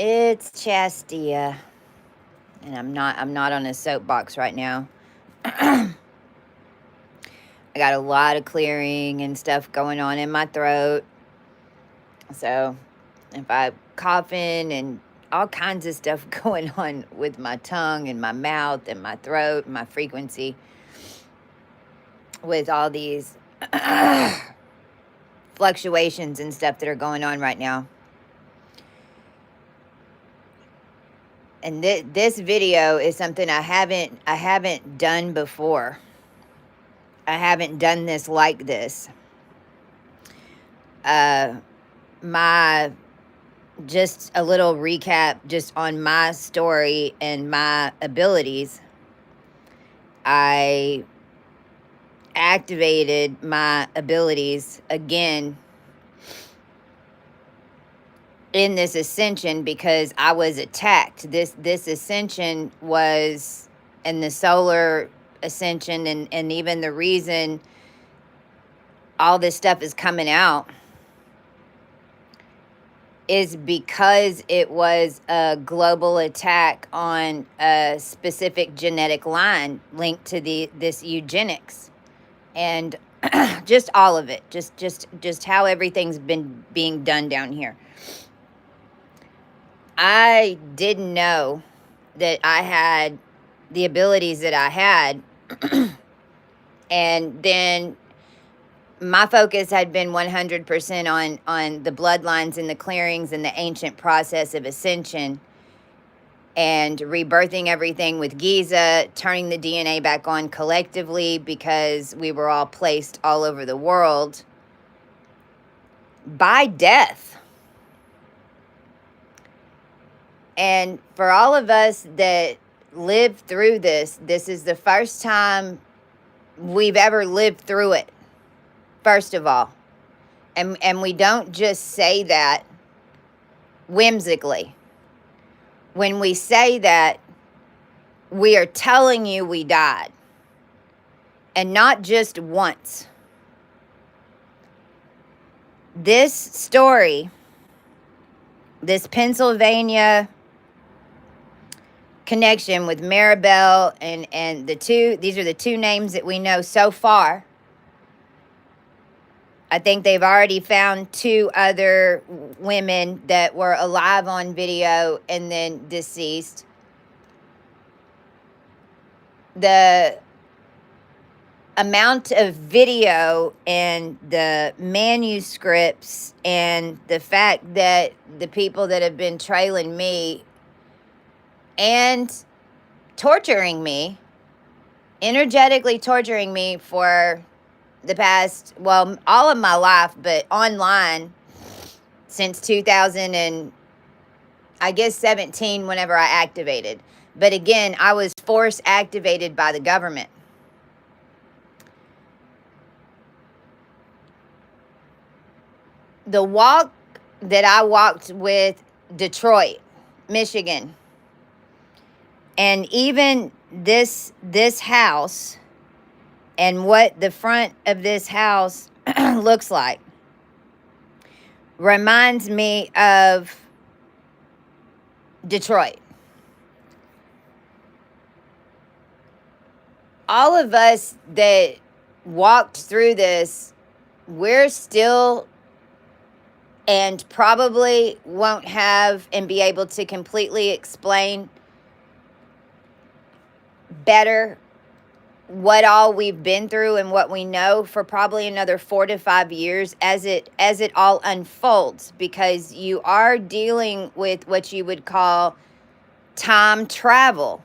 It's Chastia. And I'm not on a soapbox right now. I got a lot of clearing and stuff going on in my throat. So if I'm coughing and all kinds of stuff going on with my tongue and my mouth and my throat and my frequency with all these fluctuations and stuff that are going on right now. And this video is something I haven't done before. I haven't done this like this. My just a little recap just on my story and my abilities. I activated my abilities again in this ascension because I was attacked. This ascension was, and the solar ascension, and even the reason all this stuff is coming out is because it was a global attack on a specific genetic line linked to this eugenics, and just all of it, just how everything's been being done down here. I didn't know that I had the abilities that I had. And then my focus had been 100% on the bloodlines and the clearings and the ancient process of ascension and rebirthing everything with Giza, turning the DNA back on collectively because we were all placed all over the world by death. And for all of us that lived through this, this is the first time we've ever lived through it, first of all. And we don't just say that whimsically. When we say that, we are telling you we died. And not just once. This story, this Pennsylvania connection with Maribel and these are the two names that we know so far. I think they've already found 2 other women that were alive on video and then deceased. The amount of video and the manuscripts and the fact that the people that have been trailing me and torturing me, energetically torturing me for the past, well, all of my life, but online since 2000 and I guess 17 whenever I activated. But again, I was force activated by the government. The walk that I walked with Detroit, Michigan, and even this house and what the front of this house looks like reminds me of Detroit. All of us that walked through this, we're still and probably won't have and be able to completely explain better what all we've been through and what we know for probably another 4 to 5 years as it all unfolds, because you are dealing with what you would call time travel.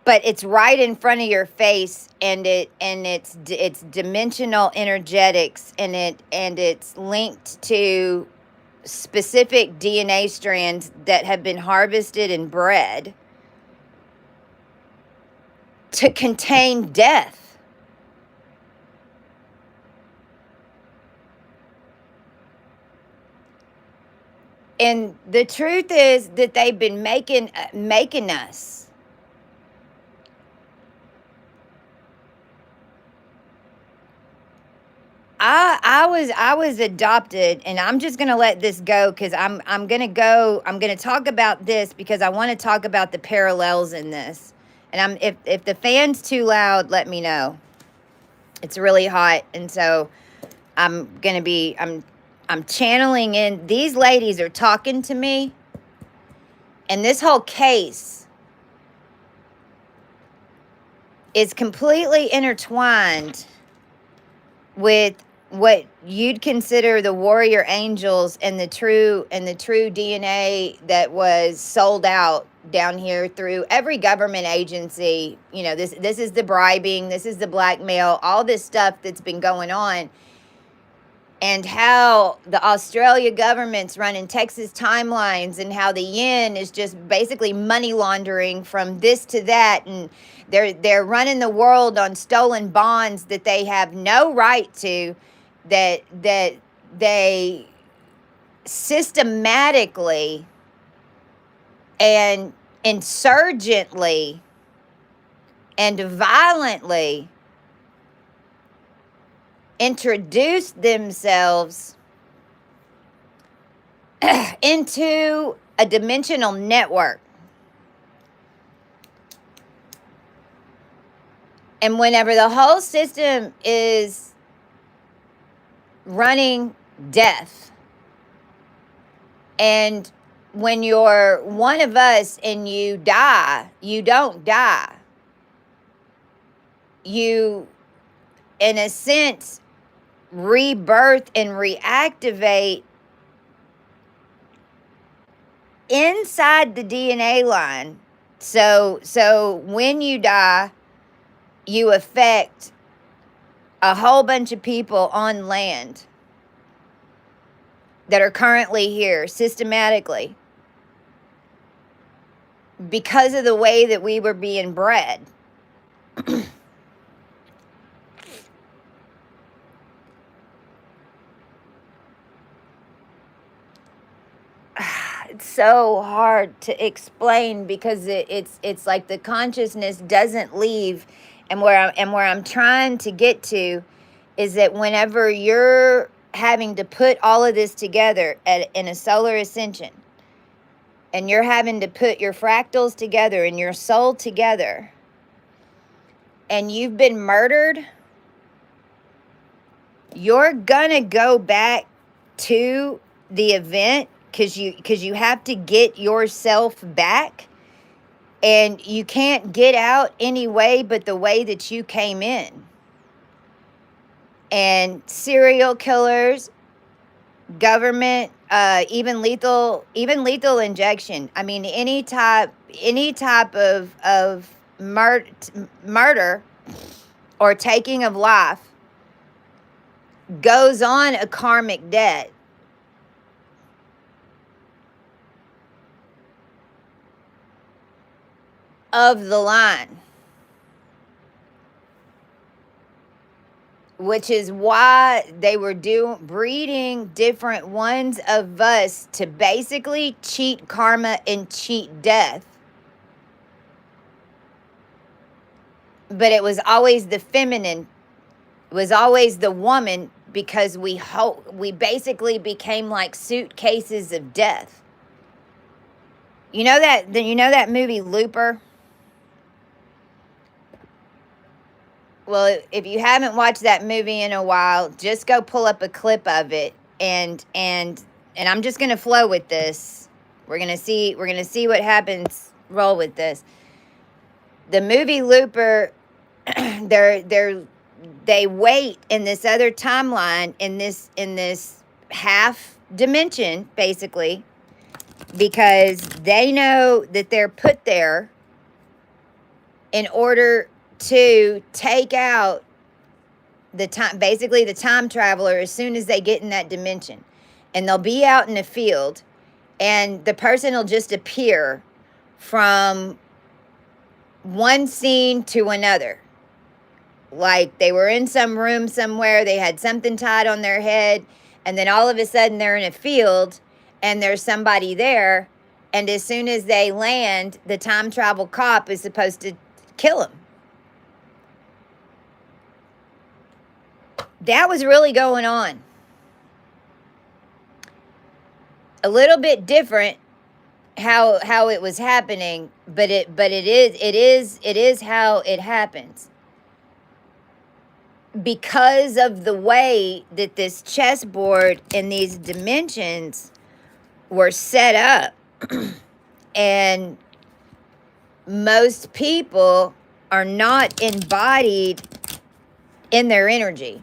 But it's right in front of your face, and it's dimensional energetics, and it's linked to specific DNA strands that have been harvested and bred to contain death. And the truth is that they've been making us. I was adopted, and I'm just gonna let this go because I'm gonna talk about this because I want to talk about the parallels in this. And if the fan's too loud, let me know. It's really hot, and so I'm channeling in. These ladies are talking to me, and this whole case is completely intertwined with what you'd consider the warrior angels and the true DNA that was sold out down here through every government agency. You know, this is the bribing, this is the blackmail, all this stuff that's been going on, and how the Australia government's running Texas timelines, and how the yen is just basically money laundering from this to that, and they're running the world on stolen bonds that they have no right to, that they systematically and insurgently and violently introduced themselves into a dimensional network. And whenever the whole system is running death, and when you're one of us and you die, you don't die. You, in a sense, rebirth and reactivate inside the DNA line. So when you die, you affect a whole bunch of people on land that are currently here systematically because of the way that we were being bred. It's so hard to explain because it's like the consciousness doesn't leave, and where I'm trying to get to is that whenever you're having to put all of this together in a solar ascension, and you're having to put your fractals together and your soul together, and you've been murdered, you're gonna go back to the event because you have to get yourself back, and you can't get out any way but the way that you came in. And serial killers, government, even lethal injection. I mean, any type of murder or taking of life goes on a karmic debt. Of the line, which is why they were breeding different ones of us to basically cheat karma and cheat death. But it was always the feminine, it was always the woman, because we basically became like suitcases of death. You know that movie Looper? Well, if you haven't watched that movie in a while, just go pull up a clip of it, and I'm just gonna flow with this. We're gonna see what happens. Roll with this. The movie Looper, they wait in this other timeline, in this half dimension, basically, because they know that they're put there in order to take out the time traveler as soon as they get in that dimension. And they'll be out in the field, and the person will just appear from one scene to another. Like they were in some room somewhere, they had something tied on their head, and then all of a sudden they're in a field and there's somebody there, and as soon as they land, the time travel cop is supposed to kill them. that was really going on. A little bit different how it was happening, but it is how it happens. Because of the way that this chessboard and these dimensions were set up, and most people are not embodied in their energy.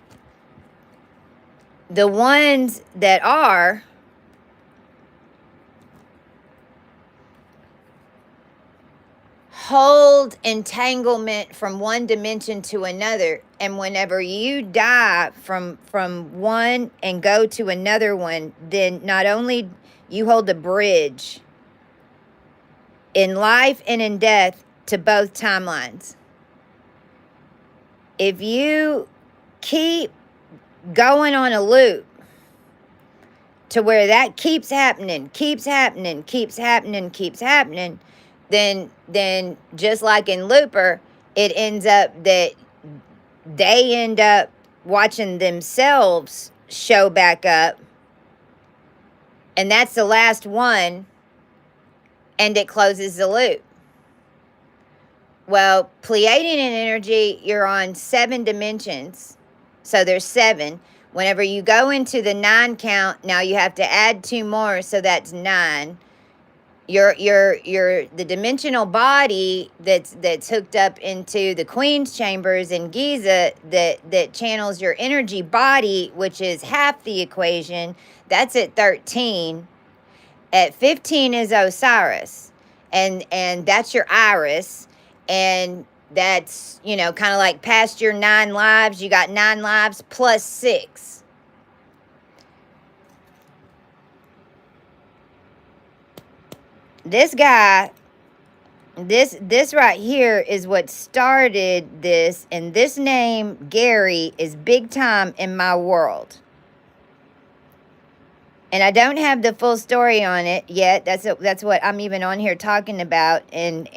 The ones that are hold entanglement from one dimension to another, and whenever you die from one and go to another one, then not only you hold a bridge in life and in death to both timelines. If you keep going on a loop to where that keeps happening, then just like in Looper, it ends up that they end up watching themselves show back up, and that's the last one, and it closes the loop. Well, Pleiadian energy, you're on 7 dimensions, so there's 7. Whenever you go into the 9 count, now you have to add 2 more, so that's 9. You're the dimensional body that's hooked up into the Queen's chambers in Giza that channels your energy body, which is half the equation. That's at 13. At 15 is Osiris, and that's your iris, and that's, you know, kind of like past your 9 lives. You got 9 lives plus 6. This guy, this right here is what started this, and this name, Gary, is big time in my world. And I don't have the full story on it yet. That's what I'm even on here talking about, and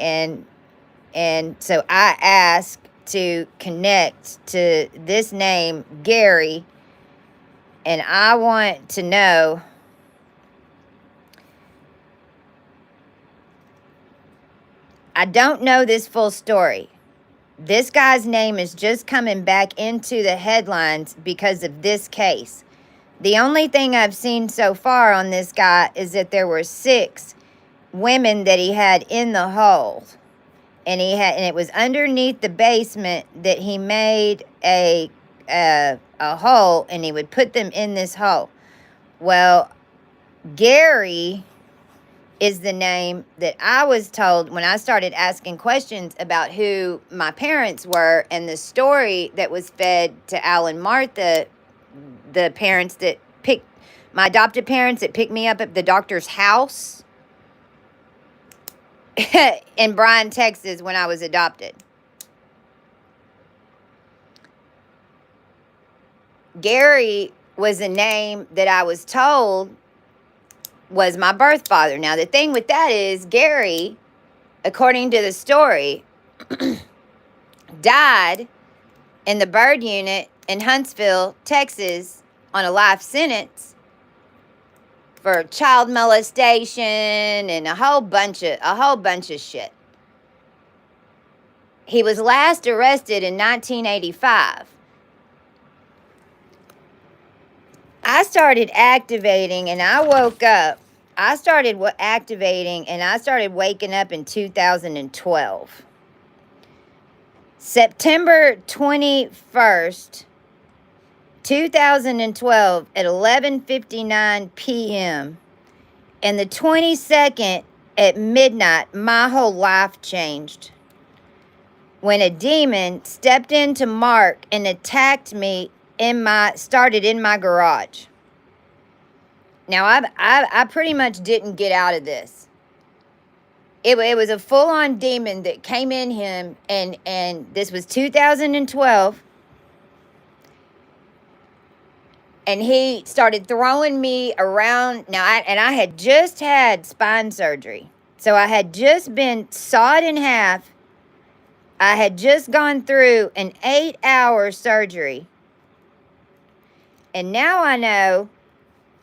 so I asked to connect to this name, Gary, and I want to know, I don't know this full story. This guy's name is just coming back into the headlines because of this case. The only thing I've seen so far on this guy is that there were 6 women that he had in the hole. And it was underneath the basement that he made a hole, and he would put them in this hole. Well, Gary is the name that I was told when I started asking questions about who my parents were, and the story that was fed to Al and Martha, the parents that picked, my adopted parents that picked me up at the doctor's house in Bryan, Texas, when I was adopted. Gary was a name that I was told was my birth father. Now, the thing with that is, Gary, according to the story, died in the bird unit in Huntsville, Texas, on a life sentence for child molestation and a whole bunch of shit. He was last arrested in 1985. I started activating, and I woke up. I started activating, and I started waking up in 2012. September 21st, 2012 at 11:59 p.m. and the 22nd at midnight, my whole life changed. When a demon stepped into Mark and attacked me started in my garage. Now, I pretty much didn't get out of this. It was a full-on demon that came in him, and this was 2012. And he started throwing me around. Now, I had just had spine surgery. So I had just been sawed in half. I had just gone through an 8-hour surgery. And now I know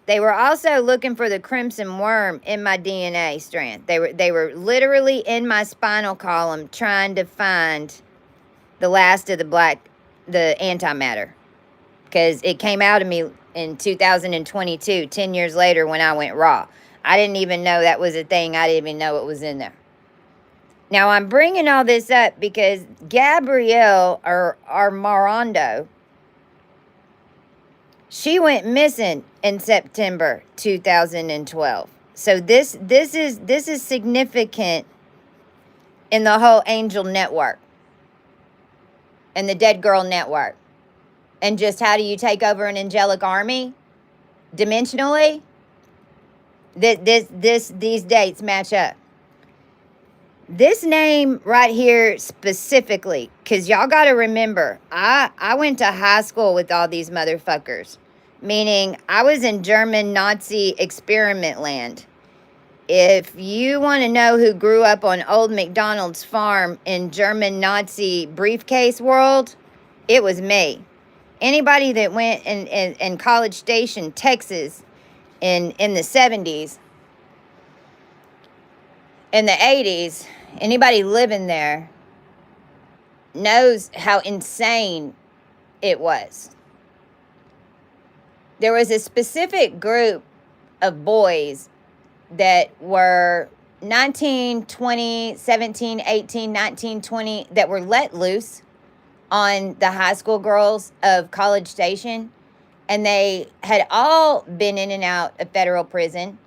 they were also looking for the crimson worm in my DNA strand. They were literally in my spinal column trying to find the last of the antimatter. Because it came out of me in 2022, 10 years later when I went raw. I didn't even know that was a thing. I didn't even know it was in there. Now, I'm bringing all this up because Gabrielle, or Armando, she went missing in September 2012. So this is significant in the whole angel network and the dead girl network. And just how do you take over an angelic army dimensionally? These dates match up. This name right here specifically, because y'all got to remember, I went to high school with all these motherfuckers, meaning I was in German Nazi experiment land. If you want to know who grew up on Old McDonald's farm in German Nazi briefcase world, it was me. Anybody that went in College Station, Texas in the 70s, in the 80s, anybody living there knows how insane it was. There was a specific group of boys that were 19, 20, 17, 18, 19, 20 that were let loose on the high school girls of College Station. And they had all been in and out of federal prison.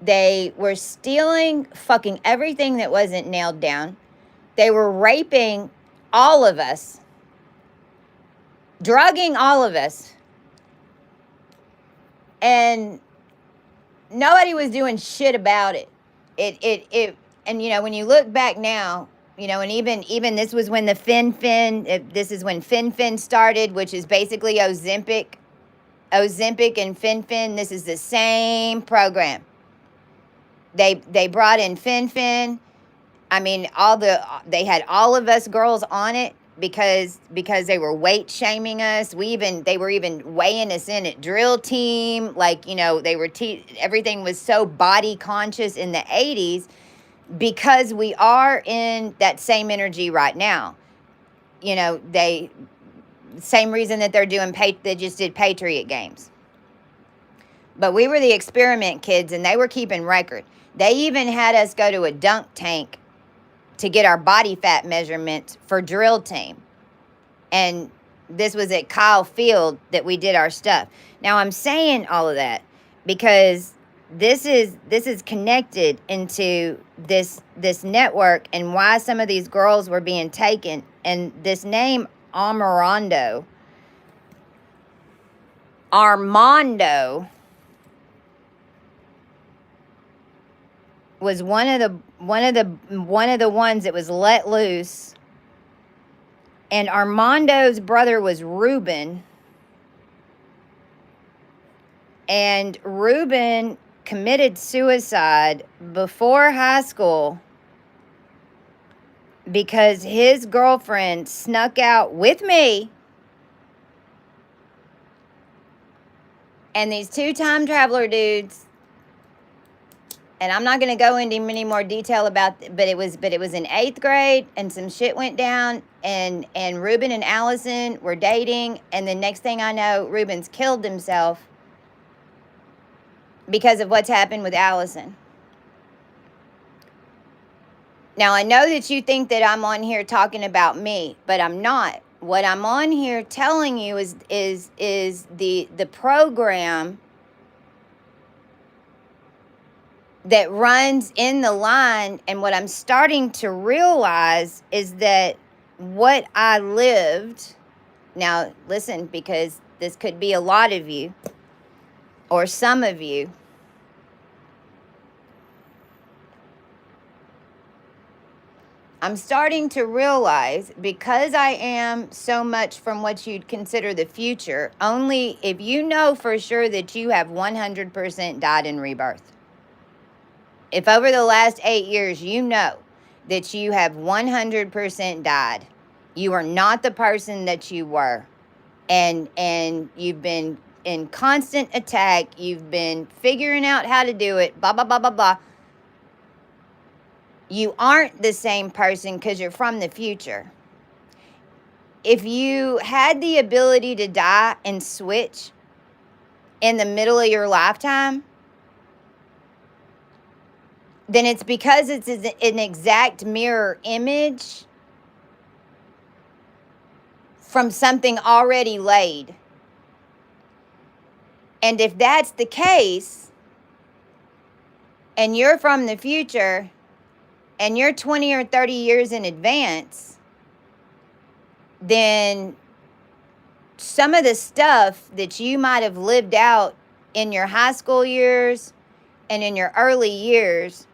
They were stealing fucking everything that wasn't nailed down. They were raping all of us, drugging all of us. And nobody was doing shit about it. And you know, when you look back now, you know, and even this was when the this is when Fin started, which is basically Ozempic and Fin. This is the same program. They brought in Fin. I mean, they had all of us girls on it because they were weight shaming us. They were even weighing us in at drill team. Like, you know, they were everything was so body conscious in the 80s because we are in that same energy right now. You know, same reason that they just did Patriot games. But we were the experiment kids and they were keeping record. They even had us go to a dunk tank to get our body fat measurements for drill team. And this was at Kyle Field that we did our stuff. Now I'm saying all of that because this is connected into this network and why some of these girls were being taken. And this name Armando was one of the ones that was let loose. And Armando's brother was Ruben. And Ruben committed suicide before high school because his girlfriend snuck out with me and these two time traveler dudes. And I'm not going to go into any more detail about but it was in 8th grade and some shit went down and Ruben and Allison were dating, and the next thing I know, Ruben's killed himself because of what's happened with Allison. Now, I know that you think that I'm on here talking about me, but I'm not. What I'm on here telling you is the program that runs in the line. And what I'm starting to realize is that what I lived, now listen, because this could be a lot of you or some of you, I'm starting to realize, because I am so much from what you'd consider the future, only if you know for sure that you have 100% died in rebirth. If over the last 8 years you know that you have 100% died, you are not the person that you were, and you've been in constant attack. You've been figuring out how to do it, blah, blah, blah, blah, blah. You aren't the same person because you're from the future. If you had the ability to die and switch in the middle of your lifetime, then it's because it's an exact mirror image from something already laid. And if that's the case, and you're from the future, and you're 20 or 30 years in advance, then some of the stuff that you might have lived out in your high school years and in your early years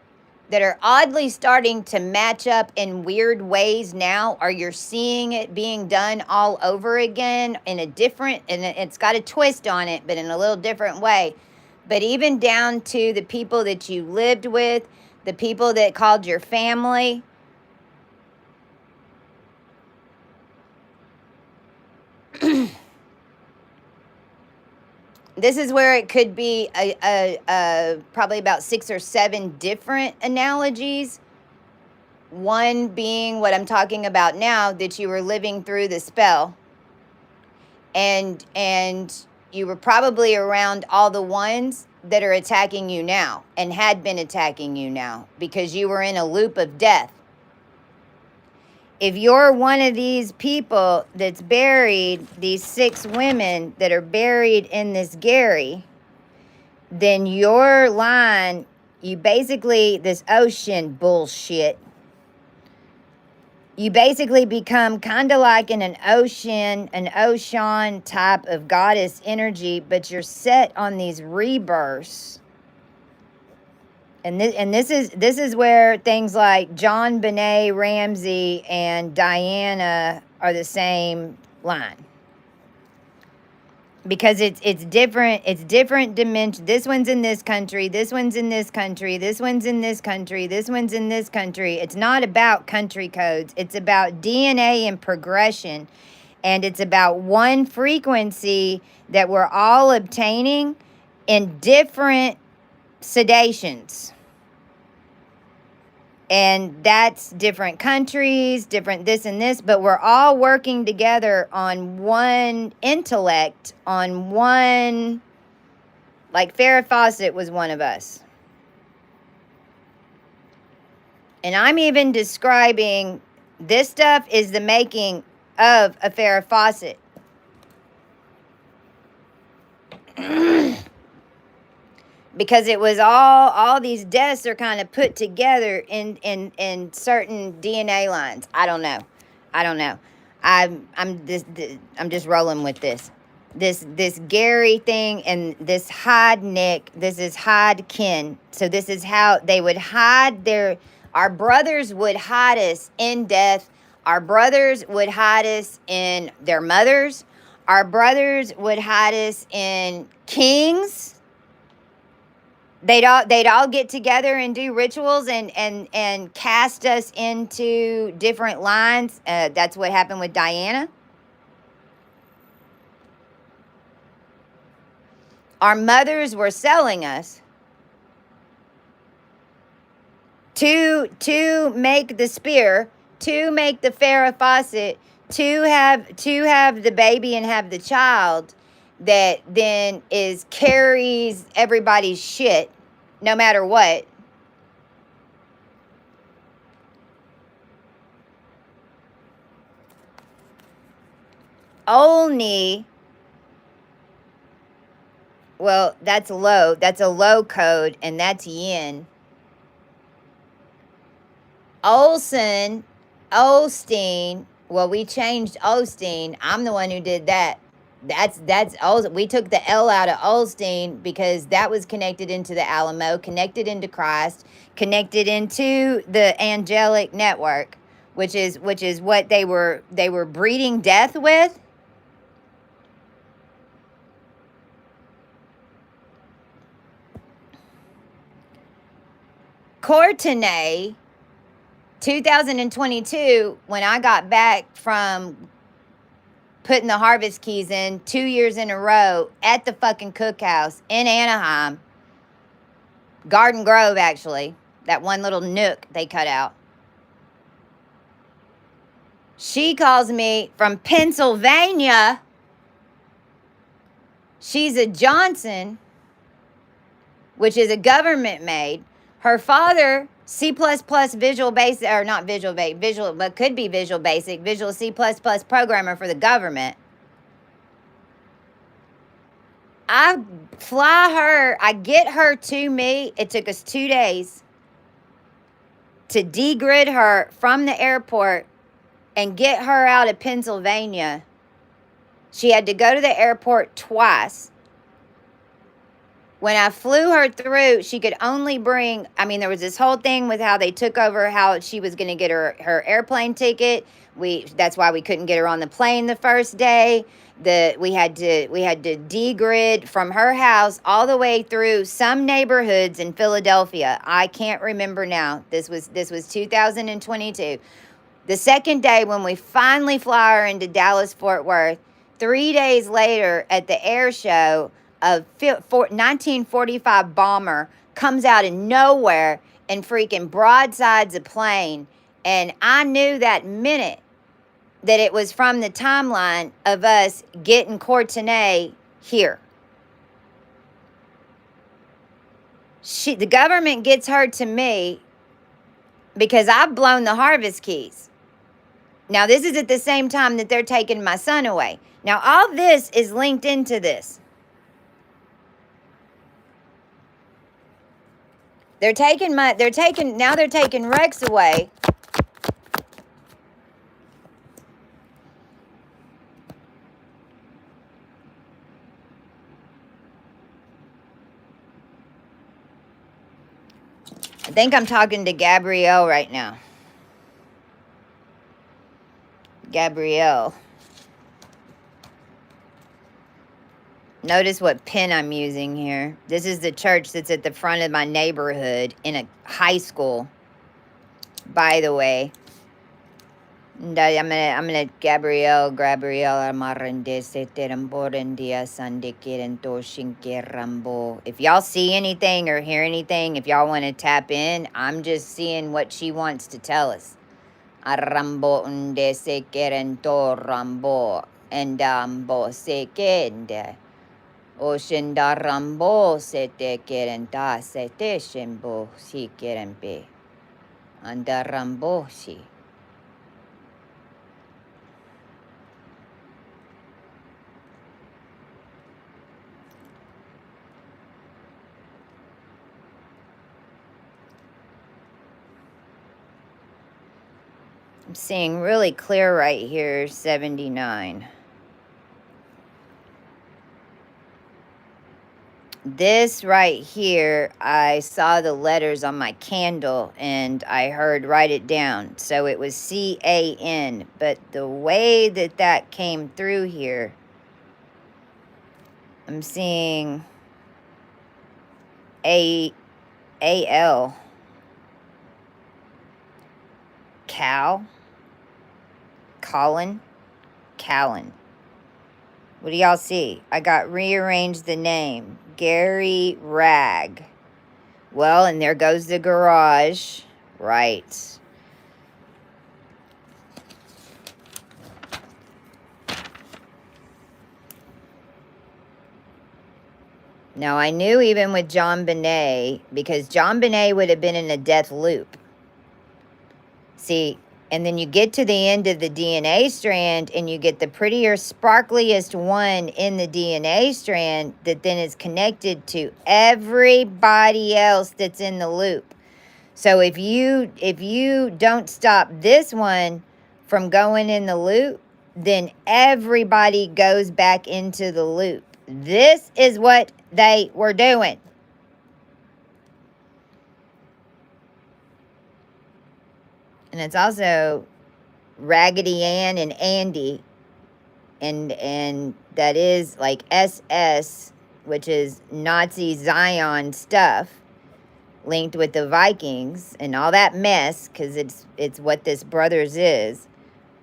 that are oddly starting to match up in weird ways now, or you're seeing it being done all over again in a different, and it's got a twist on it, but in a little different way. But even down to the people that you lived with, the people that called your family, this is where it could be probably about 6 or 7 different analogies. One being what I'm talking about now, that you were living through the spell, and you were probably around all the ones that are attacking you now and had been attacking you now because you were in a loop of death. If you're one of these people that's buried, these 6 women that are buried in this Gary, then your line, you basically, this ocean bullshit, you basically become kind of like in an ocean type of goddess energy, but you're set on these rebirths. And this is where things like John Benet Ramsey and Diana are the same line. Because it's different dimension. This one's in this country, this one's in this country, this one's in this country, this one's in this country. It's not about country codes. It's about DNA and progression. And it's about one frequency that we're all obtaining in different sedations. And that's different countries, different this and this, but we're all working together on one intellect, on one, like Farrah Fawcett was one of us. And I'm even describing, this stuff is the making of a Farrah Fawcett. Because it was all these deaths are kind of put together in certain DNA lines. I don't know. I'm just rolling with this. This Gary thing and this Hyde Nick. This is Hyde kin. So this is how they would hide our brothers would hide us in death. Our brothers would hide us in their mothers. Our brothers would hide us in kings. They'd all get together and do rituals and cast us into different lines. That's what happened with Diana. Our mothers were selling us to make the spear, to make the Farrah Fawcett, to have the baby and have the child that then carries everybody's shit no matter what. Only, well, that's low. That's a low code, and that's yin. Olsen, Osteen. Well, we changed Osteen. I'm the one who did that. That's we took the L out of Olstein because that was connected into the Alamo, connected into Christ, connected into the angelic network, which is what they were breeding death with. Courtenay, 2022, when I got back from putting the harvest keys in 2 years in a row at the fucking cookhouse in Anaheim. Garden Grove, actually. That one little nook they cut out. She calls me from Pennsylvania. She's a Johnson, which is a government made. Her father, C++ Visual Basic, or not Visual Basic, Visual, but could be Visual Basic, Visual C++ programmer for the government. I fly her, I get her to me. It took us 2 days to degrid her from the airport and get her out of Pennsylvania. She had to go to the airport twice. When I flew her through, she could only bring, I mean, there was this whole thing with how they took over, how she was going to get her airplane ticket. That's why we couldn't get her on the plane the first day. We had to degrid from her house all the way through some neighborhoods in Philadelphia. I can't remember now. This was 2022. The second day, when we finally fly her into Dallas-Fort Worth, 3 days later at the air show, a 1945 bomber comes out of nowhere and freaking broadsides a plane. And I knew that minute that it was from the timeline of us getting Courtenay here. The government gets her to me because I've blown the harvest keys. Now, this is at the same time that they're taking my son away. Now, all this is linked into this. They're taking Rex away. I think I'm talking to Gabrielle right now. Gabrielle. Notice what pen I'm using here. This is the church that's at the front of my neighborhood in a high school, by the way. And I'm gonna Gabrielle amarendese teramborendia sandekerento shinkerambo. If y'all see anything or hear anything, if y'all want to tap in, I'm just seeing what she wants to tell us. Arambo unde se kerento rambo endambo se kende. Oshenda rambo se te kerenta se te shembo si kerempe. Anda rambo si. I'm seeing really clear right here, 79. This right here, I saw the letters on my candle and I heard write it down. So it was C-A-N. But the way that came through here, I'm seeing A-A-L. Cal. Colin. Callan. What do y'all see? I got rearranged the name. Gary Rag. Well, and there goes the garage. Right. Now, I knew even with John Bonet, because John Bonet would have been in a death loop. See, and then you get to the end of the DNA strand and you get the prettier, sparkliest one in the DNA strand that then is connected to everybody else that's in the loop. So if you don't stop this one from going in the loop, then everybody goes back into the loop. This is what they were doing. And it's also Raggedy Ann and Andy. And that is like SS, which is Nazi Zion stuff, linked with the Vikings and all that mess, because it's what this Brothers is.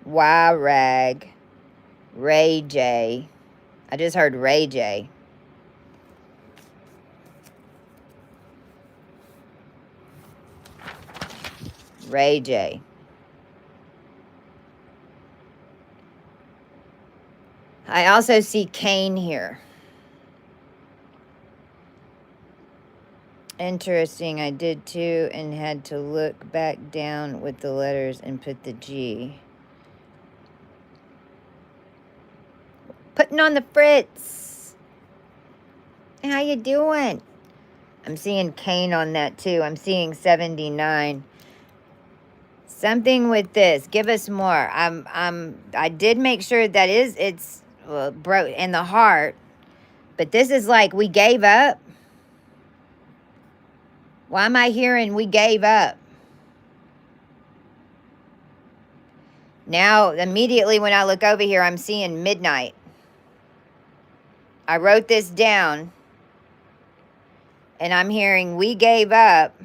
Y Rag. Ray J. I just heard Ray J. Ray J. I also see Kane here. Interesting. I did too and had to look back down with the letters and put the G. Putting on the Fritz. How you doing? I'm seeing Kane on that too. I'm seeing 79. Something with this. Give us more. I did make sure that it's broke in the heart. But this is like we gave up. Why am I hearing we gave up? Now, immediately when I look over here, I'm seeing midnight. I wrote this down. And I'm hearing we gave up.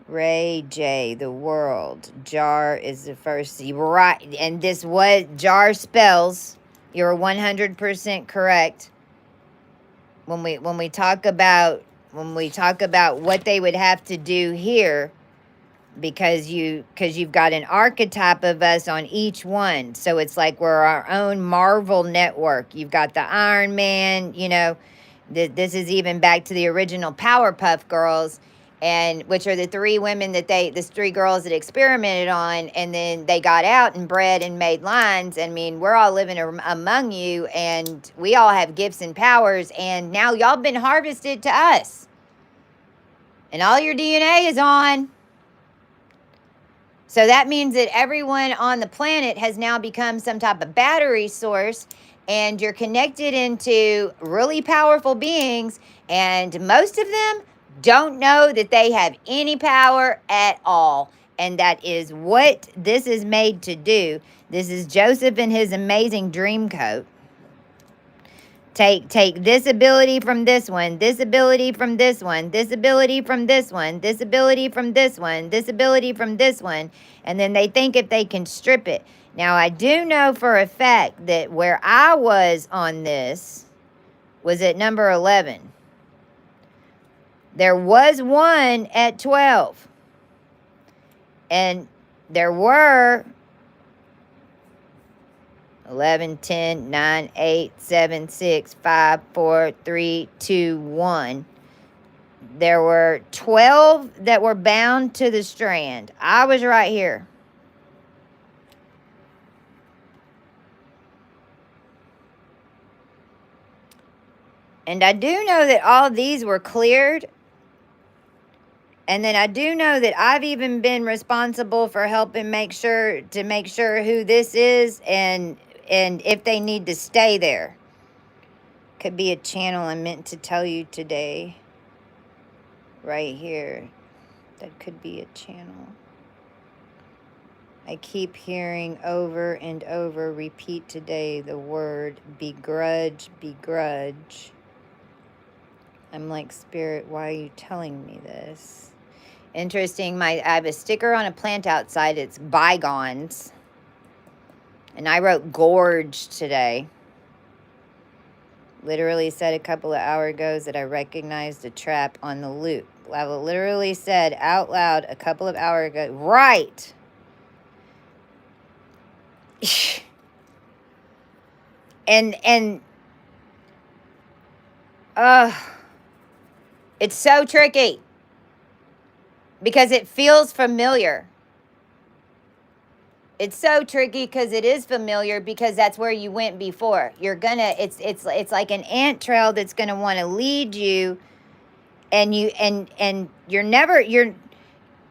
Ray J, the world. Jar is the first. Right. And this was jar spells. You're 100% correct. When we talk about what they would have to do here, because you've got an archetype of us on each one. So it's like we're our own Marvel network. You've got the Iron Man, you know. This is even back to the original Powerpuff Girls, and which are the three women that the three girls that experimented on, and then they got out and bred and made lines. I mean, we're all living among you, and we all have gifts and powers, and now y'all been harvested to us, and all your DNA is on. So that means that everyone on the planet has now become some type of battery source, and you're connected into really powerful beings, and most of them don't know that they have any power at all. And that is what this is made to do. This is Joseph in his amazing dream coat. Take this ability from this one, this ability from this one, this ability from this one, this ability from this one, this ability from this one, and then they think if they can strip it. Now, I do know for a fact that where I was on this was at number 11. There was one at 12. And there were 11, 10, 9, 8, 7, 6, 5, 4, 3, 2, 1. There were 12 that were bound to the strand. I was right here. And I do know that all of these were cleared. And then I do know that I've even been responsible for helping make sure who this is and if they need to stay there. Could be a channel I meant to tell you today. Right here. That could be a channel. I keep hearing over and over, repeat today the word begrudge, begrudge. I'm like, Spirit, why are you telling me this? Interesting. I have a sticker on a plant outside. It's bygones. And I wrote gorge today. Literally said a couple of hours ago that I recognized a trap on the loop. I literally said out loud a couple of hours ago. Right. and it's so tricky because it feels familiar. It's so tricky because it is familiar because that's where you went before. You're gonna, it's like an ant trail that's gonna want to lead you, and you're never,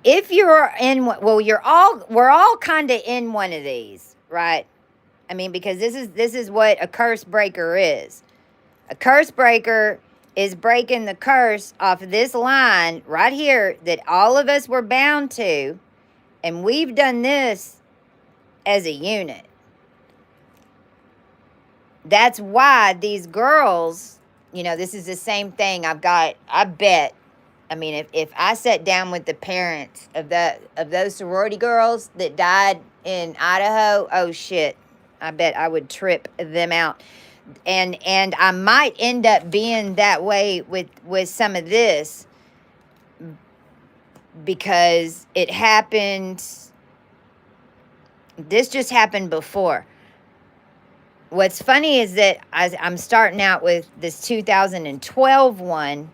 if you're in, well, we're all kind of in one of these, right? I mean, because this is what a curse breaker is. A curse breaker is breaking the curse off of this line right here that all of us were bound to. And we've done this as a unit. That's why these girls, you know, this is the same thing. I bet I mean, if I sat down with the parents of those sorority girls that died in Idaho, oh shit, I bet I would trip them out. And I might end up being that way with some of this, because it happened. This just happened before. What's funny is that I'm starting out with this 2012 one.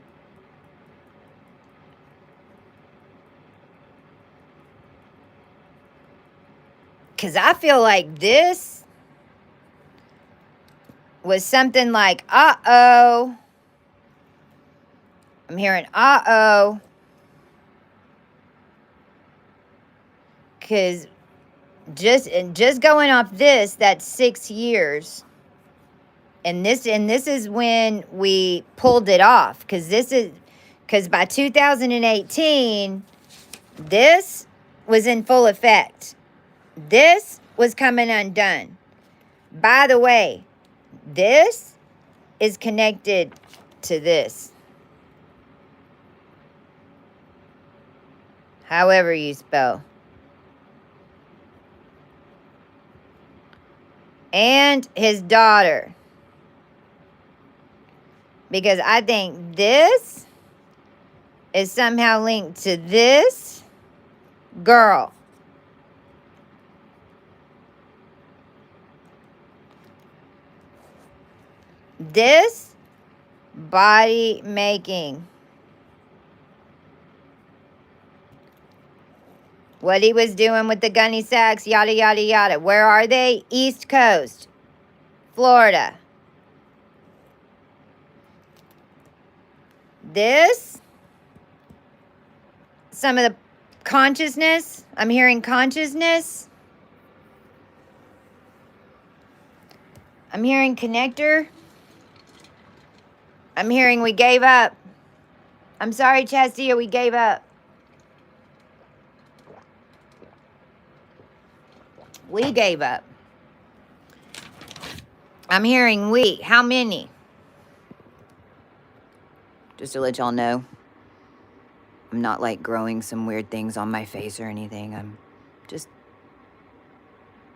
Because I feel like this was something like, uh-oh. I'm hearing, uh-oh. Because just going off this, that's 6 years. And this is when we pulled it off. Because by 2018, this was in full effect. This was coming undone. By the way, this is connected to this. However you spell. And his daughter. Because I think this is somehow linked to this girl. This body making. What he was doing with the gunny sacks, yada, yada, yada. Where are they? East Coast, Florida. This, some of the consciousness. I'm hearing consciousness. I'm hearing connector. I'm hearing we gave up. I'm sorry, Chastia, we gave up. We gave up. I'm hearing we. How many? Just to let y'all know, I'm not like growing some weird things on my face or anything. I'm just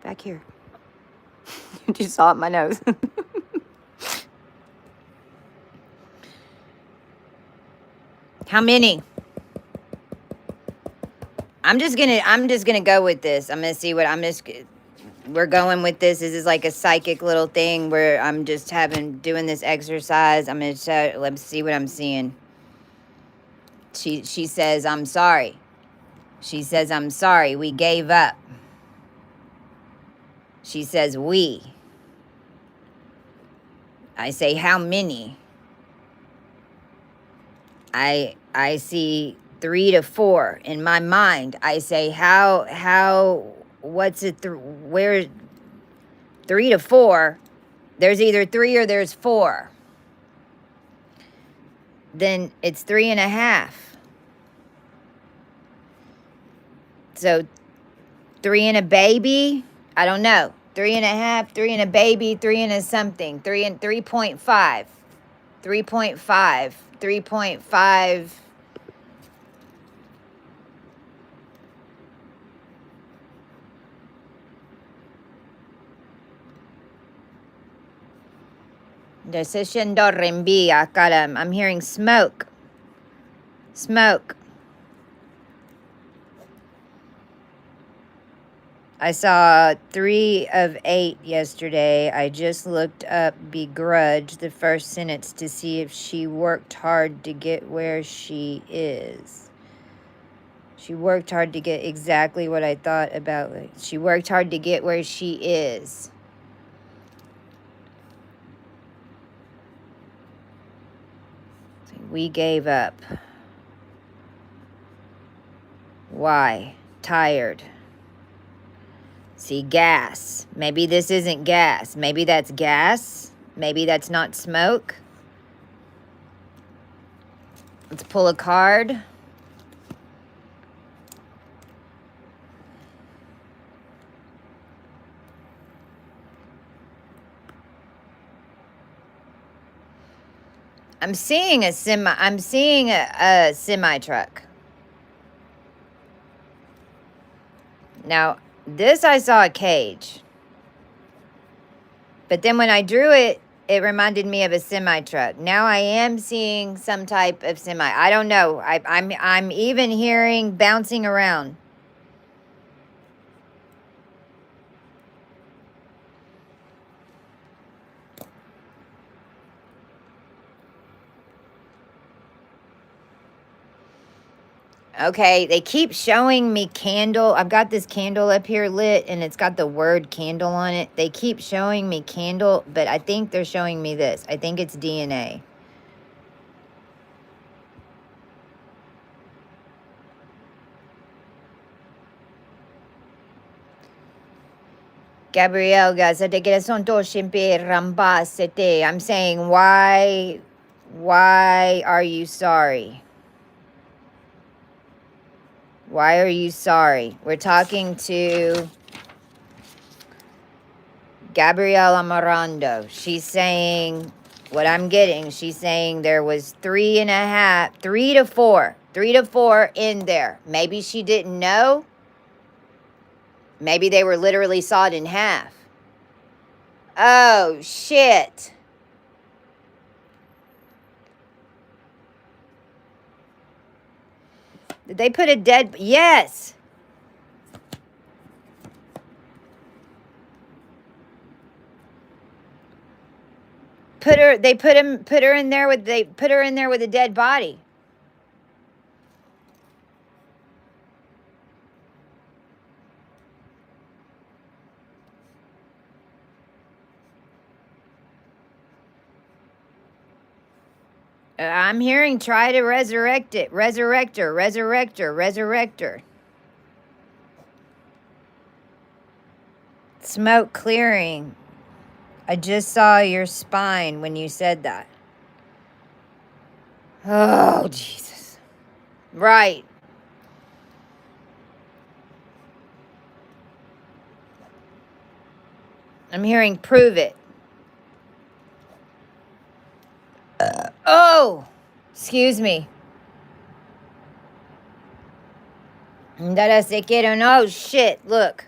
back here. You just saw it in my nose. How many? I'm just gonna go with this. I'm gonna see what we're going with this. This is like a psychic little thing where I'm just doing this exercise. I'm gonna let's see what I'm seeing. She says, I'm sorry. She says, I'm sorry. We gave up. She says, we. I say, how many? I see 3 to 4 in my mind. I say, what's it, where, 3 to 4, there's either 3 or there's 4. Then it's 3.5. So 3 and a baby, I don't know. 3.5, 3 and a baby, 3 and a something, 3.5, 3.5, 3.5. Decision do reenvía, cara. I'm hearing smoke. Smoke. I saw 3 of 8 yesterday. I just looked up begrudge, the first sentence, to see if she worked hard to get where she is. She worked hard to get exactly what I thought about it. She worked hard to get where she is. We gave up. Why? Tired. See, gas. Maybe this isn't gas. Maybe that's gas. Maybe that's not smoke. Let's pull a card. I'm seeing a semi truck. Now, this I saw a cage. But then when I drew it, it reminded me of a semi truck. Now I am seeing some type of semi. I don't know. I'm even hearing bouncing around. Okay, they keep showing me candle. I've got this candle up here lit, and it's got the word candle on it. They keep showing me candle, but I think they're showing me this. I think it's DNA. Gabrielle, guys, I'm saying, why are you sorry? Why are you sorry? We're talking to Gabrielle Amarando. She's saying, what I'm getting, she's saying there was 3 to 4 in there. Maybe she didn't know. Maybe they were literally sawed in half. Oh, shit. Did they put a dead... Yes. They put her in there with a dead body. I'm hearing try to resurrect it. Resurrect her. Smoke clearing. I just saw your spine when you said that. Oh, Jesus. Right. I'm hearing prove it. Oh, excuse me. Oh, shit, look.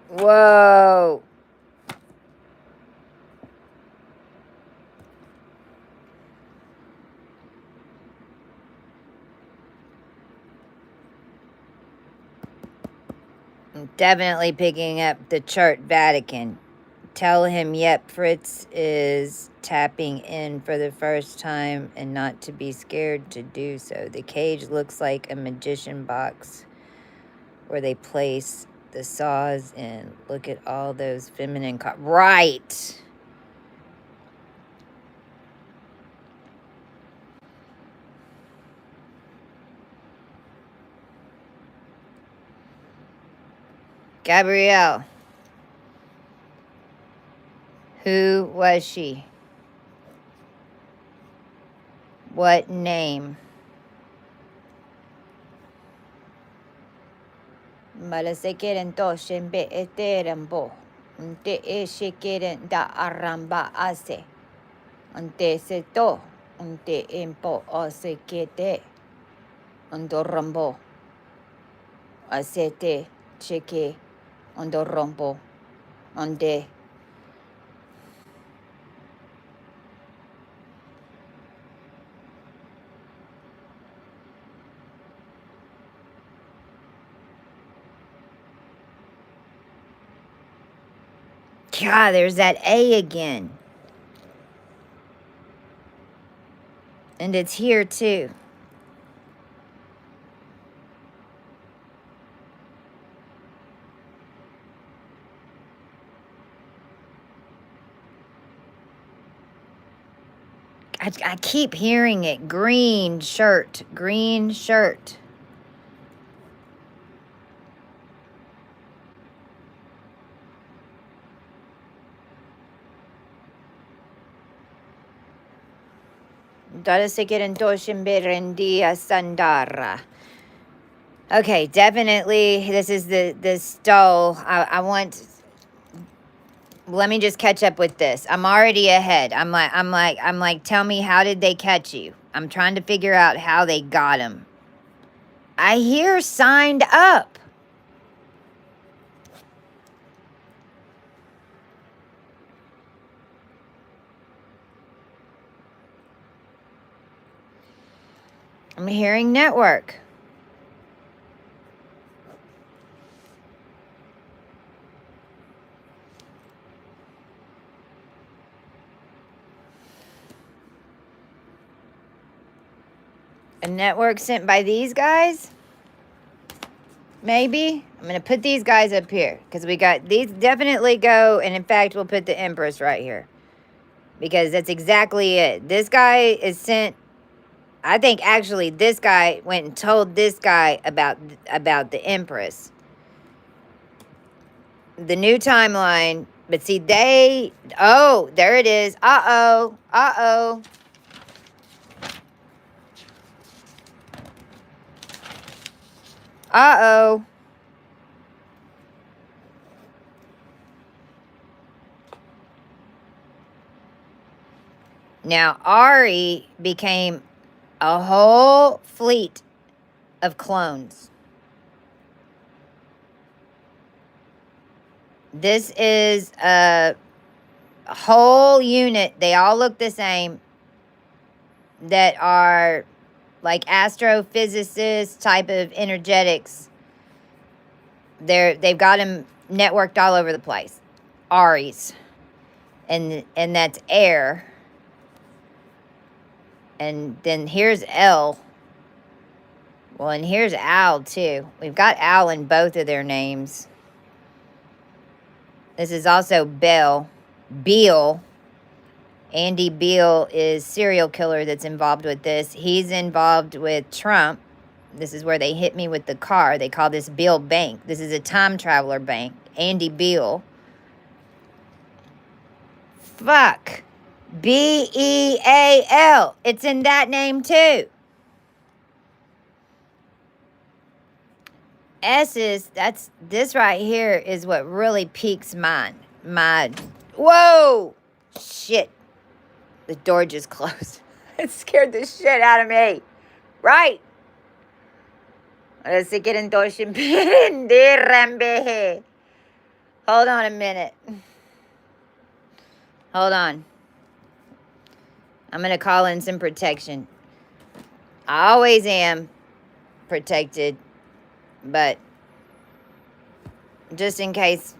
Whoa. I'm definitely picking up the chart Vatican. Tell him, yep, Fritz is tapping in for the first time and not to be scared to do so. The cage looks like a magician box where they place the saws in. Look at all those feminine right. Gabrielle. Who was she? What name? Malasekeren toshen be eterambo. Unte eshekeren da aramba ase. Ante seto. Unte empo osekete. Andorambo. Asete cheke. Andorombo. Ande. God, there's that A again. And it's here too. I keep hearing it. Green shirt. Green shirt. Okay, definitely this is the stole. I want let me just catch up with this. I'm already ahead. I'm like, tell me, how did they catch you? I'm trying to figure out how they got him. I hear signed up. I'm hearing network. A network sent by these guys? Maybe. I'm going to put these guys up here because we got these definitely go. And in fact, we'll put the Empress right here because that's exactly it. This guy is sent. I think actually this guy went and told this guy about the Empress. The new timeline. But see, oh, there it is. Uh-oh. Uh-oh. Uh-oh. Now, Ari became a whole fleet of clones. This is a whole unit. They all look the same. That are like astrophysicists type of energetics. They've got them networked all over the place. Aries. And that's air. And then here's L. Well, and here's Al too. We've got Al in both of their names. This is also Beale. Andy Beale is serial killer that's involved with this. He's involved with Trump. This is where they hit me with the car. They call this Beale Bank. This is a time traveler bank. Andy Beale. Fuck. B-E-A-L. It's in that name too. This right here is what really piques my, whoa, shit. The door just closed. It scared the shit out of me. Right. Hold on a minute. Hold on. I'm going to call in some protection. I always am protected. But just in case.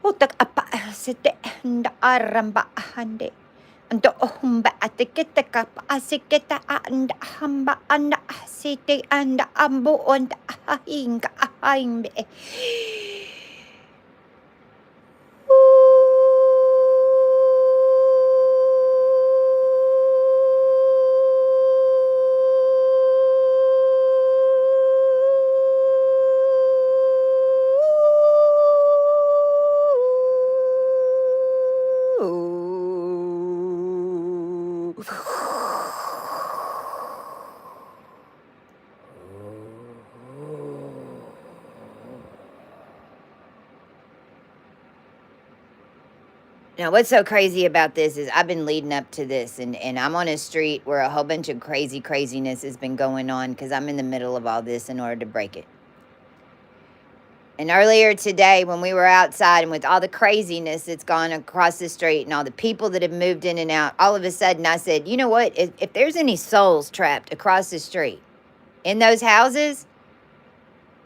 Utak apa sete nda aramba hande ando humba atiketa kapa asiketa anda hamba anda site anda ambu onda hinga haimbe. Now, what's so crazy about this is I've been leading up to this, and I'm on a street where a whole bunch of craziness has been going on because I'm in the middle of all this in order to break it. And earlier today, when we were outside and with all the craziness that's gone across the street and all the people that have moved in and out, all of a sudden I said, you know what? If there's any souls trapped across the street in those houses,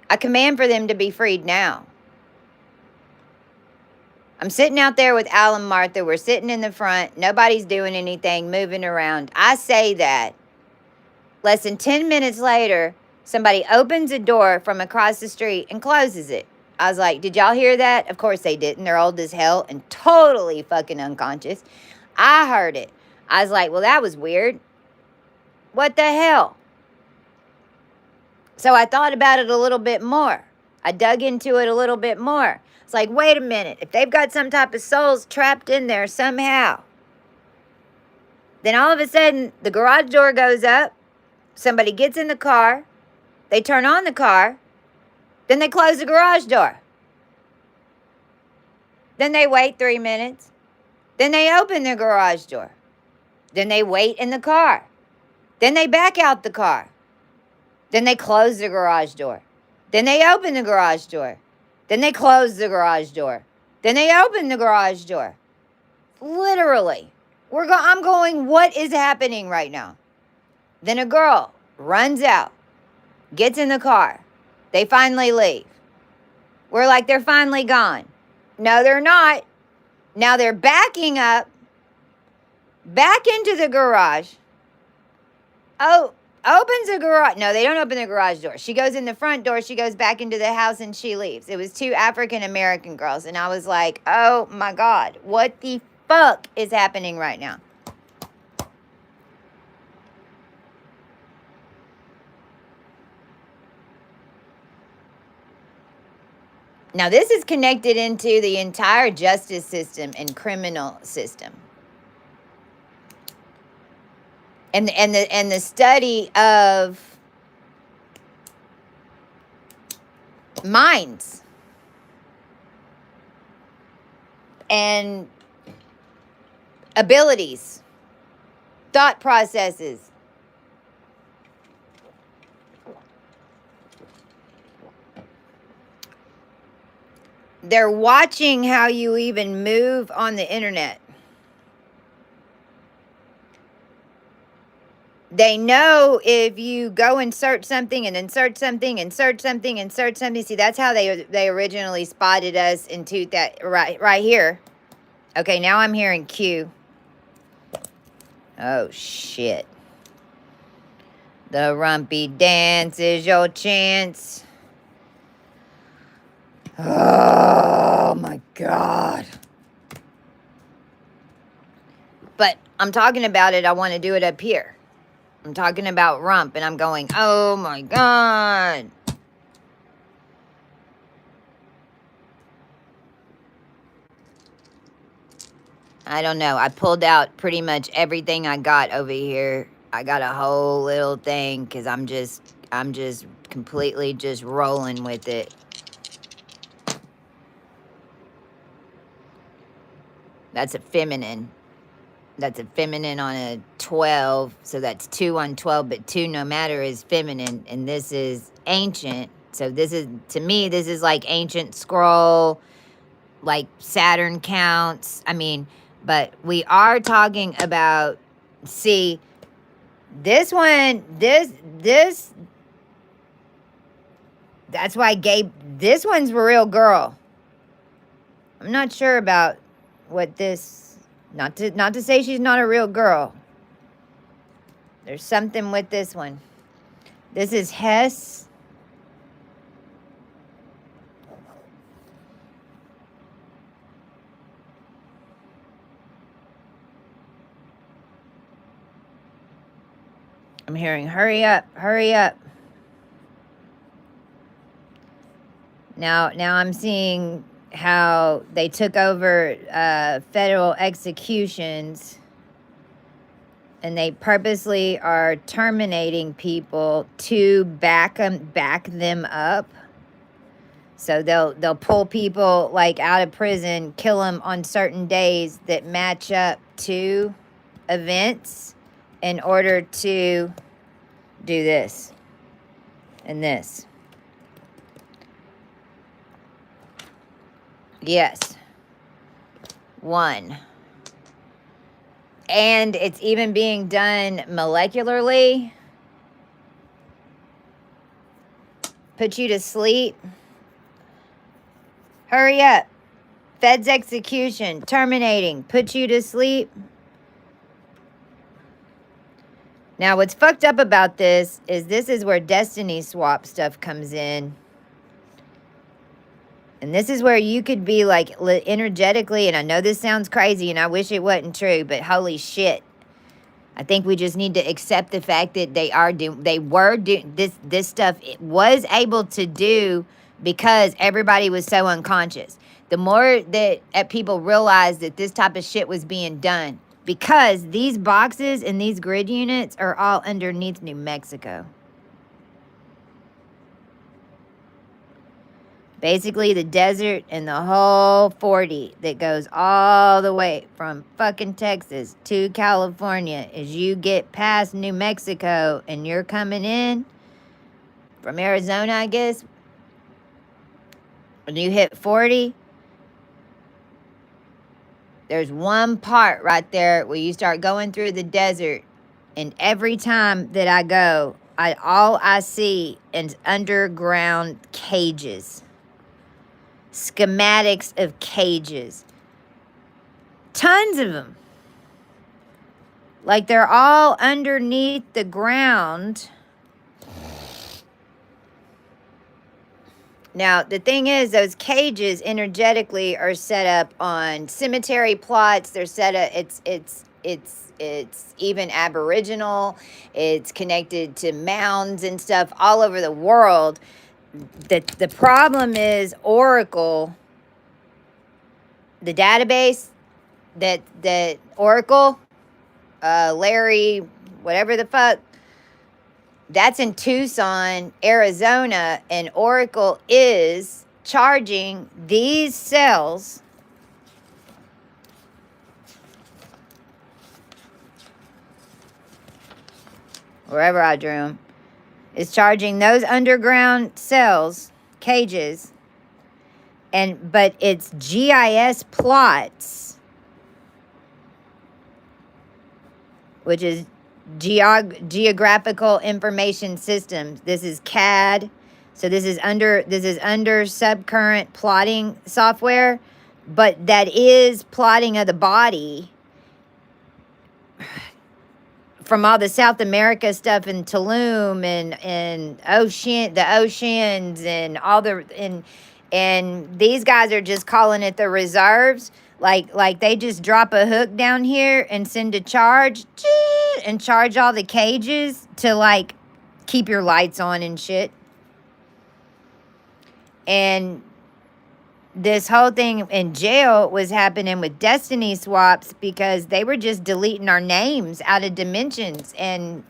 I command for them to be freed now. I'm sitting out there with Al and Martha. We're sitting in the front. Nobody's doing anything, moving around. I say that. Less than 10 minutes later, somebody opens a door from across the street and closes it. I was like, did y'all hear that? Of course they didn't. They're old as hell and totally fucking unconscious. I heard it. I was like, well, that was weird. What the hell? So I thought about it a little bit more. I dug into it a little bit more. It's like, wait a minute. If they've got some type of souls trapped in there somehow, then all of a sudden the garage door goes up. Somebody gets in the car. They turn on the car. Then they close the garage door. Then they wait 3 minutes. Then they open the garage door. Then they wait in the car. Then they back out the car. Then they close the garage door. Then they open the garage door. Then they close the garage door. Then they open the garage door. Literally. I'm going, what is happening right now? Then a girl runs out, gets in the car. They finally leave. We're like, they're finally gone. No, they're not. Now they're backing up, back into the garage. Oh, opens the garage. No, they don't open the garage door. She goes in the front door. She goes back into the house and she leaves. It was 2 African American girls. And I was like, oh my God, what the fuck is happening right now? Now, this is connected into the entire justice system and criminal system. And the study of minds and abilities, thought processes. They're watching how you even move on the internet. They know if you go and search something and then search something and search something and search something. See, that's how they originally spotted us into that right here. Okay, now I'm hearing Q. Oh, shit. The rumpy dance is your chance. Oh, my God. But I'm talking about it. I want to do it up here. I'm talking about rump, and I'm going, oh, my God. I don't know. I pulled out pretty much everything I got over here. I got a whole little thing because I'm just completely just rolling with it. That's a feminine. That's a feminine on a 12. So that's 2 on 12, but 2 no matter is feminine. And this is ancient. So this is, to me, this is like ancient scroll, like Saturn counts. I mean, but we are talking about, see, this one, this, that's why this one's a real girl. I'm not sure about what this, not to say she's not a real girl. There's something with this one. This is Hess. I'm hearing, hurry up, hurry up. Now I'm seeing how they took over federal executions, and they purposely are terminating people to back them up. So they'll pull people like out of prison, kill them on certain days that match up to events in order to do this and this. Yes. 1. And it's even being done molecularly. Put you to sleep. Hurry up. Fed's execution. Terminating. Put you to sleep. Now, what's fucked up about this is where destiny swap stuff comes in. And this is where you could be like energetically, and I know this sounds crazy and I wish it wasn't true, but holy shit. I think we just need to accept the fact that they were doing this stuff. It was able to do because everybody was so unconscious. The more that people realized that this type of shit was being done, because these boxes and these grid units are all underneath New Mexico. Basically, the desert and the whole 40 that goes all the way from fucking Texas to California. As you get past New Mexico and you're coming in from Arizona, I guess, when you hit 40, there's one part right there where you start going through the desert. And every time that I go, all I see is underground cages. Schematics of cages. Tons of them. Like they're all underneath the ground. Now, the thing is, those cages energetically are set up on cemetery plots. They're set up, it's even Aboriginal. It's connected to mounds and stuff all over the world. The problem is Oracle, the database that Oracle, Larry, whatever the fuck, that's in Tucson, Arizona, and Oracle is charging these cells wherever I drew them, is charging those underground cells, cages, but it's GIS plots, which is geographical information systems. This is CAD. So this is under subcurrent plotting software, but that is plotting of the body from all the South America stuff in Tulum and the oceans and all and these guys are just calling it the reserves. Like they just drop a hook down here and send a charge and charge all the cages to like keep your lights on and shit. And this whole thing in jail was happening with destiny swaps because they were just deleting our names out of dimensions. And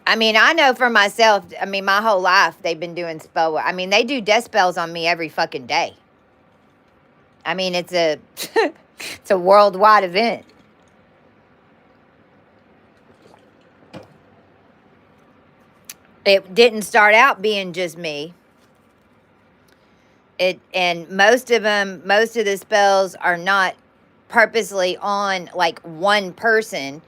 I mean, I know for myself, I mean, my whole life they've been doing spell work. I mean, they do death spells on me every fucking day. I mean, it's a it's a worldwide event. It didn't start out being just me. And most of the spells are not purposely on like one person.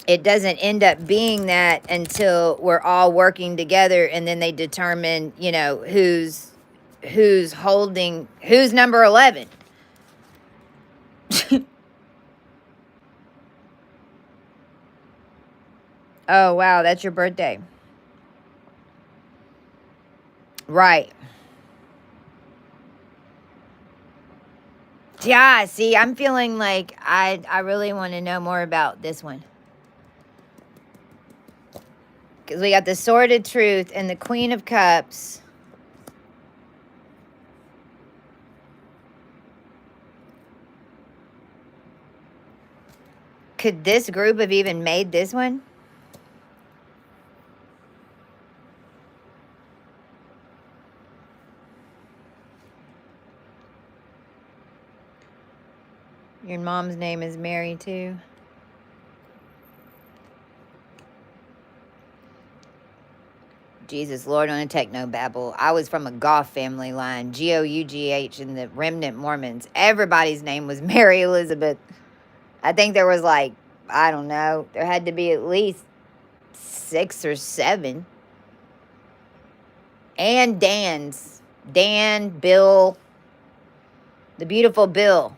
It doesn't end up being that until we're all working together, and then they determine, you know, who's number 11. Oh, wow, that's your birthday. Right. Yeah, see, I'm feeling like I really want to know more about this one. Because we got the Sword of Truth and the Queen of Cups. Could this group have even made this one? Your mom's name is Mary, too. Jesus, Lord, on a techno-babble. I was from a Goff family line, Gough, and the remnant Mormons. Everybody's name was Mary Elizabeth. I think there was like, I don't know, there had to be at least 6 or 7. And Dan's. Dan, Bill, the beautiful Bill.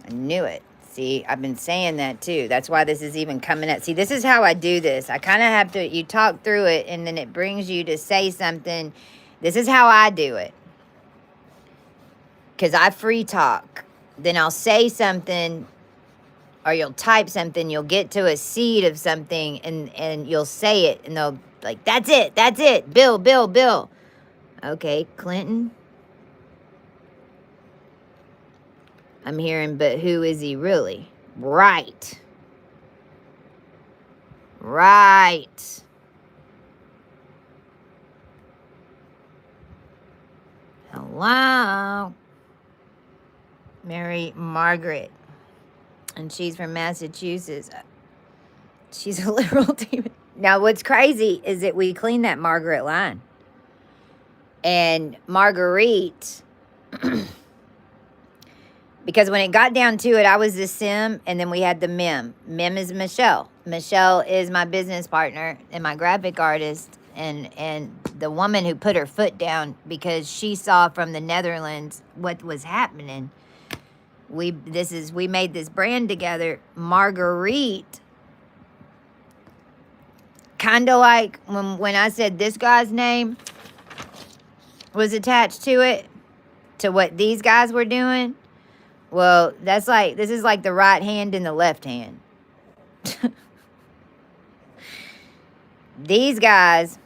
I knew it. See, I've been saying that too. That's why this is even coming up. See, this is how I do this. I kind of have to, you talk through it and then it brings you to say something. This is how I do it. Because I free talk. Then I'll say something or you'll type something. You'll get to a seed of something and you'll say it. And they'll like, that's it. That's it. Bill, Bill, Bill. Okay, Clinton. I'm hearing, but who is he really? Right. Right. Hello. Mary Margaret. And she's from Massachusetts. She's a literal demon. Now, what's crazy is that we cleaned that Margaret line. And Marguerite, because when it got down to it, I was the sim, and then we had the mem. Mem is Michelle. Michelle is my business partner and my graphic artist, and the woman who put her foot down because she saw from the Netherlands what was happening. We made this brand together. Marguerite, kind of like when I said this guy's name was attached to it, to what these guys were doing. Well, this is like the right hand and the left hand. These guys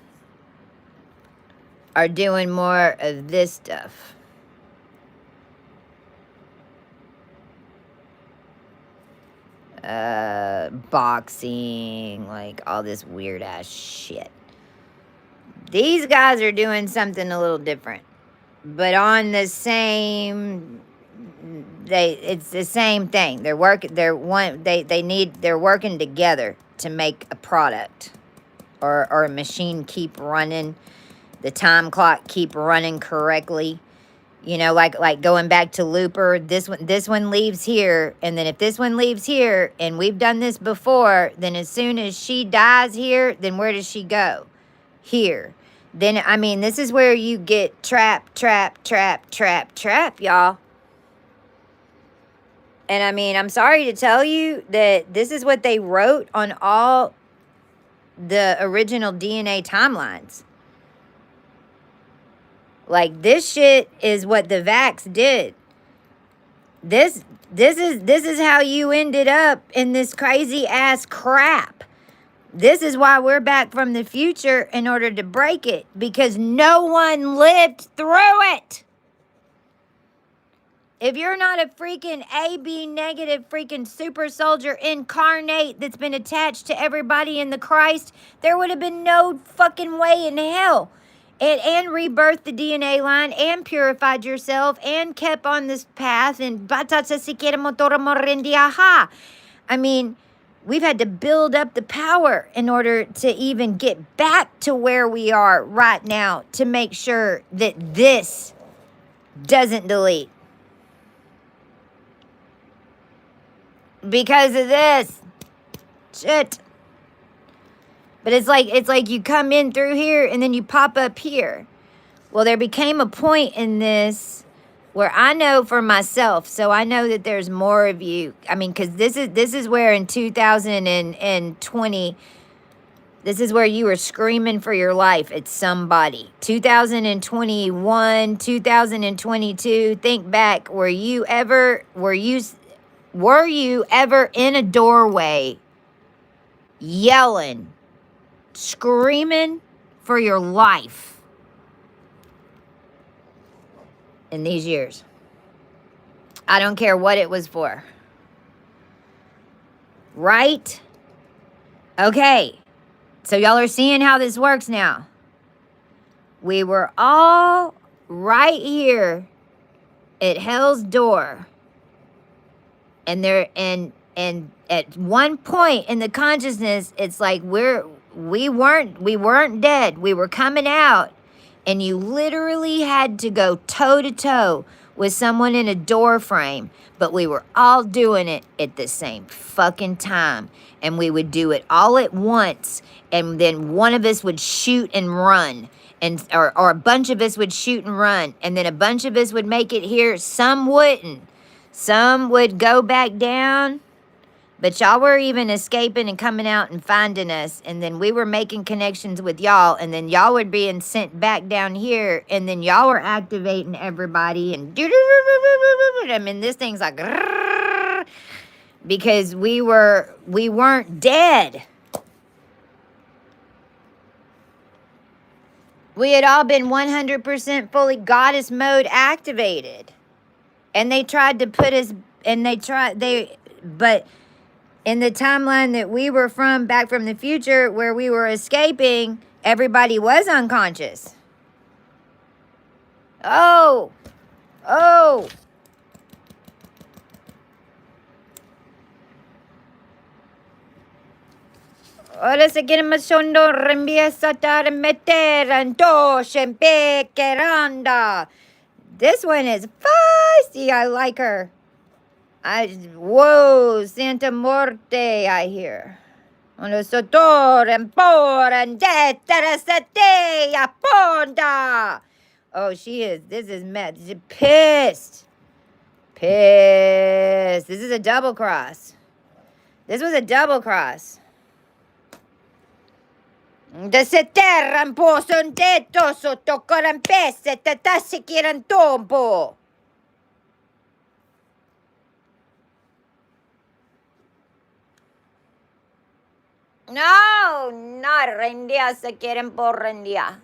are doing more of this stuff. Boxing, like all this weird ass shit. These guys are doing something a little different, but on the same, it's the same thing. They're working together to make a product or a machine keep running, the time clock keep running correctly. You know, like going back to Looper, this one leaves here, and then if this one leaves here, and we've done this before, then as soon as she dies here, then where does she go? Here. Then, I mean, this is where you get trap, y'all. And I mean, I'm sorry to tell you that this is what they wrote on all the original DNA timelines. Like, this shit is what the Vax did. This is how you ended up in this crazy ass crap. This is why we're back from the future in order to break it, because no one lived through it. If you're not a freaking AB negative freaking super soldier incarnate that's been attached to everybody in the Christ, there would have been no fucking way in hell. And rebirthed the DNA line and purified yourself and kept on this path. And I mean, we've had to build up the power in order to even get back to where we are right now to make sure that this doesn't delete. Because of this shit. But it's like you come in through here and then you pop up here. Well, there became a point in this where I know for myself, so I know that there's more of you. I mean, because this is where in 2020, this is where you were screaming for your life at somebody. 2021, 2022, think back. Were you ever in a doorway yelling, screaming for your life in these years? I don't care what it was for. Right? Okay. So y'all are seeing how this works now. We were all right here at hell's door. And at one point in the consciousness, it's like we weren't dead. We were coming out, and you literally had to go toe to toe with someone in a door frame, but we were all doing it at the same fucking time, and we would do it all at once, and then one of us would shoot and run, or a bunch of us would shoot and run, and then a bunch of us would make it here. Some wouldn't. Some would go back down. But y'all were even escaping and coming out and finding us. And then we were making connections with y'all. And then y'all were being sent back down here. And then y'all were activating everybody. And I mean, this thing's like, because we weren't dead. We had all been 100% fully goddess mode activated. And they tried to put us, but in the timeline that we were from, back from the future, where we were escaping, everybody was unconscious. Oh, oh. Ora se queremos sondo rembiesa tar meter anto shempe keranda. This one is feisty. I like her. Whoa, Santa Morte, I hear. Ono sotor and por and deterasate aponda. Oh, she is. This is mad. She's pissed. Pissed. This is a double cross. This was a double cross. Deseterran po son detto sotto corampesse tatassi kiran tombo. No, not rendia se quieren por rendia.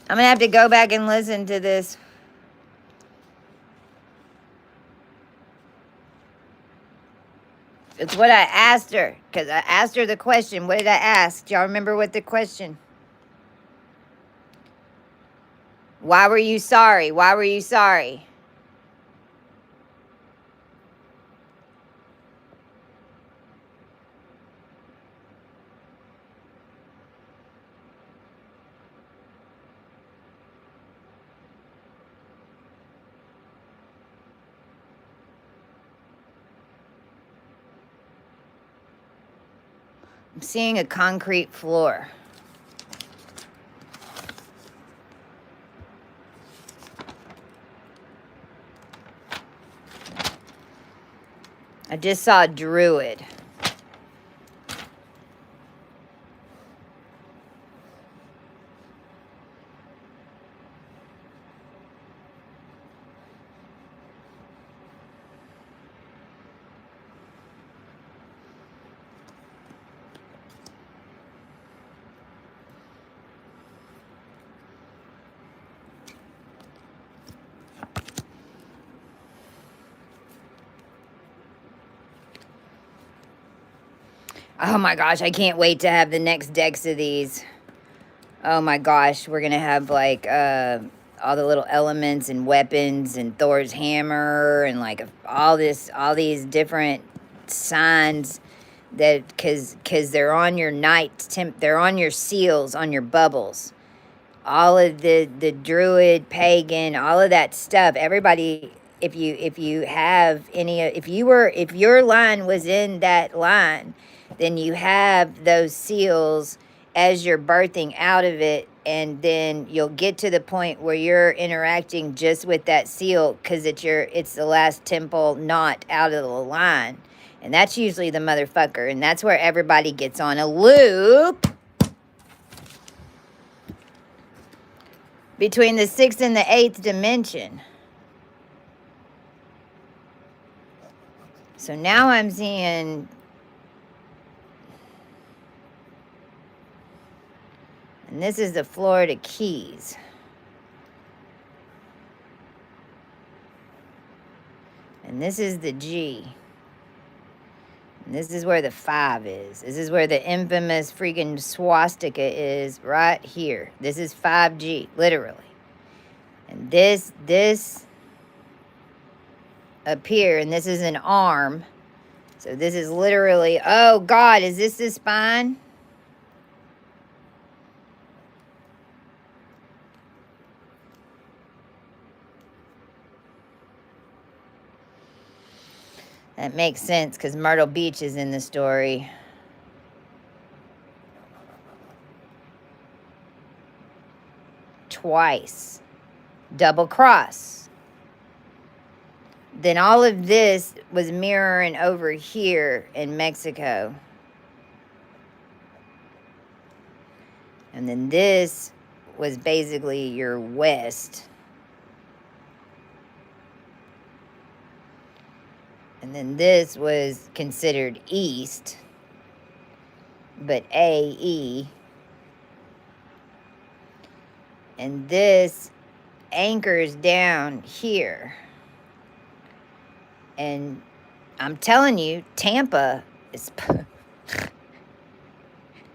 I'm gonna have to go back and listen to this. It's what I asked her, because I asked her the question. What did I ask? Do y'all remember what the question? Why were you sorry? Why were you sorry? I'm seeing a concrete floor. I just saw a druid. Oh my gosh, I can't wait to have the next decks of these. Oh my gosh, we're gonna have like all the little elements and weapons and Thor's hammer and like all these different signs that because they're on your they're on your seals, on your bubbles. All of the druid, pagan, all of that stuff. Everybody, if you have any, if your line was in that line, then you have those seals as you're birthing out of it, and then you'll get to the point where you're interacting just with that seal because it's the last temple not out of the line, and that's usually the motherfucker, and that's where everybody gets on a loop between the 6th and the 8th dimension. So now I'm seeing, and this is the Florida Keys. And this is the G. And this is where the 5 is. This is where the infamous freaking swastika is, right here. This is 5G, literally. And this up here, and this is an arm. So this is literally, oh God, is this the spine? That makes sense because Myrtle Beach is in the story. Twice. Double cross. Then all of this was mirroring over here in Mexico. And then this was basically your west. And then this was considered east, but AE. And this anchors down here. And I'm telling you, Tampa is...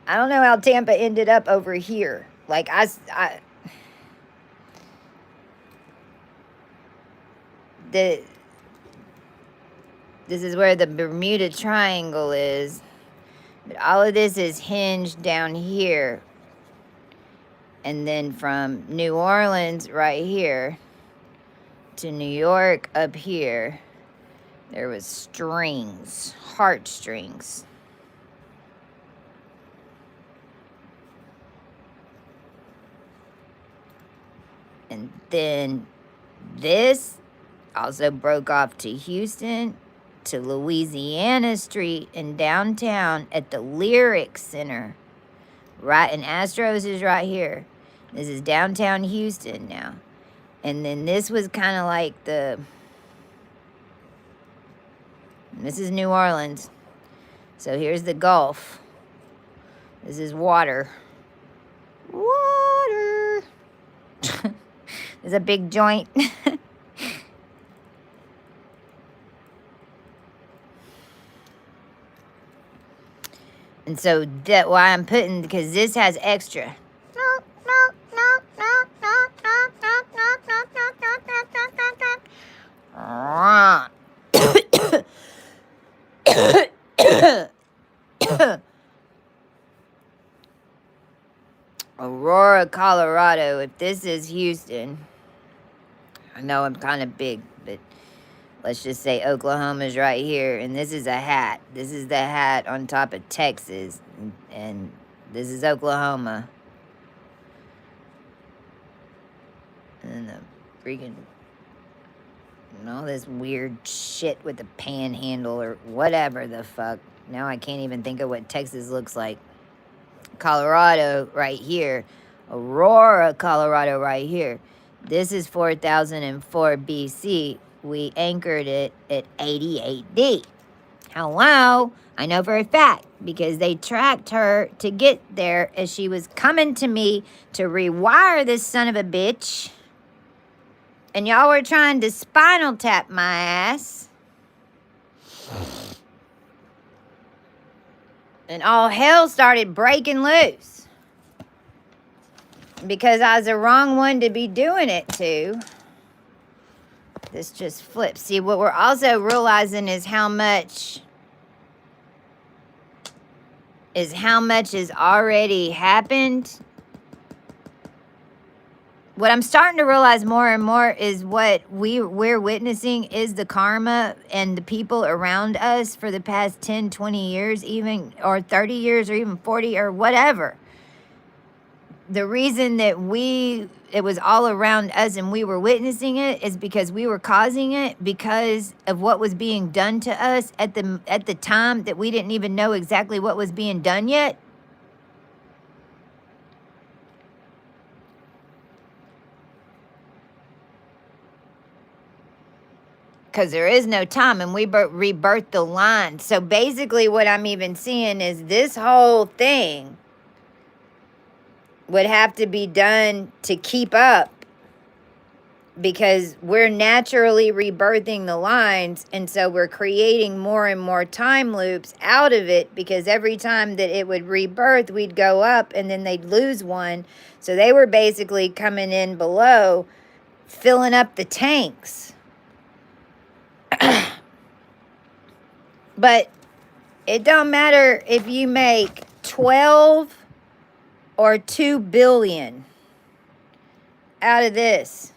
I don't know how Tampa ended up over here. Like, this is where the Bermuda Triangle is. But all of this is hinged down here. And then from New Orleans right here to New York up here, there was strings, heartstrings. And then this also broke off to Houston, to Louisiana Street in downtown at the Lyric Center. Right, and Astros is right here. This is downtown Houston now. And then this was kind of like this is New Orleans. So here's the Gulf. This is water. Water. There's a big joint. And so that why I'm putting, because this has extra. Aurora, Colorado. If this is Houston, I know I'm kind of big, but let's just say Oklahoma's right here, and this is a hat. This is the hat on top of Texas, and this is Oklahoma. And the freaking... and all this weird shit with the panhandle or whatever the fuck. Now I can't even think of what Texas looks like. Colorado right here. Aurora, Colorado right here. This is 4004 BC. We anchored it at 88D. Hello? I know for a fact because they tracked her to get there as she was coming to me to rewire this son of a bitch. And y'all were trying to spinal tap my ass. And all hell started breaking loose. Because I was the wrong one to be doing it to. This just flips. See, what we're also realizing is how much has already happened. What I'm starting to realize more and more is what we're witnessing is the karma and the people around us for the past 10, 20 years even, or 30 years or even 40 or whatever. The reason that it was all around us and we were witnessing it is because we were causing it because of what was being done to us at the time that we didn't even know exactly what was being done yet. Because there is no time, and we rebirthed the line. So basically what I'm even seeing is this whole thing would have to be done to keep up, because we're naturally rebirthing the lines, and so we're creating more and more time loops out of it, because every time that it would rebirth, we'd go up and then they'd lose one. So they were basically coming in below, filling up the tanks. But it don't matter if you make 12 or 2 billion out of this.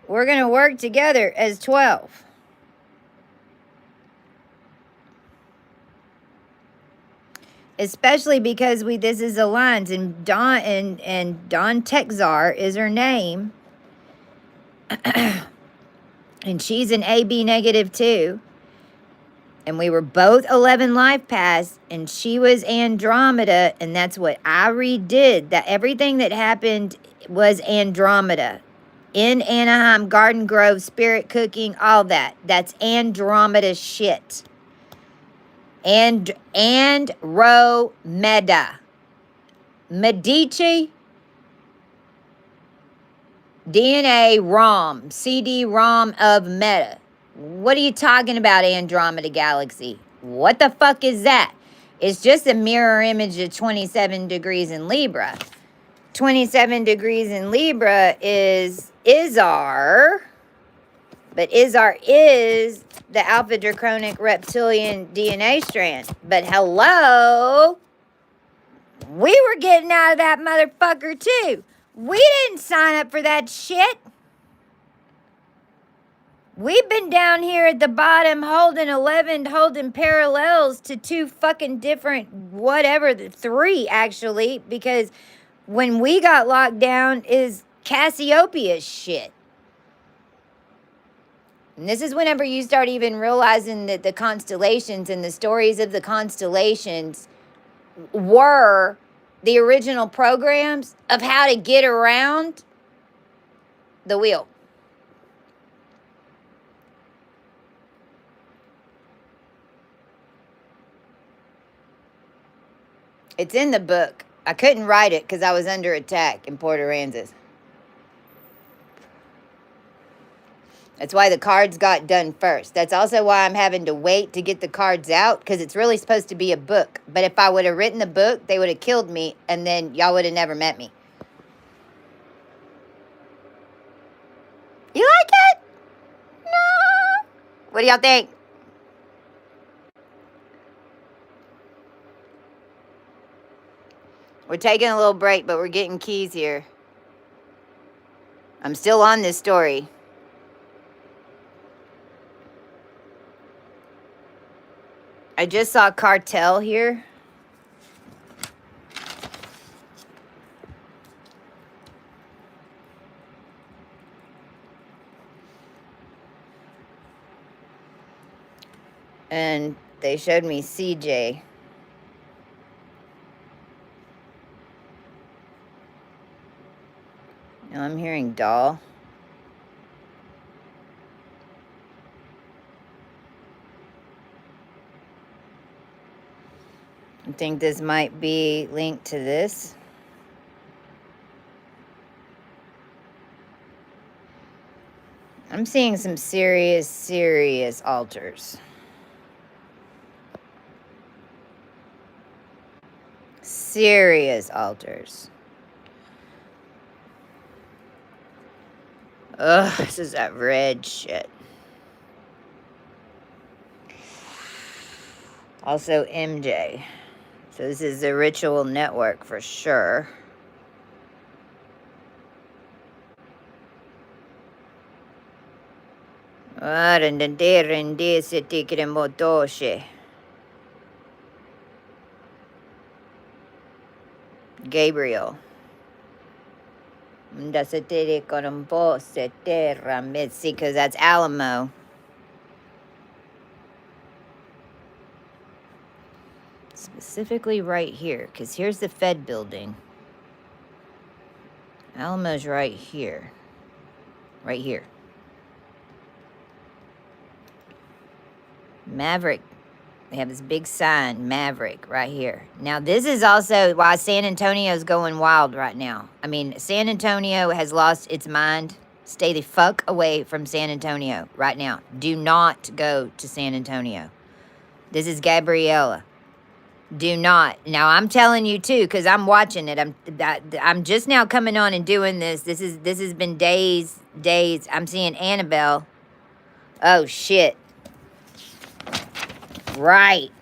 We're going to work together as 12. Especially because this is Alliance, and Dawn Texar is her name. And she's an AB negative too. And we were both 11 life paths, and she was Andromeda, and that's what I redid. That everything that happened was Andromeda. In Anaheim, Garden Grove, Spirit Cooking, all that. That's Andromeda shit. And Andromeda. Medici. DNA ROM, CD-ROM of Meta. What are you talking about, Andromeda Galaxy? What the fuck is that? It's just a mirror image of 27 degrees in Libra. 27 degrees in Libra is Izar, but Izar is the Alpha Draconic Reptilian DNA strand. But hello, we were getting out of that motherfucker too. We didn't sign up for that shit. We've been down here at the bottom holding parallels to two fucking different, whatever, three actually, because when we got locked down is Cassiopeia's shit. And this is whenever you start even realizing that the constellations and the stories of the constellations were the original programs of how to get around the wheel. It's in the book. I couldn't write it because I was under attack in Port Aransas. That's why the cards got done first. That's also why I'm having to wait to get the cards out, because it's really supposed to be a book. But if I would have written the book, they would have killed me, and then y'all would have never met me. You like it? No. What do y'all think? We're taking a little break, but we're getting keys here. I'm still on this story. I just saw Cartel here. And they showed me CJ. Now I'm hearing doll. I think this might be linked to this. I'm seeing some serious altars. Serious altars. Ugh, this is that red shit. Also MJ. So this is the ritual network for sure. Gabrielle. See, because that's Alamo. Specifically right here, because here's the Fed building. Alamo's right here. Right here. Maverick. They have this big sign, Maverick, right here. Now, this is also why San Antonio's going wild right now. I mean, San Antonio has lost its mind. Stay the fuck away from San Antonio right now. Do not go to San Antonio. This is Gabrielle. Do not. Now, I'm telling you, too, because I'm watching it. I'm just now coming on and doing this. This has been days. I'm seeing Annabelle. Oh, shit. Right.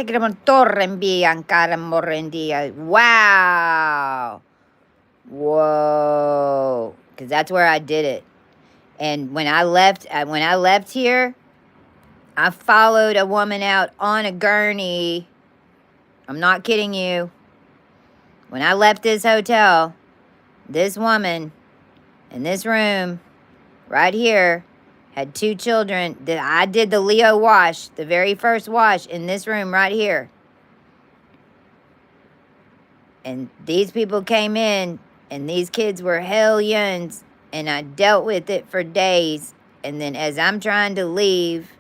se quiere torre en Biancara Morendia. Wow. Whoa. Because that's where I did it. And when I left here, I followed a woman out on a gurney. I'm not kidding you. When I left this hotel, this woman in this room right here had 2 children. That I did the Leo wash, the very first wash in this room right here. And these people came in, and these kids were hellions, and I dealt with it for days. And then as I'm trying to leave,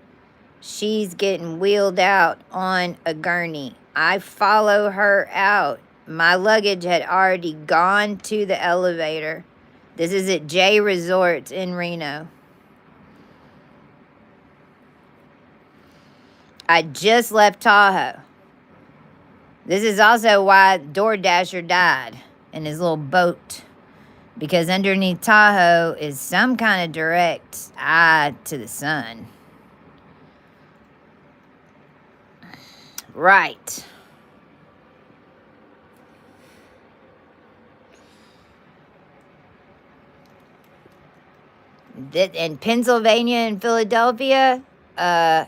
she's getting wheeled out on a gurney. I follow her out. My luggage had already gone to the elevator. This is at J Resorts in Reno. I just left Tahoe. This is also why DoorDasher died in his little boat. Because underneath Tahoe is some kind of direct eye to the sun. Right. In Pennsylvania and Philadelphia, I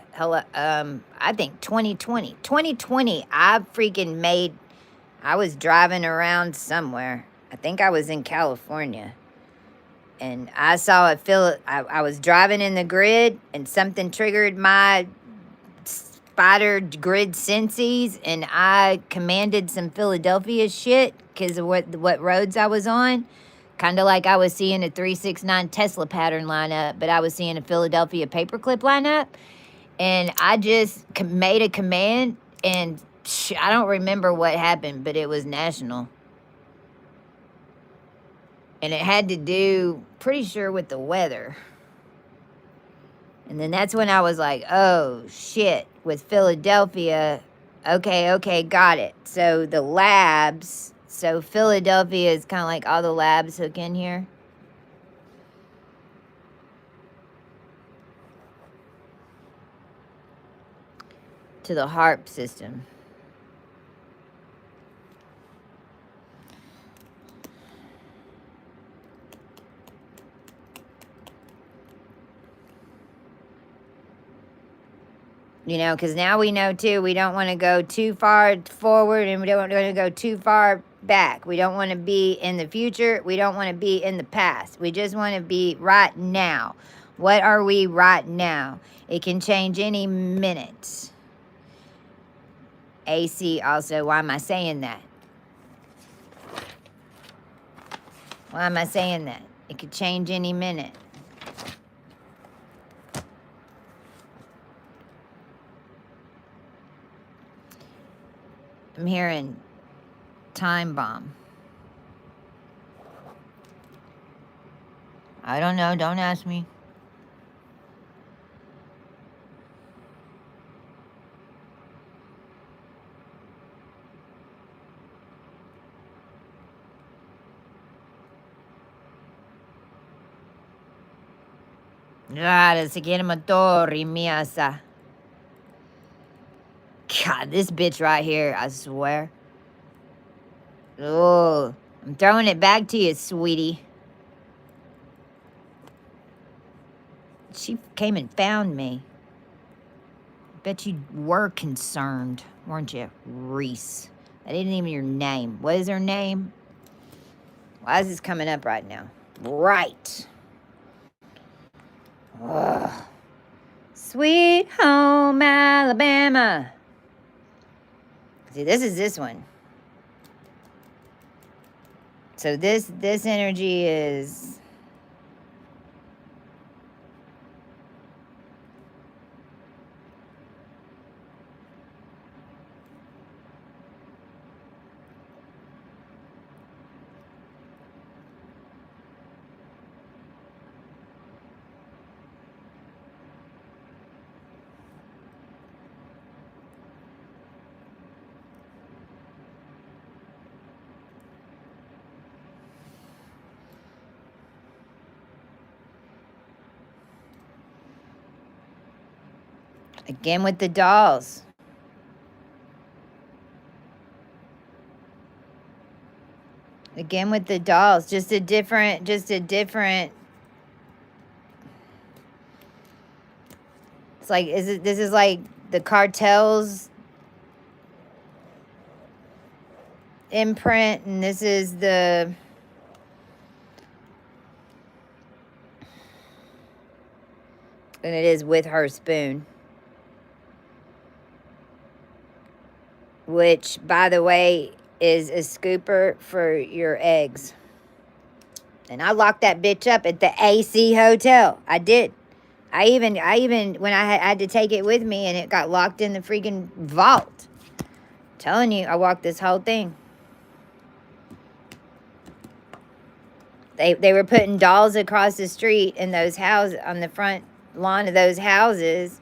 think 2020. 2020, I was driving around somewhere. I think I was in California. And I saw I was driving in the grid, and something triggered my spider grid senses, and I commanded some Philadelphia shit because of what roads I was on. Kind of like I was seeing a 369 Tesla pattern lineup, but I was seeing a Philadelphia paperclip lineup. And I just made a command, and I don't remember what happened, but it was national. And it had to do, pretty sure, with the weather. And then that's when I was like, oh, shit, with Philadelphia. Okay, got it. So the labs, so Philadelphia is kind of like all the labs hook in here. To the HARP system. You know, because now we know, too, we don't want to go too far forward, and we don't want to go too far back. We don't want to be in the future. We don't want to be in the past. We just want to be right now. What are we right now? It can change any minute. AC also, why am I saying that? Why am I saying that? It could change any minute. I'm hearing time bomb. I don't know. Don't ask me. God, this bitch right here, I swear. Oh, I'm throwing it back to you, sweetie. She came and found me. Bet you were concerned, weren't you, Reese? That isn't even your name. What is her name? Why is this coming up right now? Right. Ugh. Sweet home Alabama. See, this is this one. So this energy is... Again with the dolls. Again with the dolls, just a different. It's like, this is like the cartel's imprint, and this is the, and it is with her spoon. Which, by the way, is a scooper for your eggs. And I locked that bitch up at the AC hotel. I did. I even when I had to take it with me, and it got locked in the freaking vault. I'm telling you, I walked this whole thing. They were putting dolls across the street in those houses, on the front lawn of those houses,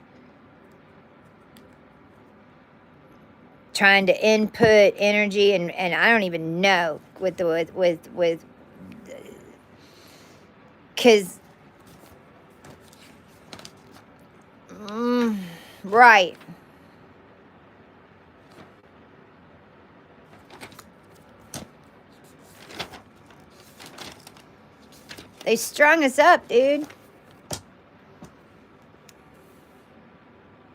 trying to input energy, and I don't even know with because right. They strung us up, dude.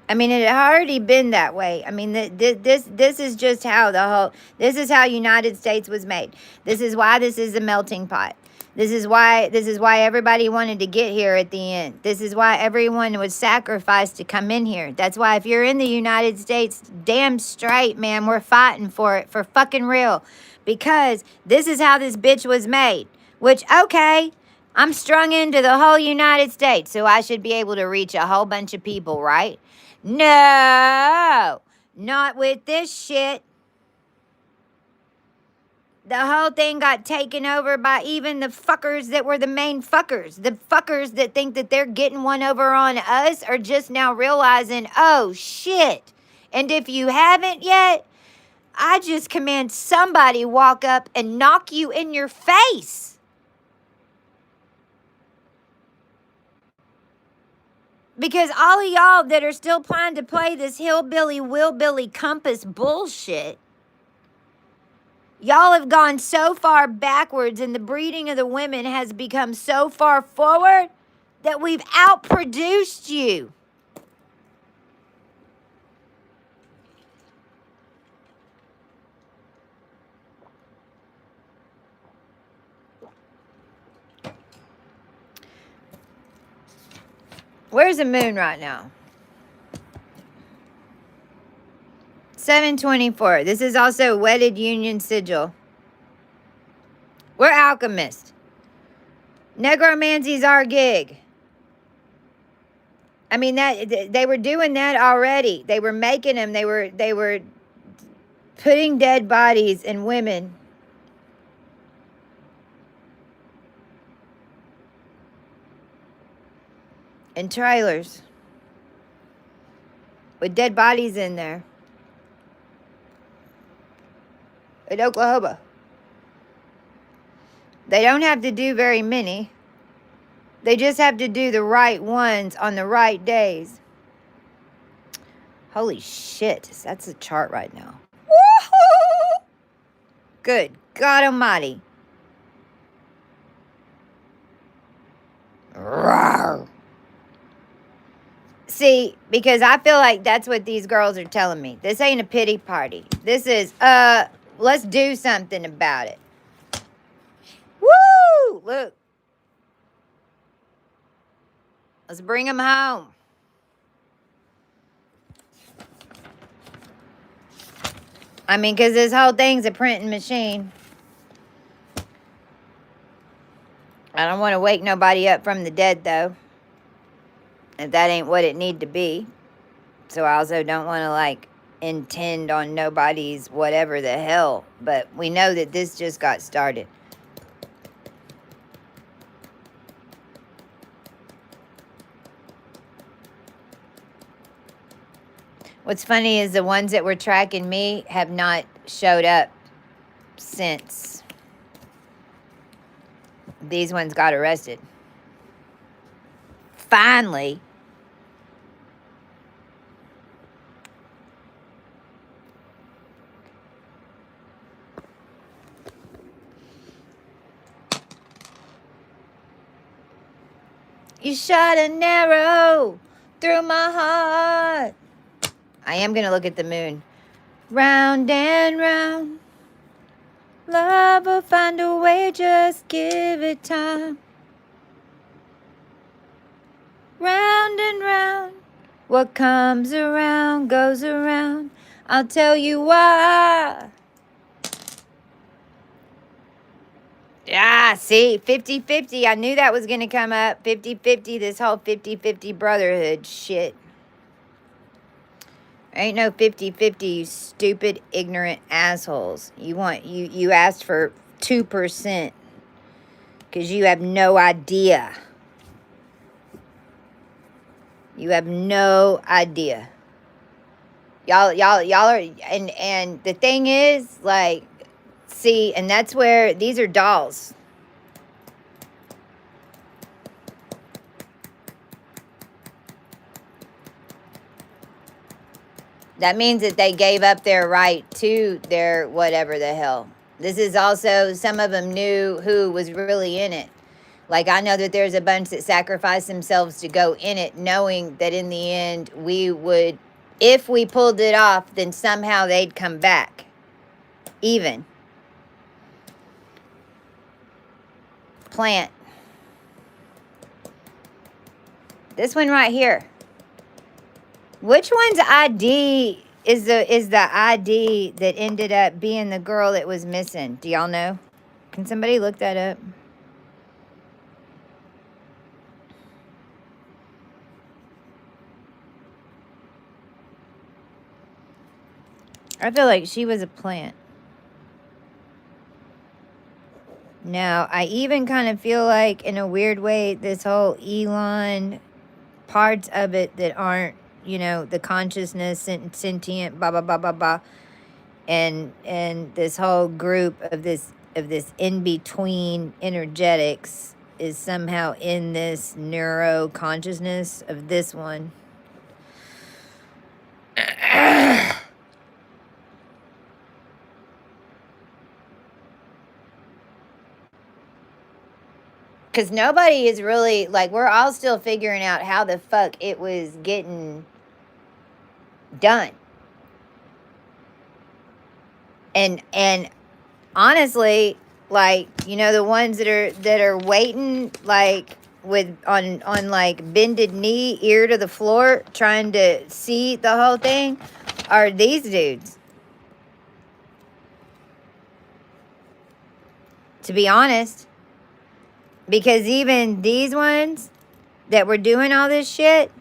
I mean, it had already been that way. I mean, this is just how this is how United States was made. This is why this is a melting pot. This is why everybody wanted to get here at the end. This is why everyone was sacrificed to come in here. That's why if you're in the United States, damn straight, man, we're fighting for it, for fucking real. Because this is how this bitch was made. Which, okay, I'm strung into the whole United States, so I should be able to reach a whole bunch of people, right? No, not with this shit. The whole thing got taken over by even the fuckers that were the main fuckers. The fuckers that think that they're getting one over on us are just now realizing, oh shit. And if you haven't yet, I just command somebody walk up and knock you in your face. Because all of y'all that are still trying to play this hillbilly, willbilly compass bullshit, y'all have gone so far backwards, and the breeding of the women has become so far forward that we've outproduced you. Where's the moon right now? 724. This is also wedded union sigil. We're alchemists. Necromancy's our gig. I mean, that they were doing that already. They were making them. They were putting dead bodies in women. In trailers. With dead bodies in there. In Oklahoma. They don't have to do very many. They just have to do the right ones on the right days. Holy shit. That's a chart right now. Woo-hoo! Good God Almighty. Rawr. See, because I feel like that's what these girls are telling me. This ain't a pity party. This is, let's do something about it. Woo! Look. Let's bring them home. I mean, because this whole thing's a printing machine. I don't want to wake nobody up from the dead, though. If that ain't what it need to be. So I also don't want to, like, intend on nobody's whatever the hell. But we know that this just got started. What's funny is the ones that were tracking me have not showed up since these ones got arrested. Finally. You shot an arrow through my heart. I am going to look at the moon. Round and round. Love will find a way, just give it time. Round and round. What comes around goes around. I'll tell you why. Yeah, see, 50-50. I knew that was going to come up. 50-50, this whole 50-50 brotherhood shit. Ain't no 50-50, you stupid, ignorant assholes. You asked for 2% because you have no idea. You have no idea. Y'all are, and the thing is, like, see, and that's where, these are dolls. That means that they gave up their right to their whatever the hell. This is also, some of them knew who was really in it. Like, I know that there's a bunch that sacrificed themselves to go in it, knowing that in the end we would, if we pulled it off, then somehow they'd come back. Even. Plant. This one right here. Which one's ID is the ID that ended up being the girl that was missing? Do y'all know? Can somebody look that up? I feel like she was a plant. Now, I even kind of feel like, in a weird way, this whole Elon, parts of it that aren't, you know, the consciousness, sentient, blah, blah, blah, blah, blah. And this whole group of this in-between energetics is somehow in this neuro consciousness of this one. Because nobody is really, like, we're all still figuring out how the fuck it was getting done. And honestly, like, you know, the ones that are waiting, like, with on like bended knee, ear to the floor, trying to see the whole thing, are these dudes. To be honest. Because even these ones that were doing all this shit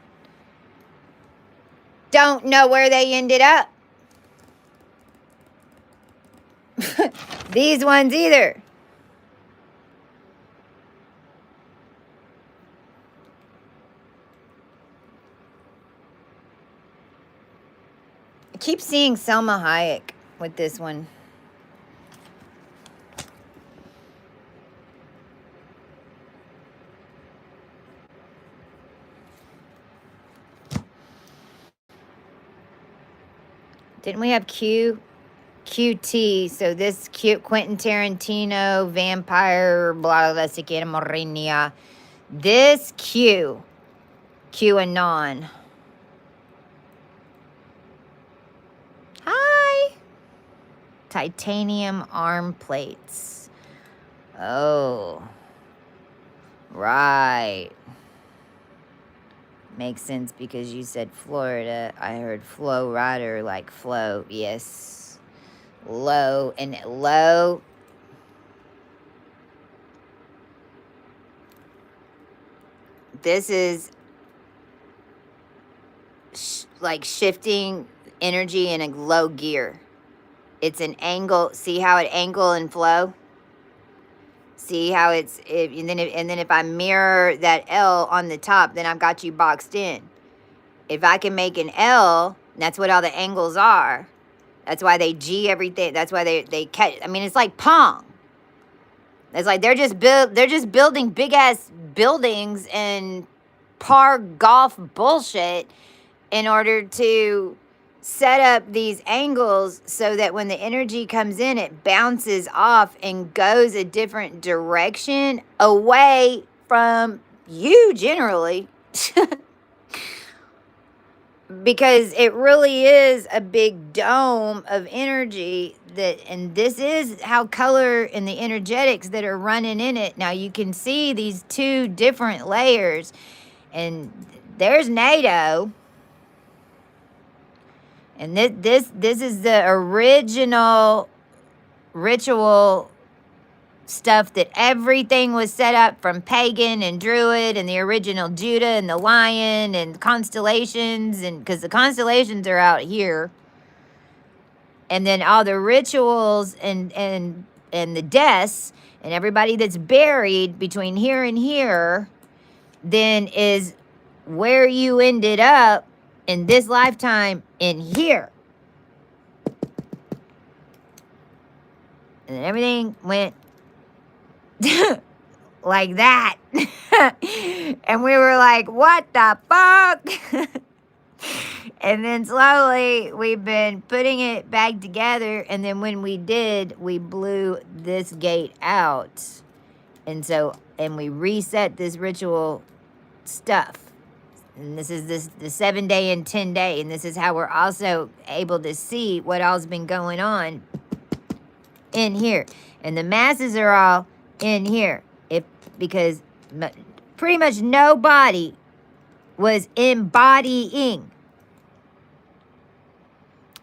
don't know where they ended up. These ones either. I keep seeing Selma Hayek with this one. Didn't we have QT? So this Quentin Tarantino, vampire, blah, blah, blah, this QAnon. Hi. Titanium arm plates. Oh. Right. Makes sense because you said Florida. I heard Flow Rider, like flow. Yes. Low and low. This is like shifting energy in a low gear. It's an angle. See how it angle and flow? See how it's, and then if I mirror that L on the top, then I've got you boxed in. If I can make an L, that's what all the angles are. That's why they G everything. That's why they catch. I mean, it's like Pong. It's like they're just building big ass buildings and par golf bullshit in order to set up these angles so that when the energy comes in, it bounces off and goes a different direction away from you generally. Because it really is a big dome of energy that, and this is how color and the energetics that are running in it. Now you can see these two different layers, and there's NATO, and this is the original ritual stuff that everything was set up from pagan and druid and the original Judah and the lion and constellations, and because the constellations are out here, and then all the rituals and the deaths and everybody that's buried between here and here then is where you ended up in this lifetime in here, and everything went like that. And we were like, what the fuck? And then slowly we've been putting it back together. And then when we did, we blew this gate out. And we reset this ritual stuff. And this is the 7 day and 10 day. And this is how we're also able to see what all's been going on in here. And the masses are all in here. Because pretty much nobody was embodying.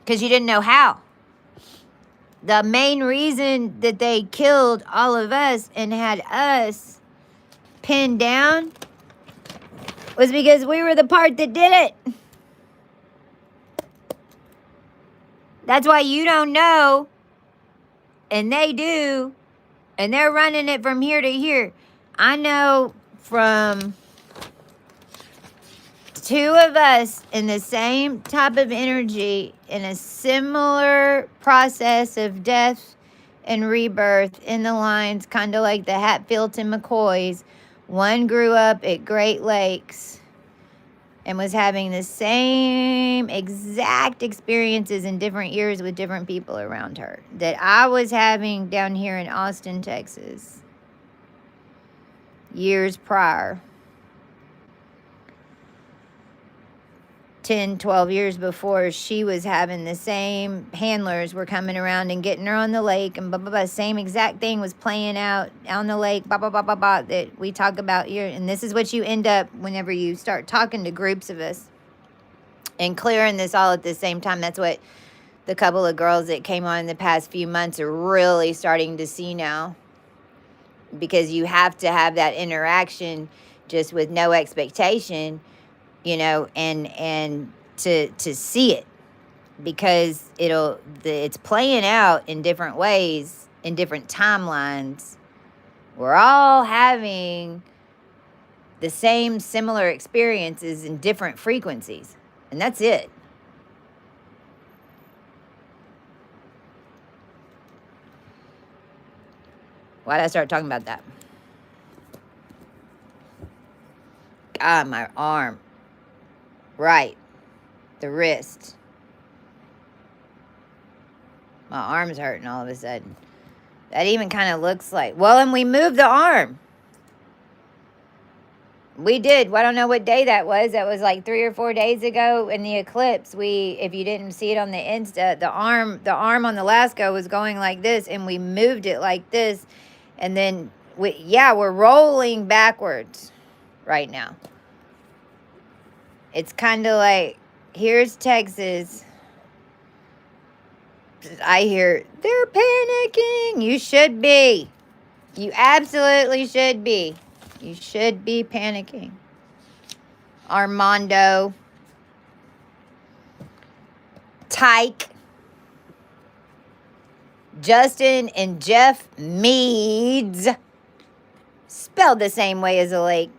Because you didn't know how. The main reason that they killed all of us and had us pinned down was because we were the part that did it. That's why you don't know, and they do, and they're running it from here to here. I know from two of us in the same type of energy, in a similar process of death and rebirth in the lines, kind of like the Hatfields and McCoys. One grew up at Great Lakes and was having the same exact experiences in different years with different people around her that I was having down here in Austin, Texas, years prior. 10, 12 years before, she was having the same handlers were coming around and getting her on the lake, and blah, blah, blah. Same exact thing was playing out on the lake, blah, blah, blah, blah, blah, that we talk about here. And this is what you end up whenever you start talking to groups of us and clearing this all at the same time. That's what the couple of girls that came on in the past few months are really starting to see now. Because you have to have that interaction just with no expectation, you know, and to see it, because it's playing out in different ways, in different timelines. We're all having the same similar experiences in different frequencies, and that's it. Why did I start talking about that? God, my arm. Right. The wrist. My arm's hurting all of a sudden. That even kind of looks like... Well, and we moved the arm. We did. Well, I don't know what day that was. That was like 3 or 4 days ago in the eclipse. If you didn't see it on the Insta, the arm on the Lasco was going like this, and we moved it like this. And then, we're rolling backwards right now. It's kind of like, here's Texas. I hear, they're panicking. You should be. You absolutely should be. You should be panicking. Armando. Tyke. Justin and Jeff Meads. Spelled the same way as a lake.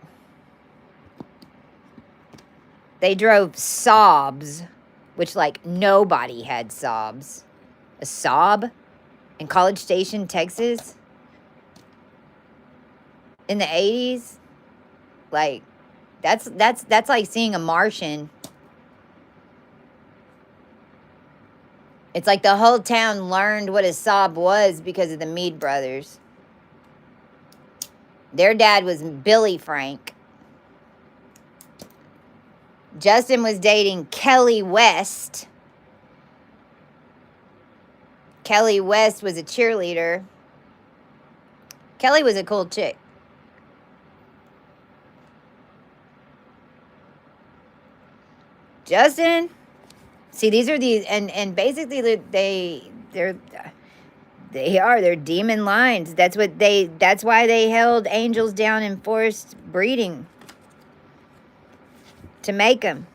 They drove Saabs, which, like, nobody had Saabs. A Saab in College Station, Texas, in the 80s. Like, that's like seeing a Martian. It's like the whole town learned what a Saab was because of the Mead brothers. Their dad was Billy Frank. Justin was dating Kelly West. Kelly West was a cheerleader. Kelly was a cool chick. Justin, see, these are these, and basically they're demon lines. That's why they held angels down and forced breeding to make them.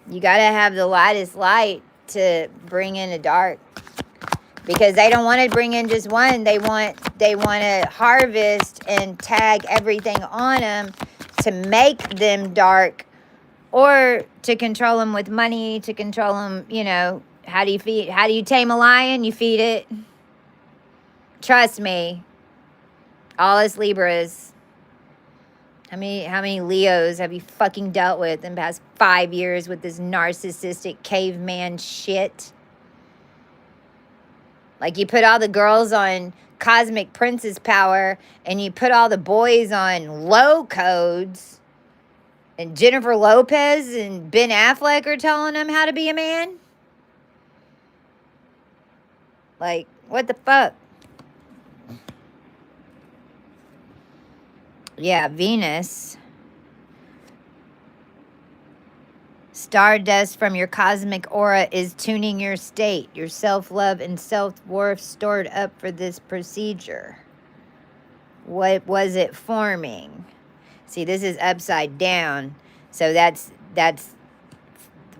You got to have the lightest light to bring in the dark, because they don't want to bring in just one. They want to harvest and tag everything on them to make them dark, or to control them with money, to control them. You know, how do you tame a lion? You feed it. Trust me, all us Libras. How many Leos have you fucking dealt with in the past 5 years with this narcissistic caveman shit? Like, you put all the girls on Cosmic Princess Power, and you put all the boys on low codes, and Jennifer Lopez and Ben Affleck are telling them how to be a man? Like, what the fuck? Yeah, Venus. Stardust from your cosmic aura is tuning your state, your self-love and self-worth stored up for this procedure. What was it forming? See, this is upside down. So that's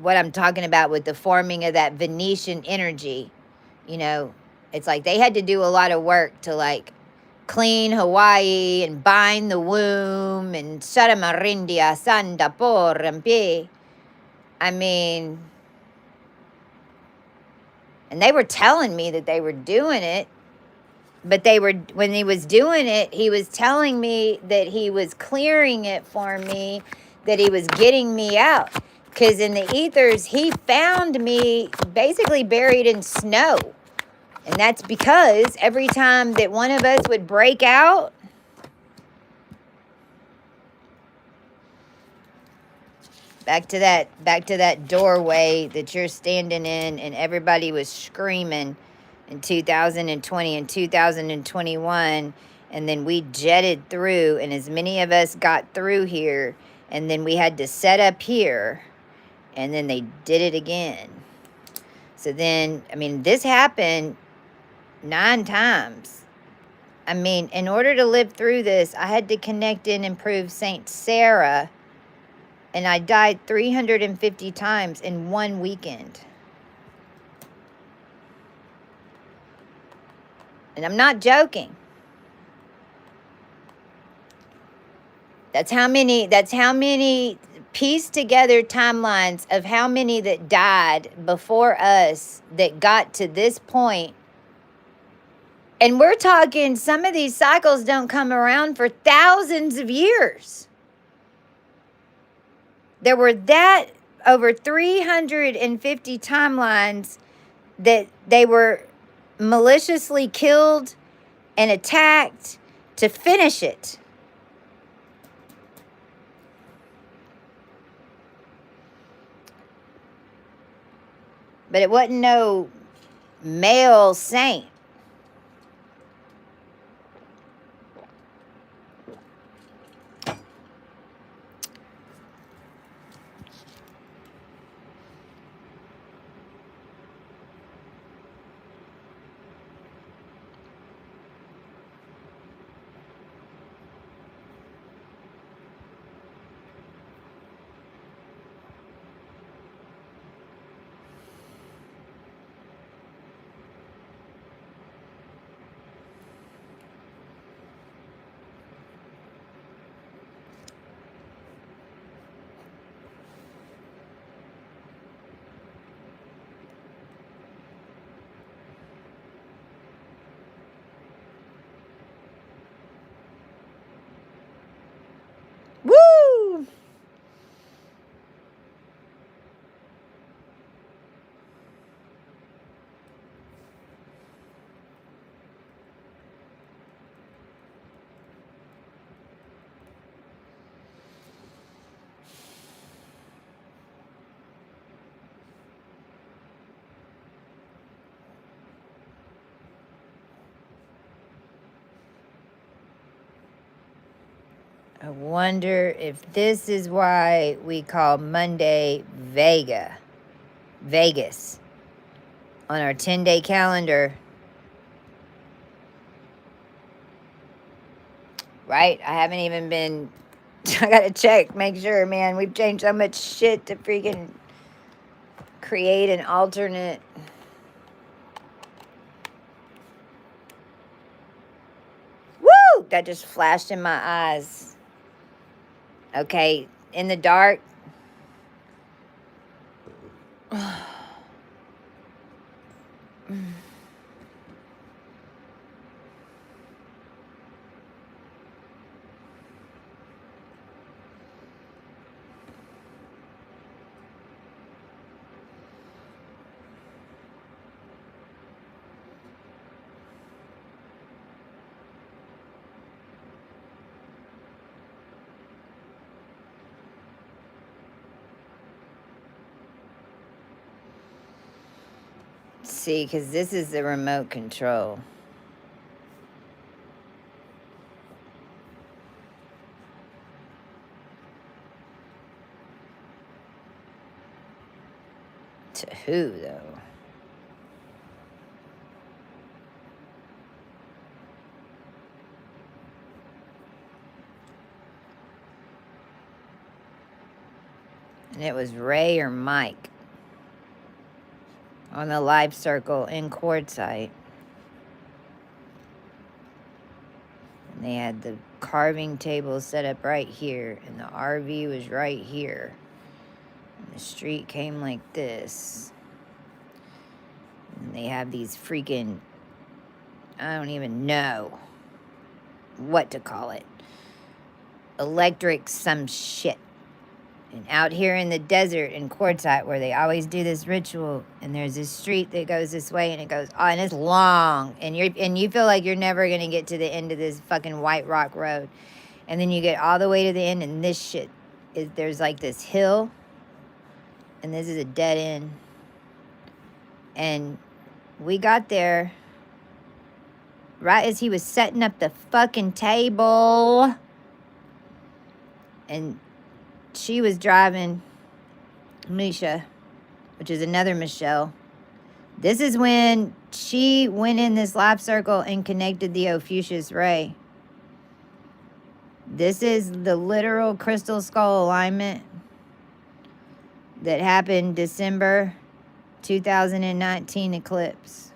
what I'm talking about with the forming of that Venetian energy. You know, it's like they had to do a lot of work to, like, clean Hawaii and bind the womb and Saramarindia Santa por Rampi. I mean, and they were telling me that they were doing it, but when he was doing it, he was telling me that he was clearing it for me, that he was getting me out. Because in the ethers, he found me basically buried in snow. And that's because every time that one of us would break out, back to that doorway that you're standing in, and everybody was screaming in 2020 and 2021, and then we jetted through, and as many of us got through here, and then we had to set up here, and then they did it again. So then, I mean, this happened 9 times. I mean, in order to live through this, I had to connect in and prove Saint Sarah, and I died 350 times in one weekend. And I'm not joking. That's how many pieced together timelines of how many that died before us that got to this point. And we're talking, some of these cycles don't come around for thousands of years. There were over 350 timelines that they were maliciously killed and attacked to finish it. But it wasn't no male saint. I wonder if this is why we call Monday Vegas on our 10-day calendar. Right? I haven't even been... I gotta check, make sure, man. We've changed so much shit to freaking create an alternate... Woo! That just flashed in my eyes. Okay, in the dark. See, because this is the remote control. To who, though? And it was Ray or Mike on the live circle in Quartzsite. And they had the carving table set up right here, and the RV was right here. And the street came like this. And they have these freaking, I don't even know what to call it, electric some shit. And out here in the desert in Quartzsite, where they always do this ritual, and there's this street that goes this way, and it goes, oh, and it's long, and you feel like you're never gonna get to the end of this fucking White Rock Road, and then you get all the way to the end, and this shit is, there's like this hill, and this is a dead end, and we got there right as he was setting up the fucking table, and she was driving Misha, which is another Michelle. This is when she went in this live circle and connected the Ophiuchus ray. This is the literal crystal skull alignment that happened December 2019 eclipse,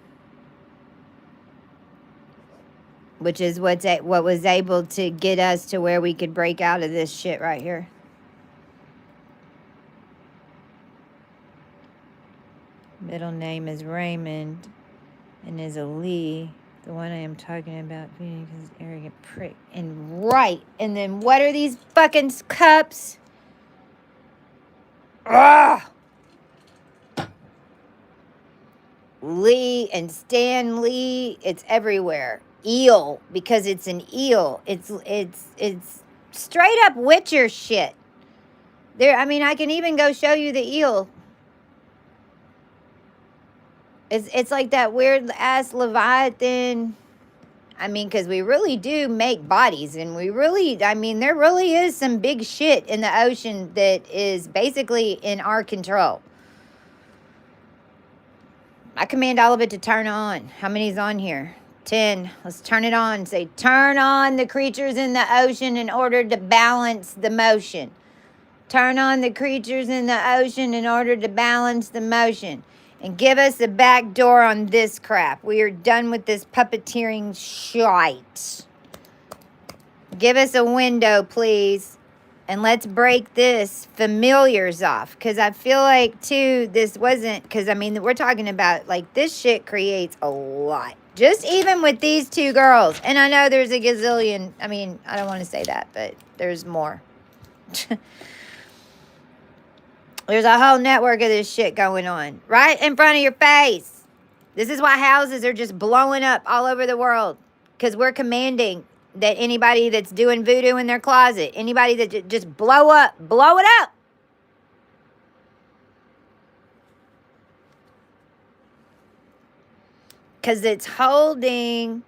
which is what was able to get us to where we could break out of this shit right here. Middle name is Raymond and is a Lee. The one I am talking about being his arrogant prick. And right. And then what are these fucking cups? Ugh! Lee and Stan Lee. It's everywhere. Eel, because it's an eel. It's straight up Witcher shit. There, I mean, I can even go show you the eel. It's like that weird ass Leviathan. I mean, because we really do make bodies, and we really, I mean, there really is some big shit in the ocean that is basically in our control. I command all of it to turn on. How many's on here? 10. Let's turn it on. Say, turn on the creatures in the ocean in order to balance the motion. Turn on the creatures in the ocean in order to balance the motion. And give us a back door on this crap. We are done with this puppeteering shite. Give us a window, please. And let's break this familiars off. Because I feel like, too, this wasn't... Because, I mean, we're talking about, like, this shit creates a lot. Just even with these two girls. And I know there's a gazillion... I mean, I don't want to say that, but there's more. There's a whole network of this shit going on. Right in front of your face. This is why houses are just blowing up all over the world. Because we're commanding that anybody that's doing voodoo in their closet, anybody that just blow it up. Because it's holding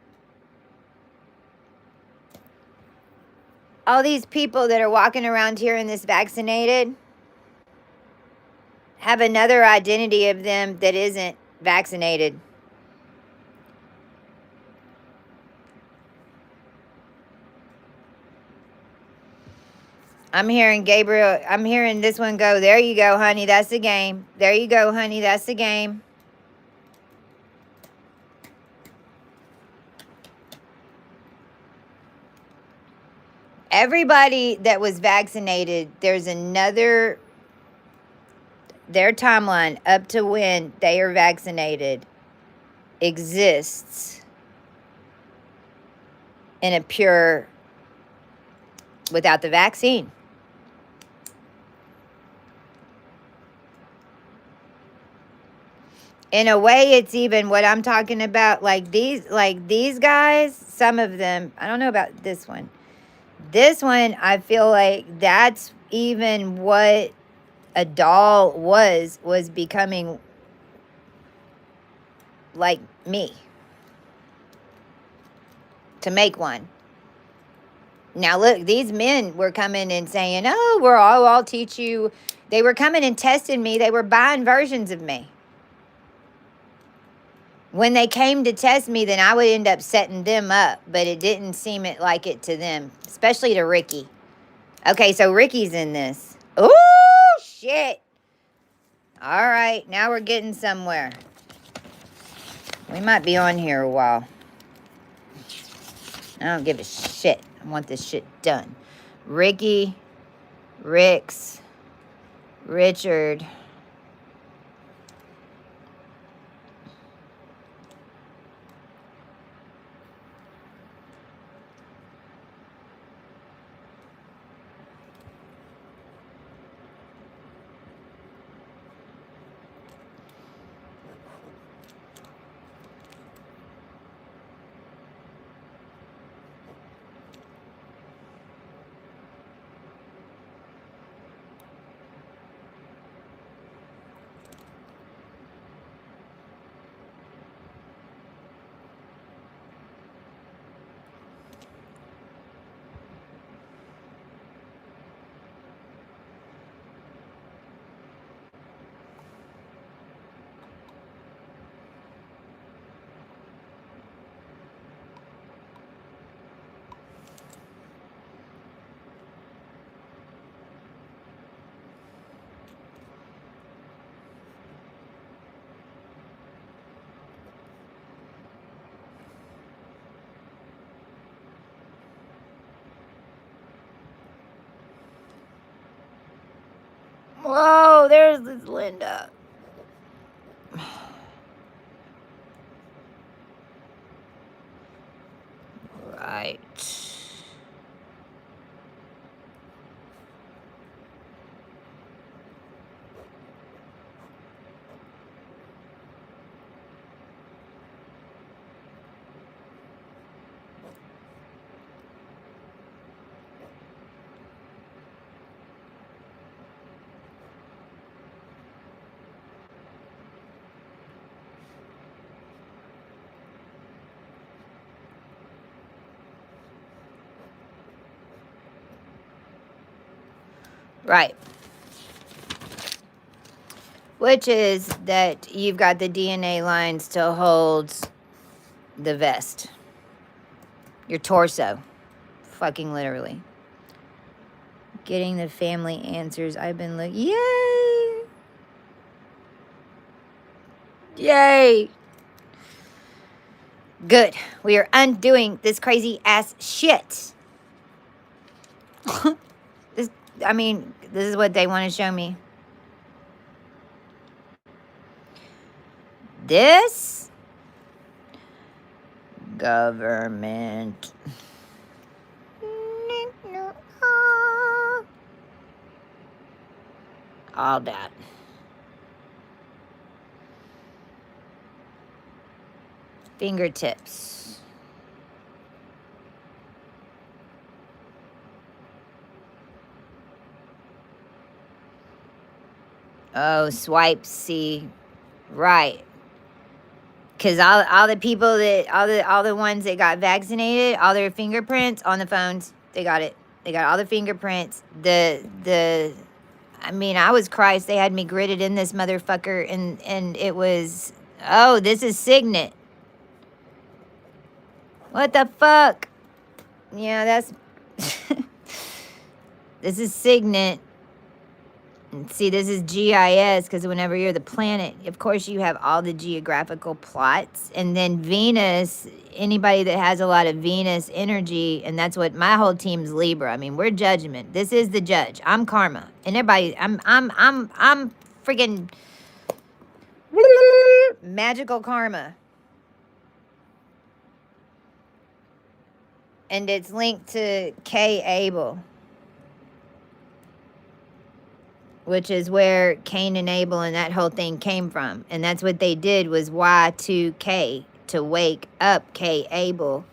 all these people that are walking around here in this vaccinated have another identity of them that isn't vaccinated. I'm hearing Gabrielle, I'm hearing this one go, there you go, honey, that's the game. There you go, honey, that's the game. Everybody that was vaccinated, there's another, their timeline up to when they are vaccinated exists in a pure, without the vaccine. In a way, it's even what I'm talking about. Like these guys, some of them, I don't know about this one. This one, I feel like that's even what a doll was becoming like me to make one. Now look, these men were coming and saying, oh, I'll teach you. They were coming and testing me. They were buying versions of me. When they came to test me, then I would end up setting them up, but it didn't seem like it to them, especially to Ricky. Okay, so Ricky's in this. Oh, shit. All right, now we're getting somewhere. We might be on here a while. I don't give a shit. I want this shit done. Ricky, Rix, Richard. Whoa, there's this Linda. Right. Right. Which is that you've got the DNA line still holds the vest. Your torso. Fucking literally. Getting the family answers. I've been looking. Yay! Yay! Good. We are undoing this crazy ass shit. This is what they want to show me. This government. All that. Fingertips. Oh, swipe C. Right. Because all the people that, all the ones that got vaccinated, all their fingerprints on the phones, they got it. They got all the fingerprints. I mean, I was Christ. They had me gridded in this motherfucker, and it was, oh, this is Signet. What the fuck? Yeah, that's this is Signet. And see, this is GIS, because whenever you're the planet, of course you have all the geographical plots. And then Venus, anybody that has a lot of Venus energy, and that's what my whole team's Libra. I mean, we're judgment. This is the judge. I'm karma. And everybody, I'm freaking magical karma. And it's linked to K Abel, which is where Cain and Abel and that whole thing came from. And that's what they did, was Y2K, to wake up K Abel,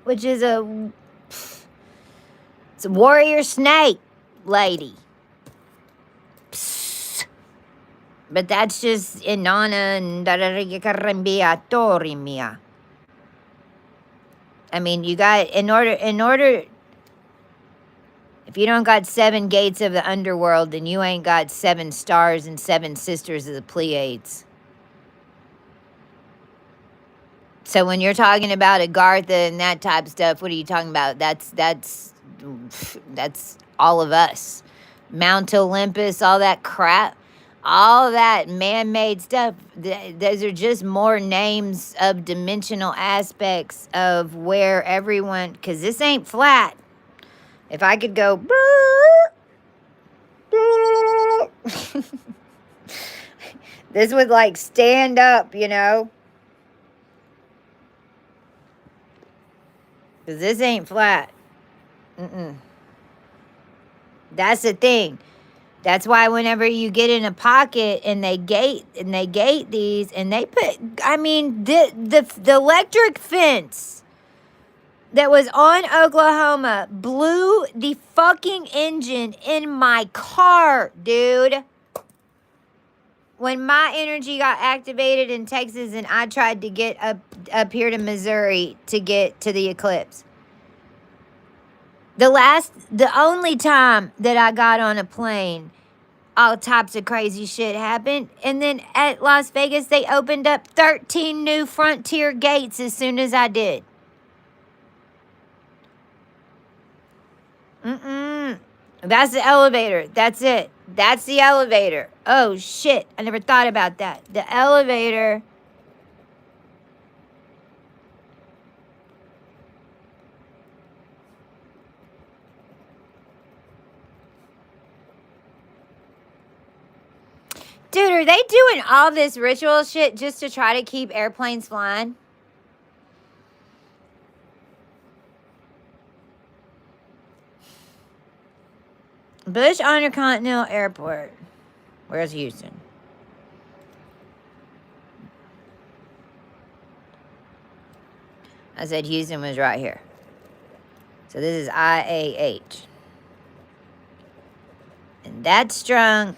which is it's a warrior snake lady. Psst. But that's just Inanna and Torimia. I mean, you got, in order, if you don't got 7 gates of the underworld, then you ain't got 7 stars and 7 sisters of the Pleiades. So when you're talking about Agartha and that type of stuff, what are you talking about? That's all of us. Mount Olympus, all that crap, all that man-made stuff. Those are just more names of dimensional aspects of where everyone, because this ain't flat. If I could go, this would like stand up, you know? Because this ain't flat. That's the thing. That's why whenever you get in a pocket and they gate these, and they put, I mean, the electric fence that was on Oklahoma blew the fucking engine in my car, dude. When my energy got activated in Texas and I tried to get up here to Missouri to get to the eclipse. The only time that I got on a plane, all types of crazy shit happened. And then at Las Vegas, they opened up 13 new Frontier gates as soon as I did. That's the elevator. That's it. That's the elevator. Oh, shit. I never thought about that. The elevator. Dude, are they doing all this ritual shit just to try to keep airplanes flying? Bush Intercontinental Airport. Where's Houston? I said Houston was right here. So this is IAH. And that's strung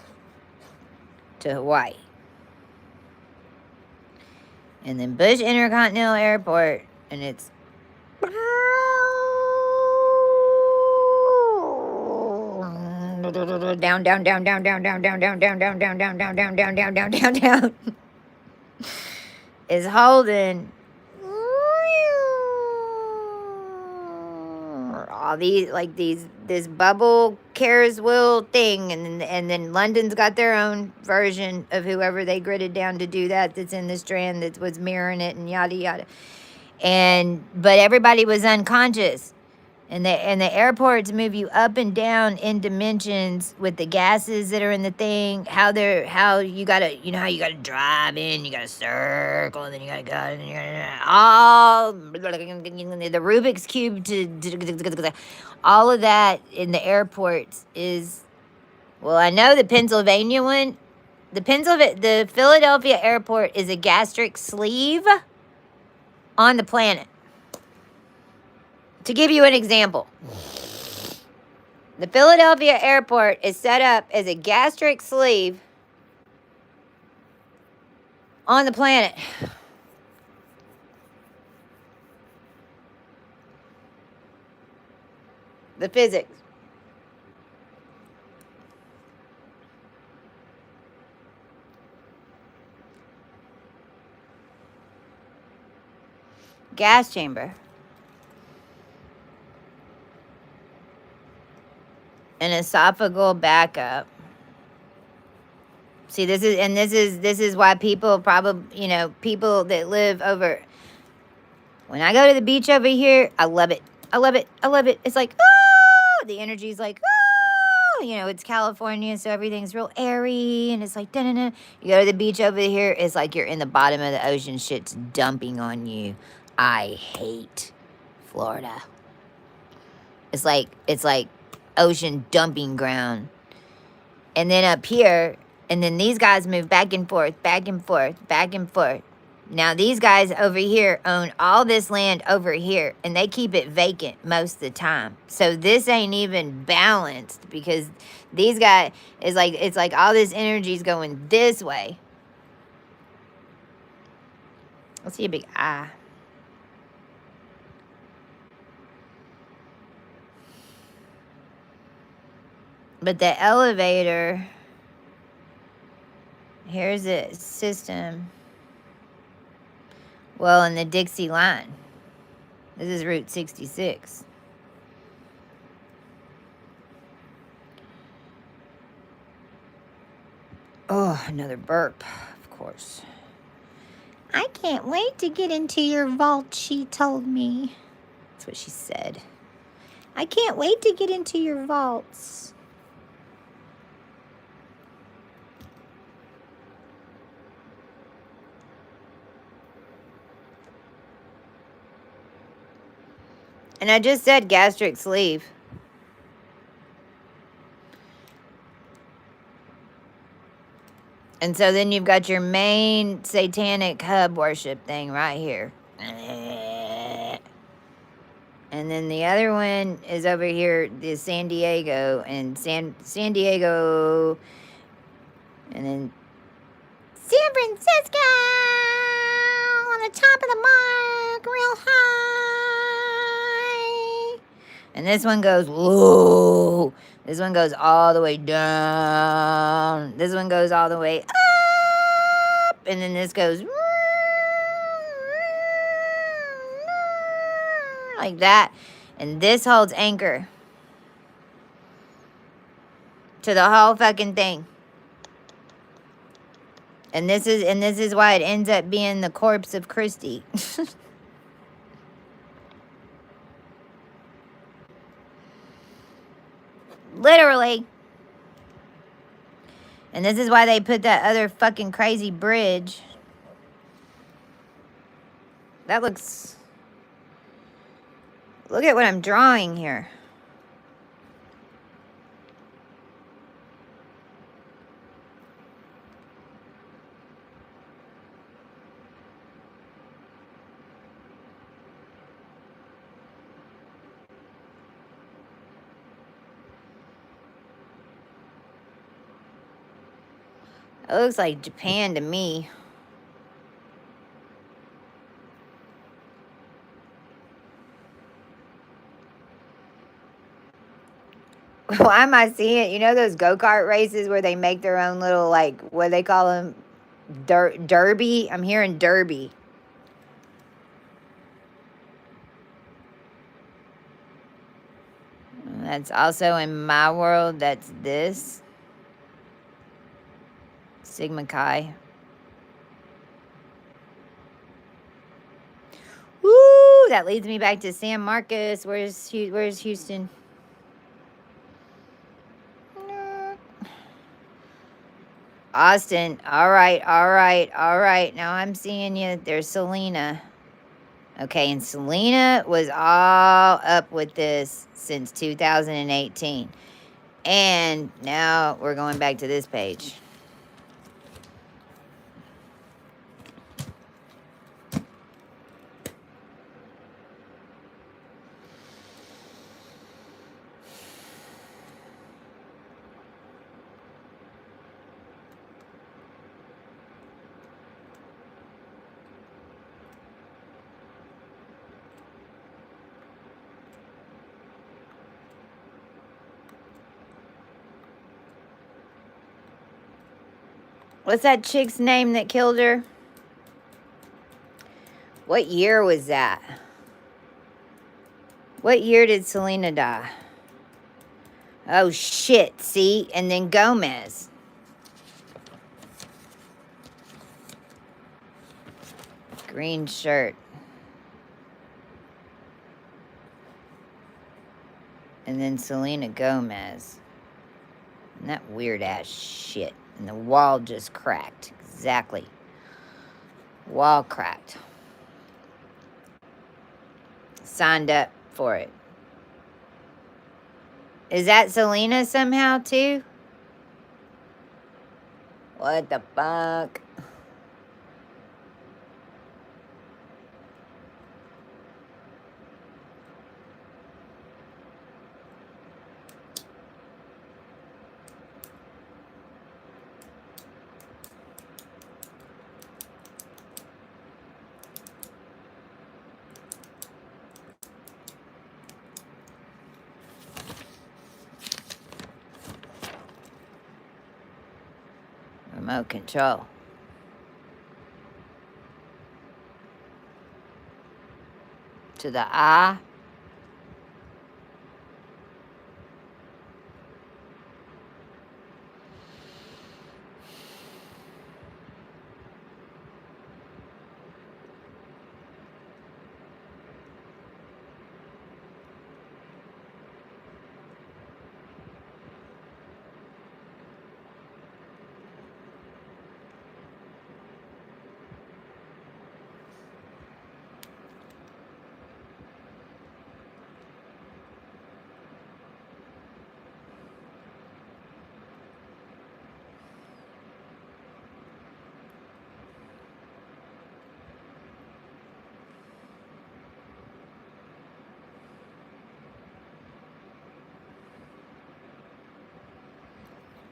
to Hawaii. And then Bush Intercontinental Airport, and it's down, down, down, down, down, down, down, down, down, down, down, down, down, down, down, down, down, down, down, is holding all these, like this bubble Cares wheel thing, and then London's got their own version of whoever they gridded down to do that. That's in the Strand that was mirroring it and yada yada. But everybody was unconscious. And the airports move you up and down in dimensions with the gases that are in the thing. How you gotta, you know how you gotta drive in, you gotta circle, and then you gotta go, and you gotta all the Rubik's cube to all of that in the airports is. Well, I know the Pennsylvania one, the Philadelphia airport is a gastric sleeve on the planet. To give you an example, the Philadelphia airport is set up as a gastric sleeve on the planet. The physics. Gas chamber. An esophageal backup. See, this is why people probably, you know, people that live over. When I go to the beach over here, I love it. I love it. I love it. It's like, oh, the energy's like, oh, you know, it's California, so everything's real airy, and it's like, da-da-da. You go to the beach over here, it's like you're in the bottom of the ocean. Shit's dumping on you. I hate Florida. It's like ocean dumping ground. And then up here, and then these guys move back and forth, back and forth, back and forth. Now these guys over here own all this land over here, and they keep it vacant most of the time. So this ain't even balanced because these guys is like, it's like all this energy is going this way. Let's see a big eye. But the elevator, here's the system. Well, in the Dixie line. This is Route 66. Oh, another burp, of course. I can't wait to get into your vault, she told me. That's what she said. I can't wait to get into your vaults. And I just said gastric sleeve. And so then you've got your main satanic hub worship thing right here. And then the other one is over here, the San Diego, and San Diego, and then San Francisco on the top of the mark, real high. And this one goes, whoa. This one goes all the way down. This one goes all the way up. And then this goes like that. And this holds anchor to the whole fucking thing. And this is why it ends up being the corpse of Christy. Literally. And this is why they put that other fucking crazy bridge. That looks... Look at what I'm drawing here. It looks like Japan to me. Why am I seeing it? You know those go-kart races where they make their own little, like, what do they call them? Derby? I'm hearing derby. That's also in my world. That's this. Sigma Chi. Woo! That leads me back to San Marcos. Where's Houston? Austin. All right. Now I'm seeing you. There's Selena. Okay, and Selena was all up with this since 2018. And now we're going back to this page. What's that chick's name that killed her? What year was that? What year did Selena die? Oh, shit, see? And then Gomez. Green shirt. And then Selena Gomez. And that weird-ass shit. And the wall just cracked. Exactly. Wall cracked. Signed up for it. Is that Selena somehow, too? What the fuck? Remote control. To the eye.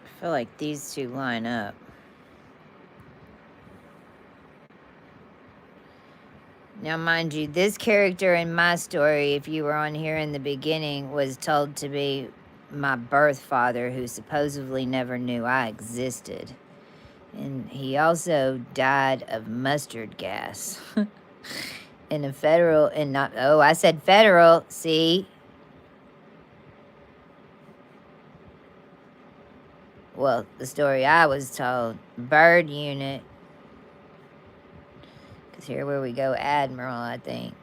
I feel like these two line up. Now, mind you, this character in my story, if you were on here in the beginning, was told to be my birth father, who supposedly never knew I existed. And he also died of mustard gas. In a federal, and not, oh, I said federal, see? Well, the story I was told, bird unit. Because here where we go, Admiral, I think.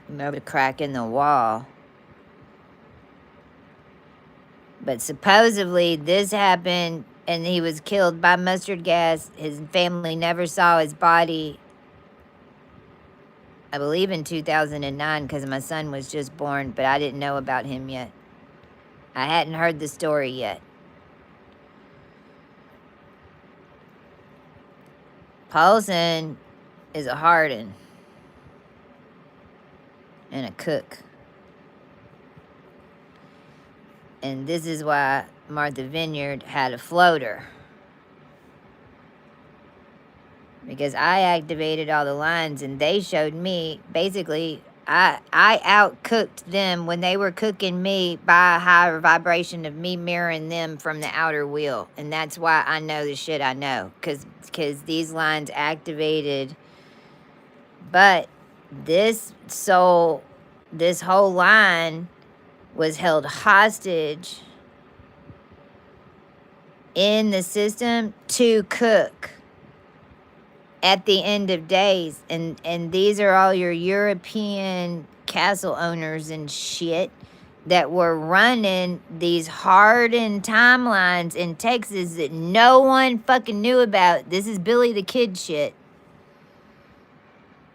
Remember the crack in the wall. But supposedly this happened and he was killed by mustard gas. His family never saw his body, I believe in 2009, because my son was just born, but I didn't know about him yet. I hadn't heard the story yet. Paulson is a harden and a cook. And this is why Martha Vineyard had a floater. Because I activated all the lines and they showed me, basically, I outcooked them when they were cooking me by a higher vibration of me mirroring them from the outer wheel. And that's why I know the shit I know. Because these lines activated. But this soul, this whole line was held hostage in the system to cook at the end of days. And these are all your European castle owners and shit that were running these hardened timelines in Texas that no one fucking knew about. This is Billy the Kid shit.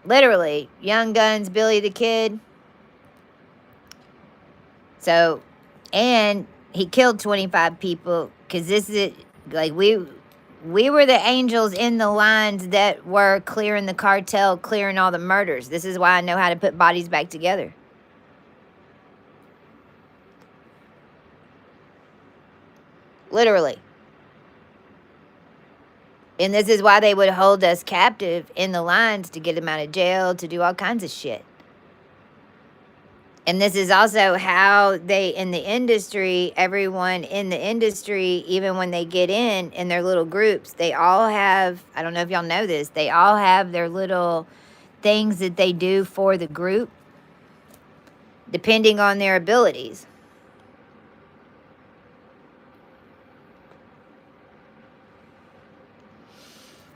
Literally, Young Guns, Billy the Kid. So, and he killed 25 people because this is, like, we were the angels in the lines that were clearing the cartel, clearing all the murders. This is why I know how to put bodies back together. Literally. And this is why they would hold us captive in the lines to get them out of jail, to do all kinds of shit. And this is also how they, in the industry, everyone in the industry, even when they get in their little groups, they all have, I don't know if y'all know this, they all have their little things that they do for the group, depending on their abilities.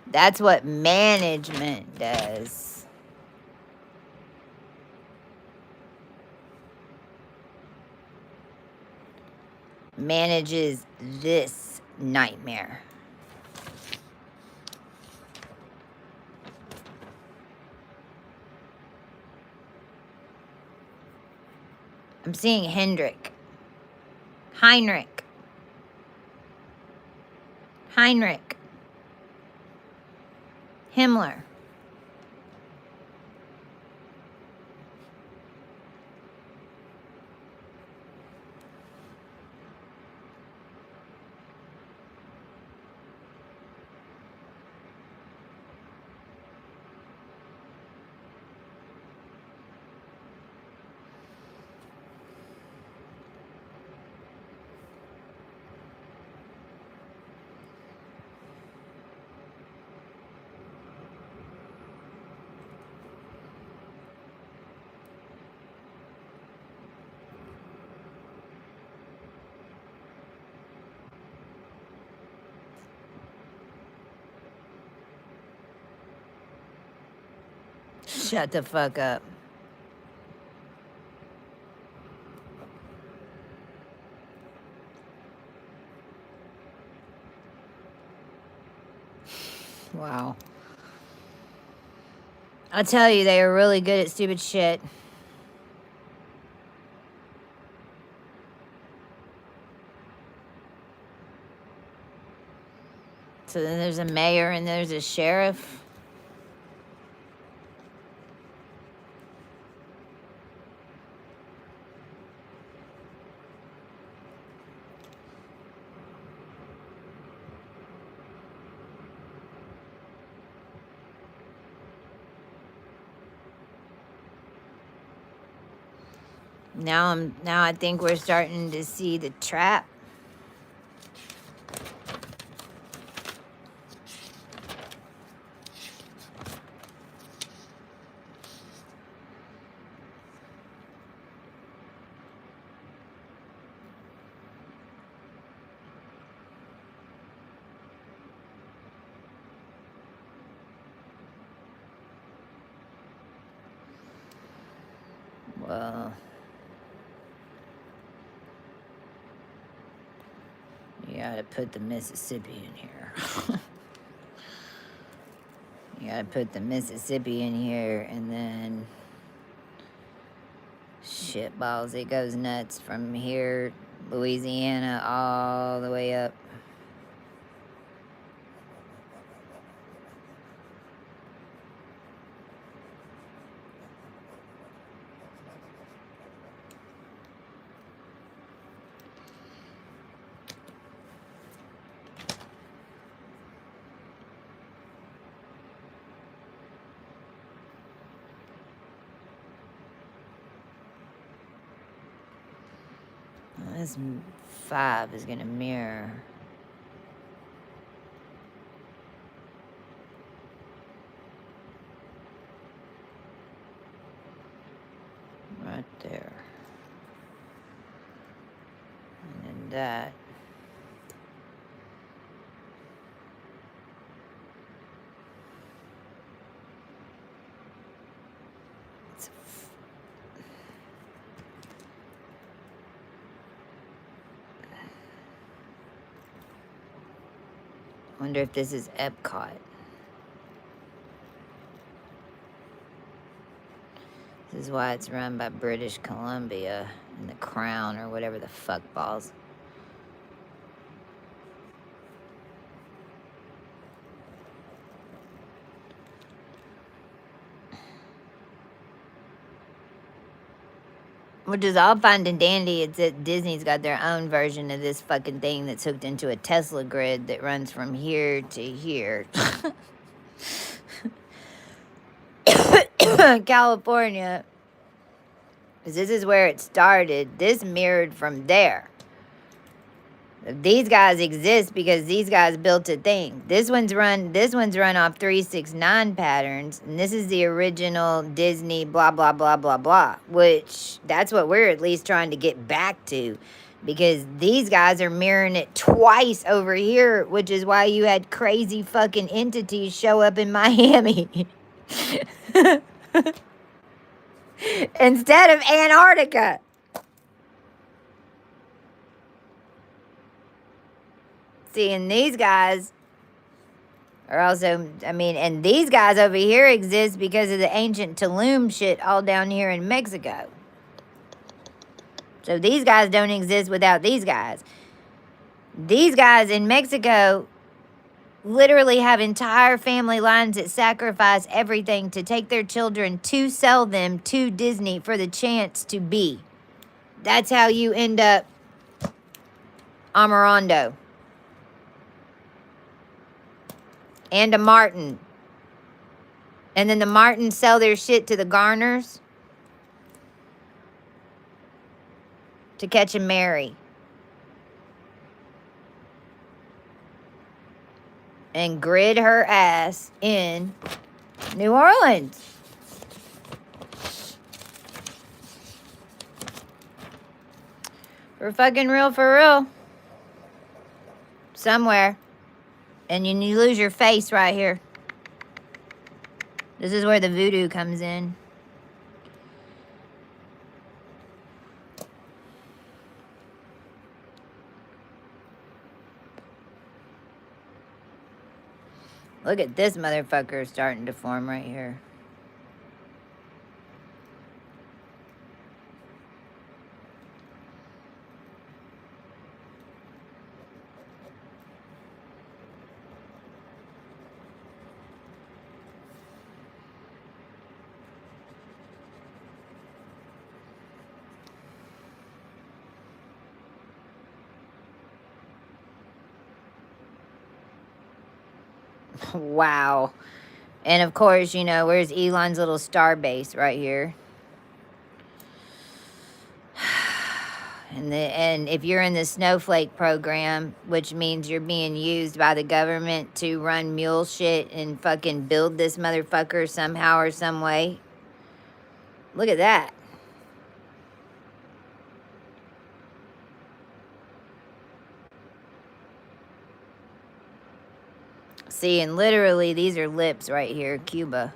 That's what management does. Manages this nightmare. I'm seeing Heinrich. Himmler. Shut the fuck up. Wow. I'll tell you, they are really good at stupid shit. So then there's a mayor and there's a sheriff. Now I think we're starting to see the trap. Well, you gotta put the Mississippi in here. You gotta put the Mississippi in here, and then shit balls, it goes nuts from here, Louisiana, all the way up. This 5 is gonna mirror. Right there. And then that. Wonder if this is Epcot. This is why it's run by British Columbia and the Crown or whatever the fuck balls. Which is all fine and dandy. It's that Disney's got their own version of this fucking thing that's hooked into a Tesla grid that runs from here to here. California. Because this is where it started. This mirrored from there. These guys exist because these guys built a thing. This one's run off 369 patterns, and this is the original Disney blah blah blah blah blah, which that's what we're at least trying to get back to, because these guys are mirroring it twice over here, which is why you had crazy fucking entities show up in Miami instead of Antarctica. See, and these guys are also, I mean, and these guys over here exist because of the ancient Tulum shit all down here in Mexico. So these guys don't exist without these guys. These guys in Mexico literally have entire family lines that sacrifice everything to take their children to sell them to Disney for the chance to be. That's how you end up Amarando. And a Martin. And then the Martins sell their shit to the Garners to catch a Mary. And grid her ass in New Orleans. For fucking real, for real. Somewhere. And you lose your face right here. This is where the voodoo comes in. Look at this motherfucker starting to form right here. Wow. And of course, you know, where's Elon's little star base right here? And if you're in the snowflake program, which means you're being used by the government to run mule shit and fucking build this motherfucker somehow or some way. Look at that. See, and literally, these are lips right here, Cuba.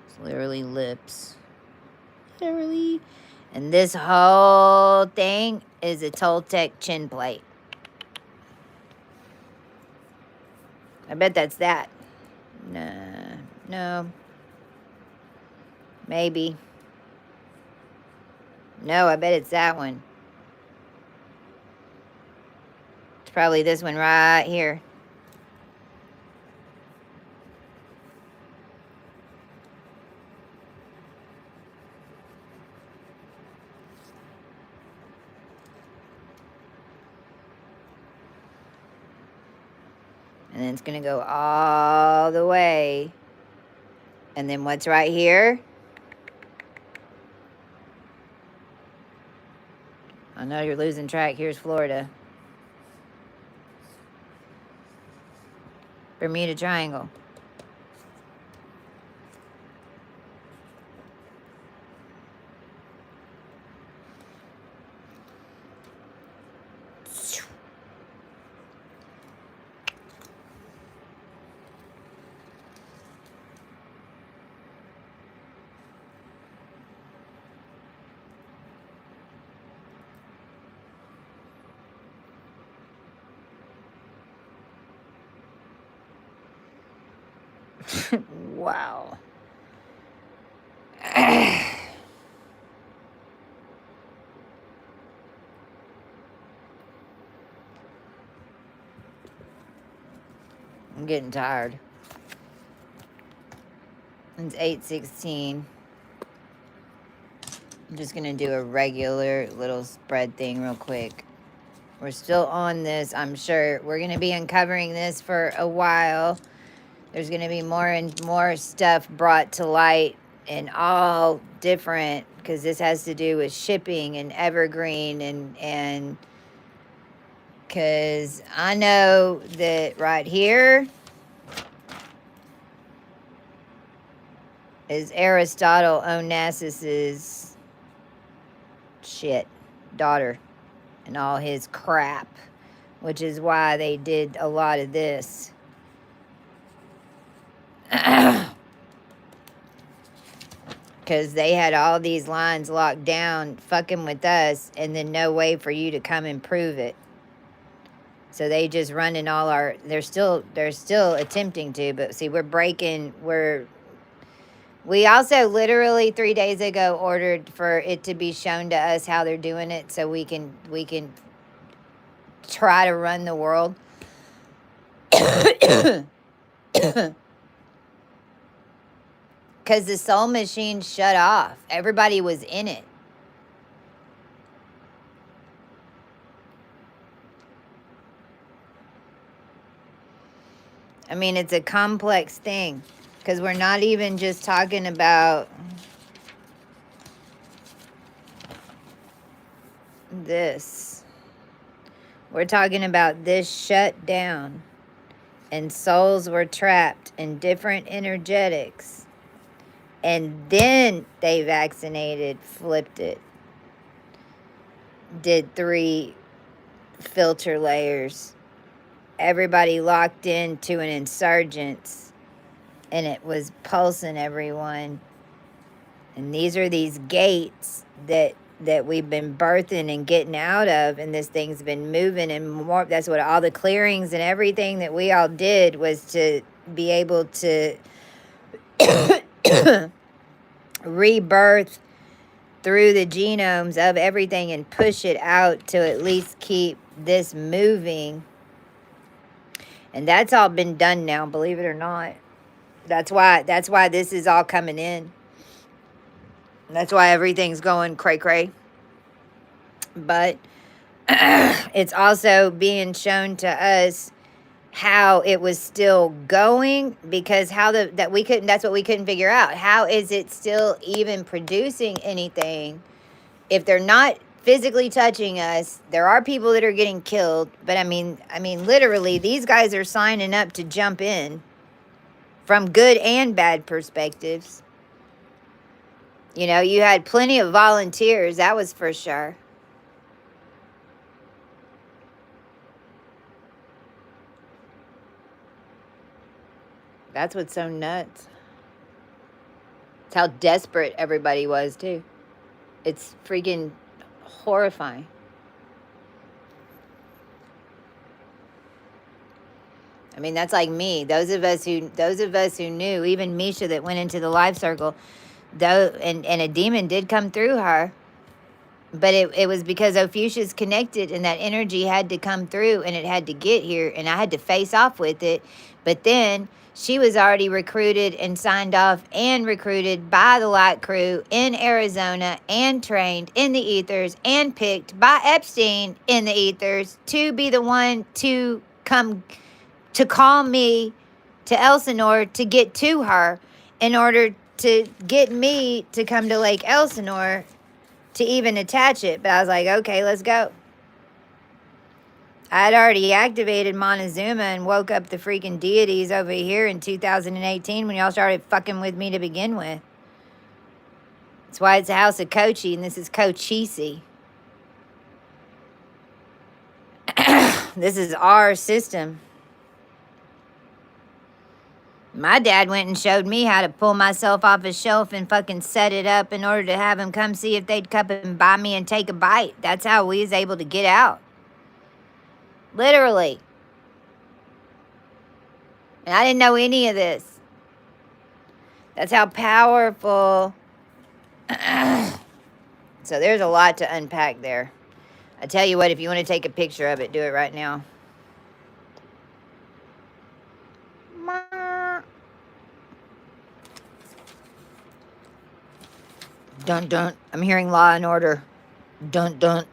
It's literally lips. Literally. And this whole thing is a Toltec chin plate. I bet that's that. Nah, no. Maybe. No, I bet it's that one. Probably this one right here. And then it's going to go all the way. And then what's right here? I know you're losing track. Here's Florida. Bermuda Triangle. Wow. I'm getting tired. It's 8:16. I'm just going to do a regular little spread thing real quick. We're still on this, I'm sure. We're going to be uncovering this for a while. There's going to be more and more stuff brought to light and all different, because this has to do with shipping and evergreen and because I know that right here is Aristotle Onassis's shit, daughter, and all his crap, which is why they did a lot of this. Because they had all these lines locked down fucking with us, and then no way for you to come and prove it. So they just running all our, they're still attempting to, but see, we also literally 3 days ago ordered for it to be shown to us how they're doing it, so we can try to run the world. Because the soul machine shut off. Everybody was in it. I mean, it's a complex thing. Because we're not even just talking about this. We're talking about this shut down. And souls were trapped in different energetics. And then they vaccinated, flipped it, did 3 filter layers. Everybody locked into an insurgence, and it was pulsing everyone. And these are these gates that we've been birthing and getting out of, and this thing's been moving and more. That's what all the clearings and everything that we all did was to be able to rebirth through the genomes of everything and push it out to at least keep this moving. And that's all been done now, believe it or not. That's why this is all coming in. That's why everything's going cray-cray. But it's also being shown to us how it was still going, because that's what we couldn't figure out. How is it still even producing anything if they're not physically touching us? There are people that are getting killed, but I mean literally these guys are signing up to jump in from good and bad perspectives. You know, you had plenty of volunteers, that was for sure. That's what's so nuts. It's how desperate everybody was, too. It's freaking horrifying. I mean, that's like me. Those of us who knew, even Misha that went into the life circle, though, and a demon did come through her, but it was because Ophusia's connected, and that energy had to come through, and it had to get here, and I had to face off with it. But then she was already recruited and signed off and recruited by the Light Crew in Arizona and trained in the ethers and picked by Epstein in the ethers to be the one to come to call me to Elsinore to get to her in order to get me to come to Lake Elsinore to even attach it. But I was like, okay, let's go. I had already activated Montezuma and woke up the freaking deities over here in 2018 when y'all started fucking with me to begin with. That's why it's a house of Kochi, and this is Cochise. This is our system. My dad went and showed me how to pull myself off a shelf and fucking set it up in order to have him come see if they'd come and buy me and take a bite. That's how we was able to get out. Literally. And I didn't know any of this. That's how powerful. So there's a lot to unpack there. I tell you what, if you want to take a picture of it, do it right now. Dun dun. I'm hearing Law and Order. Dun dun.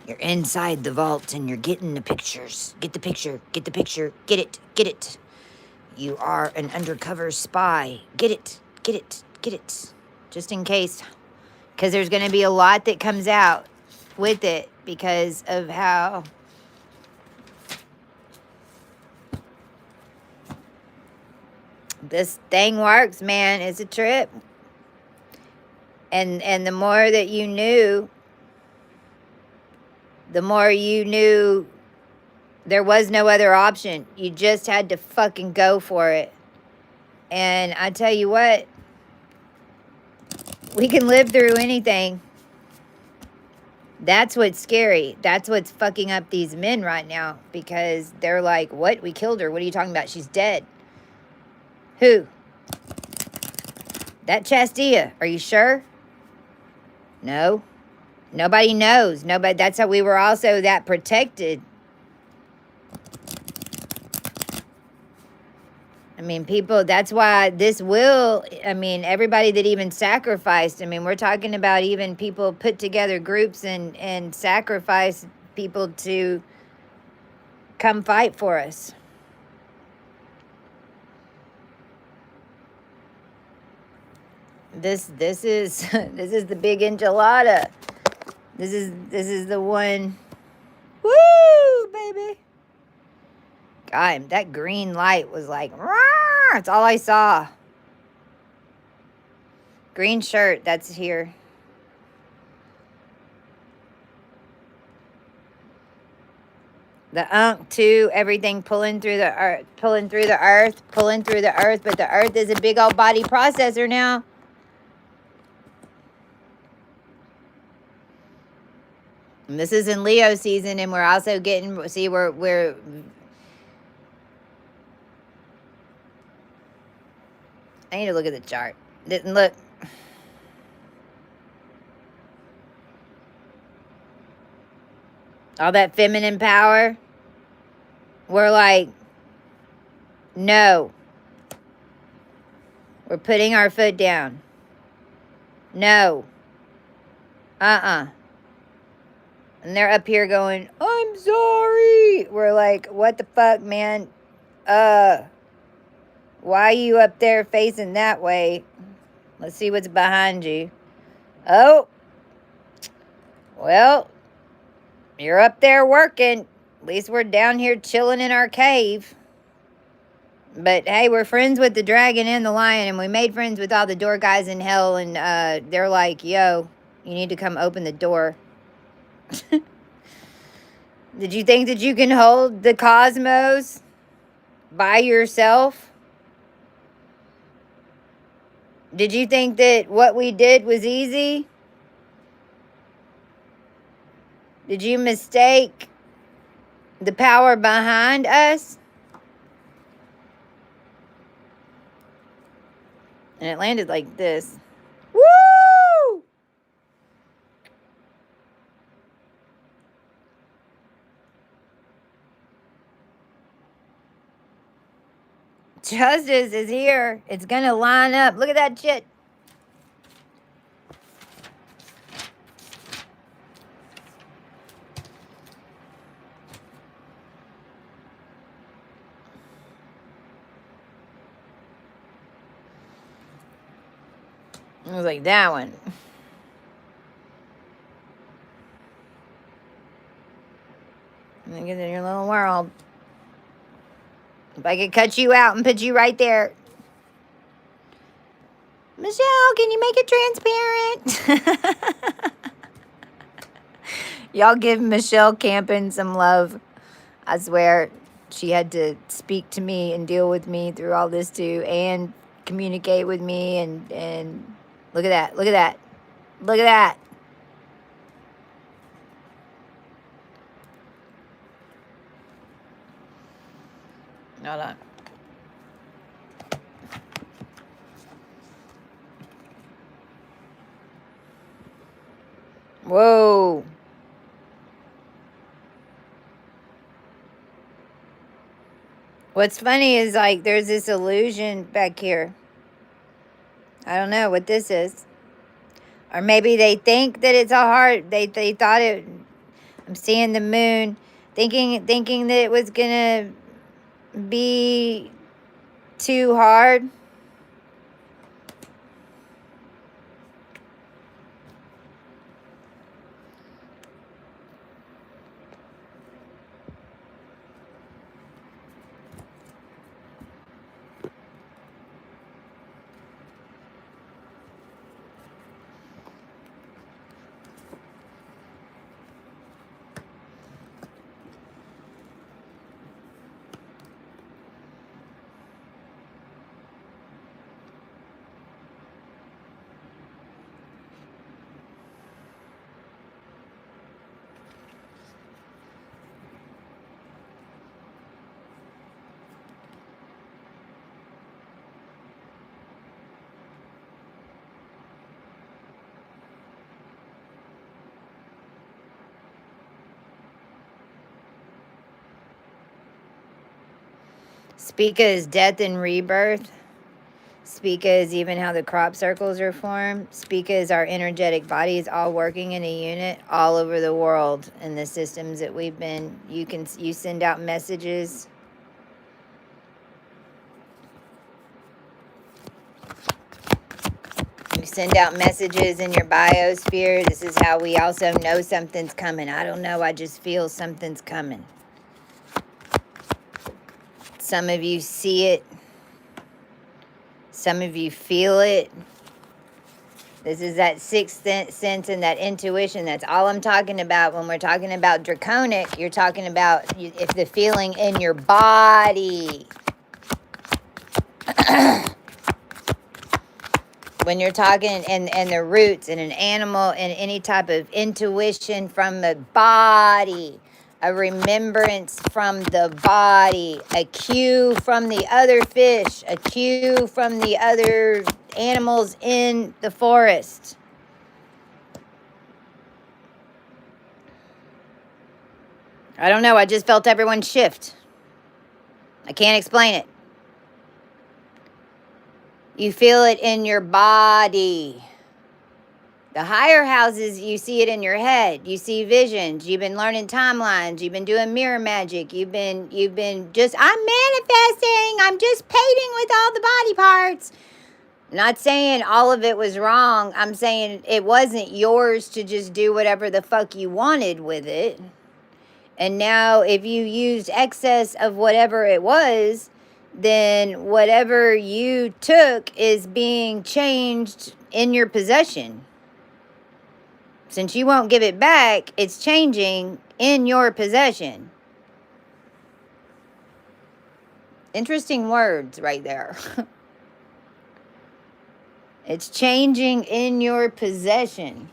You're inside the vault and you're getting the pictures. Get the picture. Get the picture. Get it. Get it. You are an undercover spy. Get it. Get it. Get it. Just in case. Because there's going to be a lot that comes out with it because of how this thing works, man. It's a trip. And the more that you knew, the more you knew there was no other option. You just had to fucking go for it. And I tell you what, we can live through anything. That's what's scary. That's what's fucking up these men right now. Because they're like, what? We killed her. What are you talking about? She's dead. Who? That Chastia. Are you sure? No. Nobody knows. Nobody. That's how we were also that protected. I mean, people, that's why this will, I mean, everybody that even sacrificed, I mean, we're talking about even people put together groups and sacrifice people to come fight for us. This is this is the big enchilada. This is the one. Woo, baby. God, that green light was like, Rawr! That's all I saw. Green shirt, that's here. The unk too, everything pulling through the earth, but the earth is a big old body processor now. And this is in Leo season, and we're also getting, see, we're I need to look at the chart. Didn't look. All that feminine power. We're like, no. We're putting our foot down. No. And they're up here going, I'm sorry. We're like, what the fuck, man? Why are you up there facing that way? Let's see what's behind you. Oh. Well, you're up there working. At least we're down here chilling in our cave. But hey, we're friends with the dragon and the lion, and we made friends with all the door guys in hell, and they're like, yo, you need to come open the door. Did you think that you can hold the cosmos by yourself? Did you think that what we did was easy? Did you mistake the power behind us? And it landed like this. Woo! Justice is here. It's going to line up. Look at that shit. It was like that one. Look at your little world. If I could cut you out and put you right there. Michelle, can you make it transparent? Y'all give Michelle Campen some love. I swear, she had to speak to me and deal with me through all this too, and communicate with me, and look at that, look at that, look at that. Hold on. Whoa. What's funny is like there's this illusion back here. I don't know what this is. Or maybe they think that it's a heart. They thought it. I'm seeing the moon, thinking that it was gonna be too hard. Speak as death and rebirth. Speak as even how the crop circles are formed. Speak as our energetic body is all working in a unit all over the world in the systems that we've been. You send out messages. You send out messages in your biosphere. This is how we also know something's coming. I don't know. I just feel something's coming. Some of you see it. Some of you feel it. This is that sixth sense and that intuition. That's all I'm talking about. When we're talking about draconic, you're talking about if the feeling in your body. When you're talking and the roots in an animal and any type of intuition from the body, a remembrance from the body, a cue from the other fish, a cue from the other animals in the forest. I don't know. I just felt everyone shift. I can't explain it. You feel it in your body. The higher houses, you see it in your head. You see visions. You've been learning timelines. You've been doing mirror magic. You've been just, I'm manifesting. I'm just painting with all the body parts. Not saying all of it was wrong. I'm saying it wasn't yours to just do whatever the fuck you wanted with it. And now if you used excess of whatever it was, then whatever you took is being changed in your possession. Since you won't give it back, it's changing in your possession. Interesting words right there. It's changing in your possession.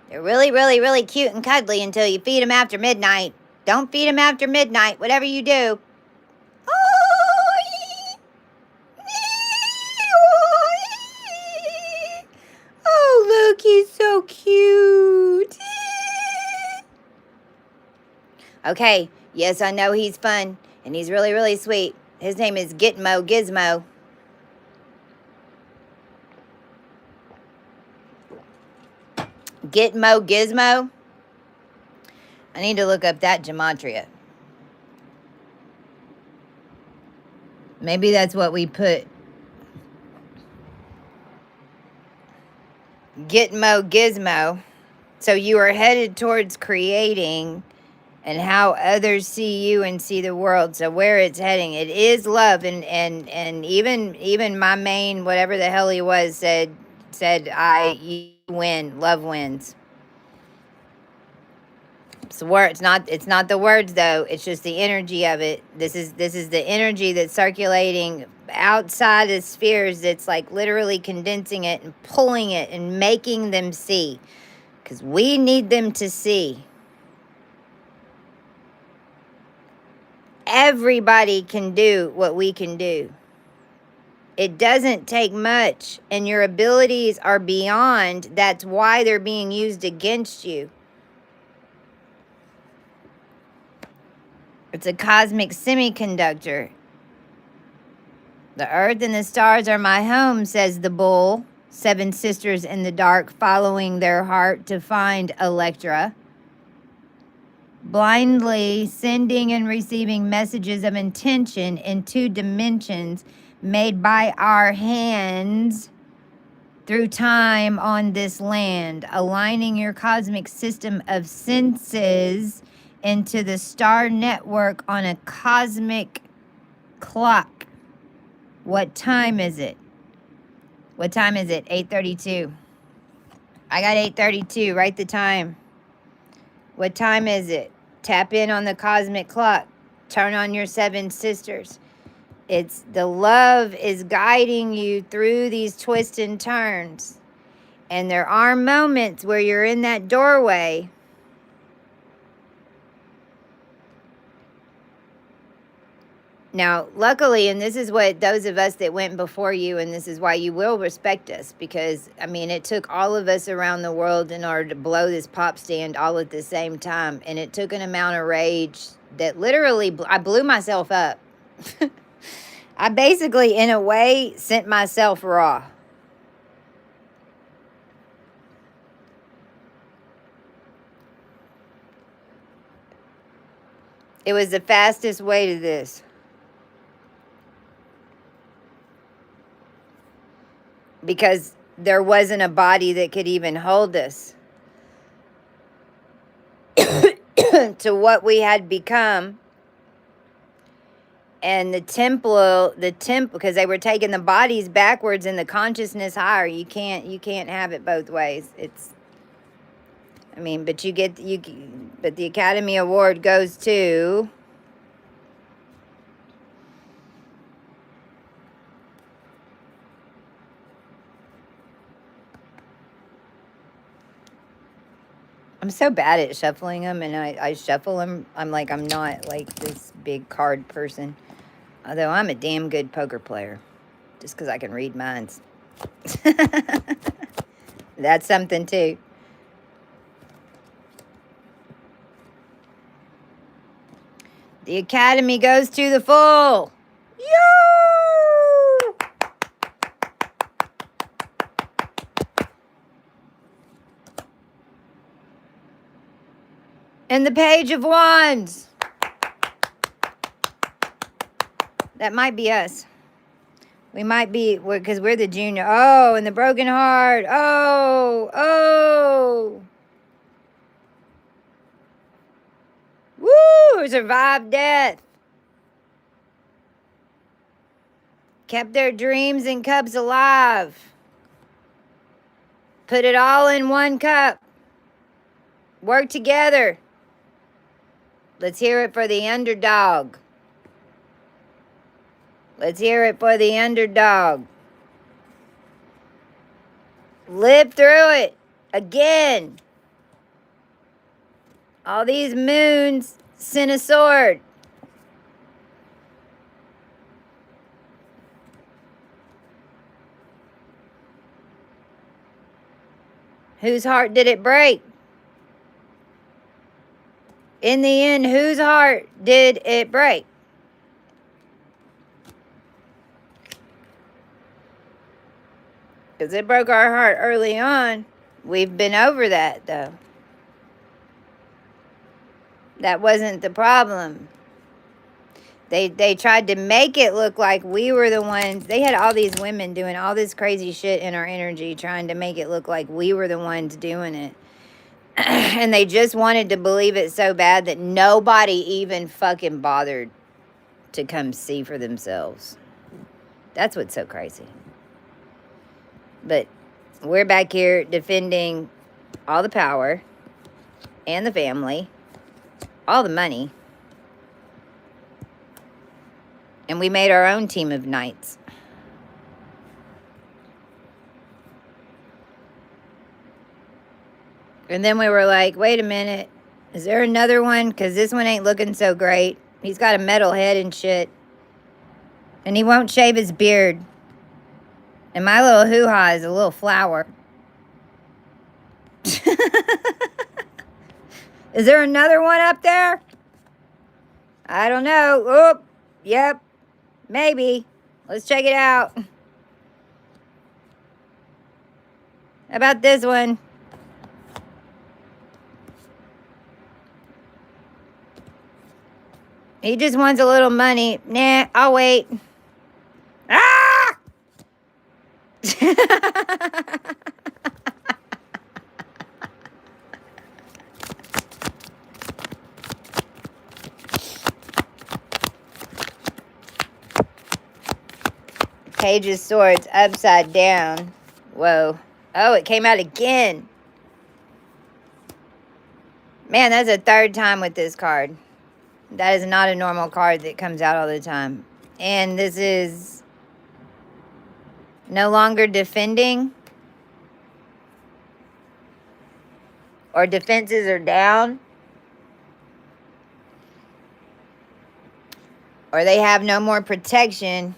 They're really, really, really cute and cuddly until you feed them after midnight. Don't feed them after midnight, whatever you do. Oh, look, he's so cute. Okay, yes, I know he's fun, and he's really, really sweet. His name is Gitmo Gizmo. Gitmo Gizmo. I need to look up that gematria. Maybe that's what we put. Gitmo Gizmo. So you are headed towards creating and how others see you and see the world. So where it's heading, it is love. And even my main, whatever the hell he was, said you win, love wins. It's the word. It's not the words though. It's just the energy of it. This is the energy that's circulating outside the spheres. That's like literally condensing it and pulling it and making them see, because we need them to see. Everybody can do what we can do. It doesn't take much, and your abilities are beyond. That's why they're being used against you. It's a cosmic semiconductor. The earth and the stars are my home, says the bull. 7 sisters in the dark following their heart to find Electra. Blindly sending and receiving messages of intention in 2 dimensions made by our hands through time on this land, aligning your cosmic system of senses into the star network on a cosmic clock. What time is it? What time is it? 8:32. I got 8:32. Write the time. What time is it? Tap in on the cosmic clock. Turn on your 7 sisters. It's the love is guiding you through these twists and turns. And there are moments where you're in that doorway. Now, luckily, and this is what those of us that went before you, and this is why you will respect us, because, I mean, it took all of us around the world in order to blow this pop stand all at the same time. And it took an amount of rage that literally, I blew myself up. I basically, in a way, sent myself raw. It was the fastest way to this. Because there wasn't a body that could even hold us to what we had become. And the temple, because they were taking the bodies backwards and the consciousness higher. You can't have it both ways. I mean, but but the Academy Award goes to I'm so bad at shuffling them, and I shuffle them. I'm not like this big card person. Although I'm a damn good poker player. Just because I can read minds. That's something too. The Academy goes to the full. Yoo! And the Page of Wands. That might be us. We might be, because we're the junior. Oh, and the broken heart. Oh. Woo! Survived death. Kept their dreams and cups alive. Put it all in one cup. Work together. Let's hear it for the underdog. Let's hear it for the underdog. Live through it again. All these moons sent a sword. Whose heart did it break? In the end, whose heart did it break? Because it broke our heart early on. We've been over that, though. That wasn't the problem. They tried to make it look like we were the ones. They had all these women doing all this crazy shit in our energy, trying to make it look like we were the ones doing it. And they just wanted to believe it so bad that nobody even fucking bothered to come see for themselves. That's what's so crazy. But we're back here defending all the power and the family, all the money. And we made our own team of knights. And then we were like, wait a minute. Is there another one? Because this one ain't looking so great. He's got a metal head and shit. And he won't shave his beard. And my little hoo-ha is a little flower. Is there another one up there? I don't know. Oh, yep. Maybe. Let's check it out. How about this one? He just wants a little money. Nah, I'll wait. Ah! Page of Swords upside down. Whoa. Oh, it came out again. Man, that's the third time with this card. That is not a normal card that comes out all the time. And this is no longer defending. Or defenses are down. Or they have no more protection.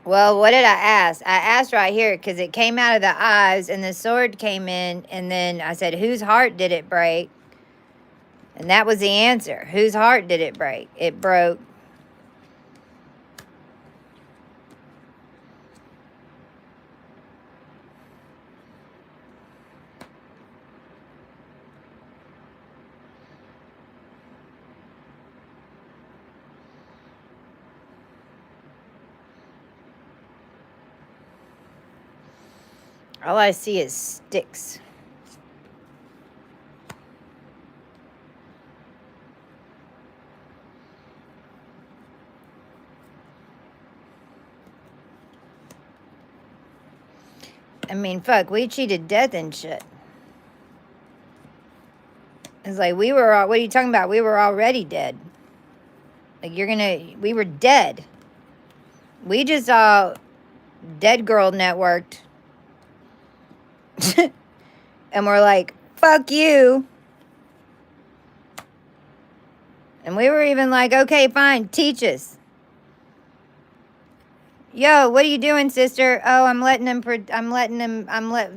Well, what did I ask? I asked right here because it came out of the eyes and the sword came in. And then I said, whose heart did it break? And that was the answer. Whose heart did it break? It broke. All I see is sticks. I mean, fuck, we cheated death and shit. It's like we were, what are you talking about? We were already dead. Like we were dead. We just all dead girl networked. And we're like, fuck you. And we were even like, okay, fine, teach us. Yo, what are you doing, sister? Oh,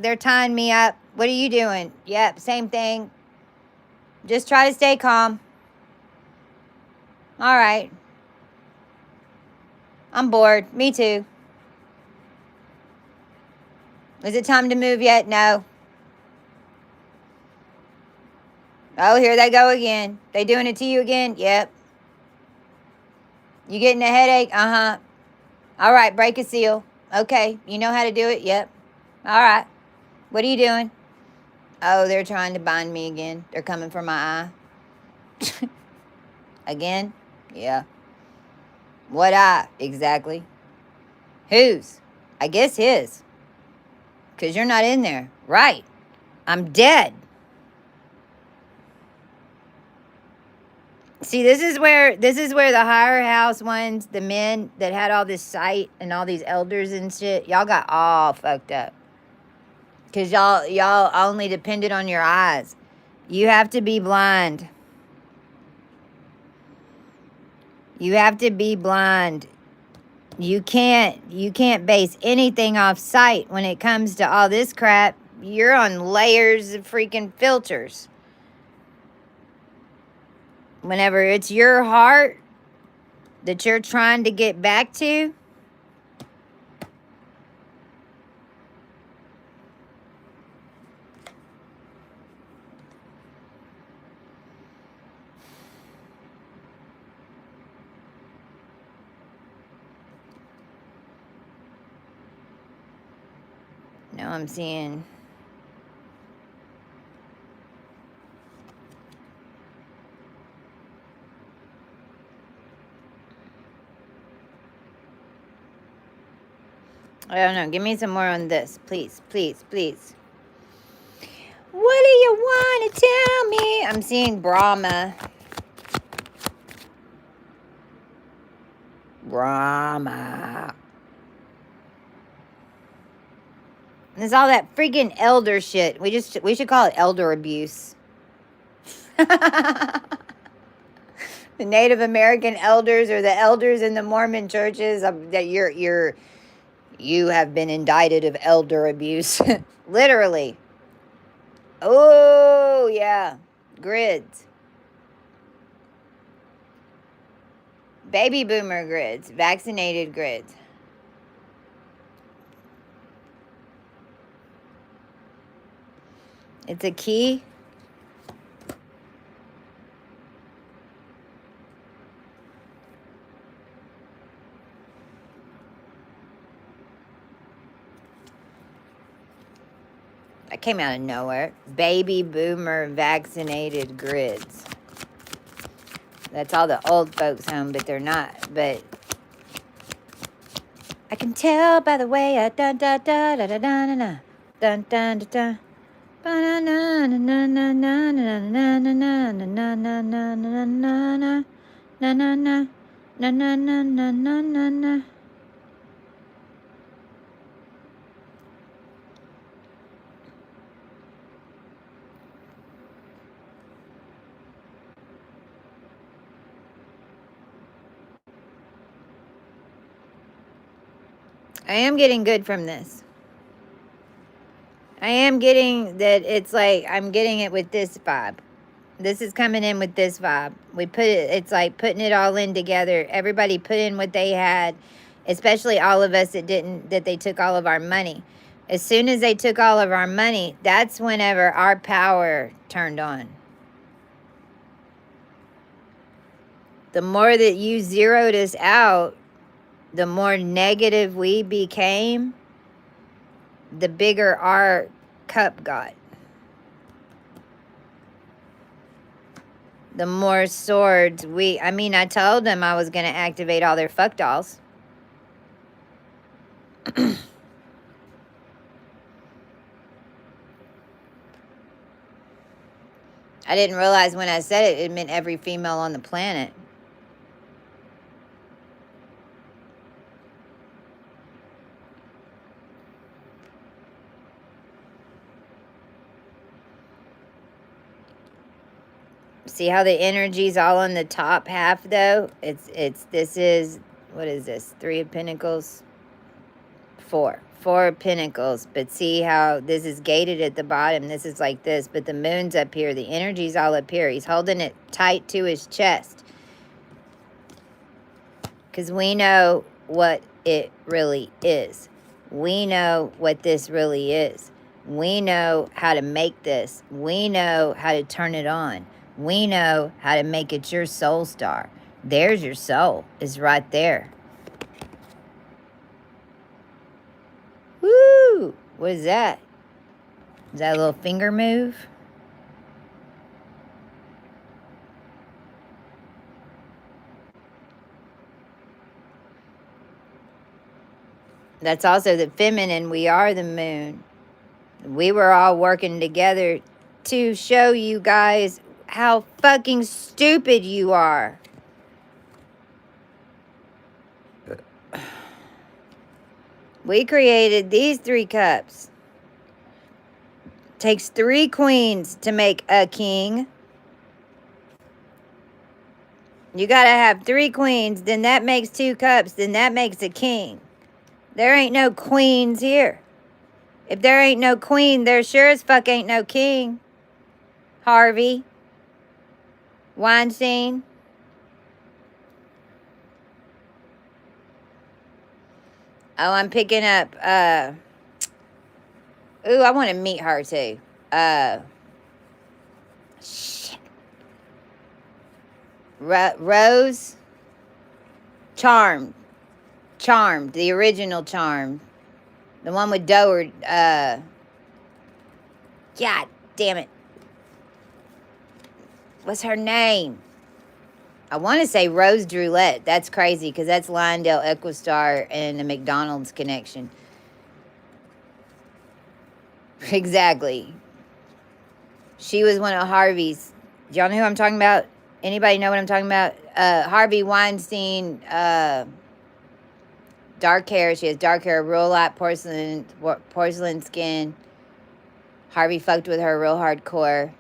they're tying me up. What are you doing? Yep, same thing. Just try to stay calm. All right. I'm bored. Me too. Is it time to move yet? No. Oh, here they go again. They doing it to you again? Yep. You getting a headache? Uh-huh. All right, break a seal. Okay, you know how to do it? Yep. All right. What are you doing? Oh, they're trying to bind me again. They're coming for my eye. Again? Yeah. What eye? Exactly. Whose? I guess his. Because you're not in there. Right. I'm dead. See, this is where the higher house ones, the men that had all this sight and all these elders and shit, y'all got all fucked up. Because y'all only depended on your eyes. You have to be blind. You have to be blind. You can't base anything off sight when it comes to all this crap. You're on layers of freaking filters. Whenever it's your heart that you're trying to get back to, now I'm seeing I don't know. Give me some more on this. Please, please, please. What do you want to tell me? I'm seeing Brahma. Brahma. There's all that freaking elder shit. We should call it elder abuse. The Native American elders or the elders in the Mormon churches that you have been indicted of elder abuse. Literally. Oh, yeah. Grids. Baby boomer grids. Vaccinated grids. It's a key. That came out of nowhere. Baby boomer vaccinated grids. That's all the old folks home, but they're not. But I can tell by the way I dun dun dun dun dun dun dun dun dun dun. I am getting good from this. I am getting that it's like I'm getting it with this vibe. This is coming in with this vibe. We put it, it's like putting it all in together. Everybody put in what they had, especially all of us that didn't, that they took all of our money. As soon as they took all of our money, that's whenever our power turned on. The more that you zeroed us out, the more negative we became, the bigger our cup got. The more swords I mean, I told them I was going to activate all their fuck dolls. I didn't realize when I said it, it meant every female on the planet. See how the energy's all on the top half though? This is, what is this? 3 of Pentacles? 4 of Pentacles. But see how this is gated at the bottom? This is like this, but the moon's up here. The energy's all up here. He's holding it tight to his chest. Because we know what it really is. We know what this really is. We know how to make this. We know how to turn it on. We know how to make it your soul star. There's your soul. It's right there. Woo! What is that? Is that a little finger move? That's also the feminine. We are the moon. We were all working together to show you guys how fucking stupid you are. We created these 3 cups. Takes 3 queens to make a king. You gotta have 3 queens, then that makes 2 cups, then that makes a king. There ain't no queens here. If there ain't no queen, there sure as fuck ain't no king. Harvey Weinstein. Oh, I'm picking up, ooh, I want to meet her too. Shit. Rose. Charmed, the original Charmed. The one with Doe, God damn it. What's her name? I want to say Rose Drulette. That's crazy because that's Lyondale Equistar and the McDonald's connection. Exactly. She was one of Harvey's. Do y'all know who I'm talking about? Anybody know what I'm talking about? Harvey Weinstein, dark hair. She has dark hair, real light porcelain skin. Harvey fucked with her real hardcore.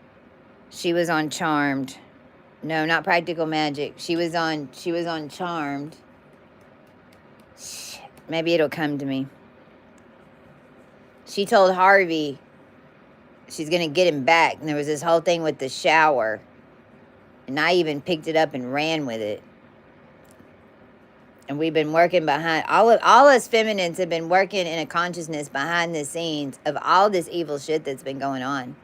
She was on Charmed. No, not Practical Magic. She was on Charmed. Shit. Maybe it'll come to me. She told Harvey she's going to get him back. And there was this whole thing with the shower. And I even picked it up and ran with it. And we've been working behind, all us feminines have been working in a consciousness behind the scenes of all this evil shit that's been going on.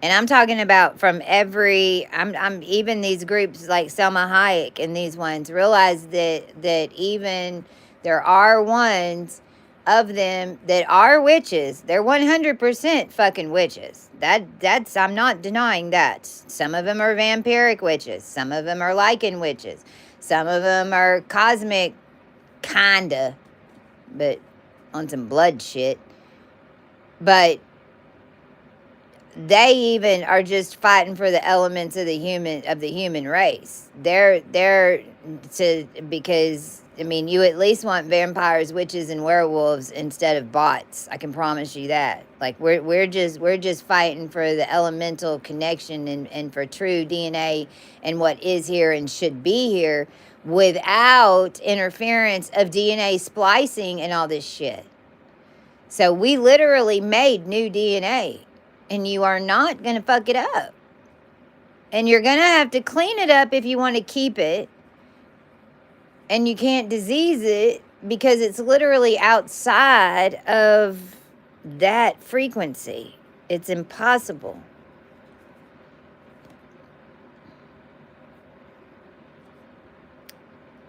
And I'm talking about from every, I'm even these groups like Selma Hayek and these ones realize that even there are ones of them that are witches. They're 100% fucking witches. That's, I'm not denying that. Some of them are vampiric witches. Some of them are lichen witches. Some of them are cosmic, kinda, but on some blood shit. But they even are just fighting for the elements of the human race. They're to, because I mean, you at least want vampires, witches, and werewolves instead of bots. I can promise you that. Like we're just fighting for the elemental connection and for true DNA and what is here and should be here without interference of DNA splicing and all this shit. So we literally made new DNA. And you are not going to fuck it up. And you're going to have to clean it up if you want to keep it. And you can't disease it because it's literally outside of that frequency. It's impossible.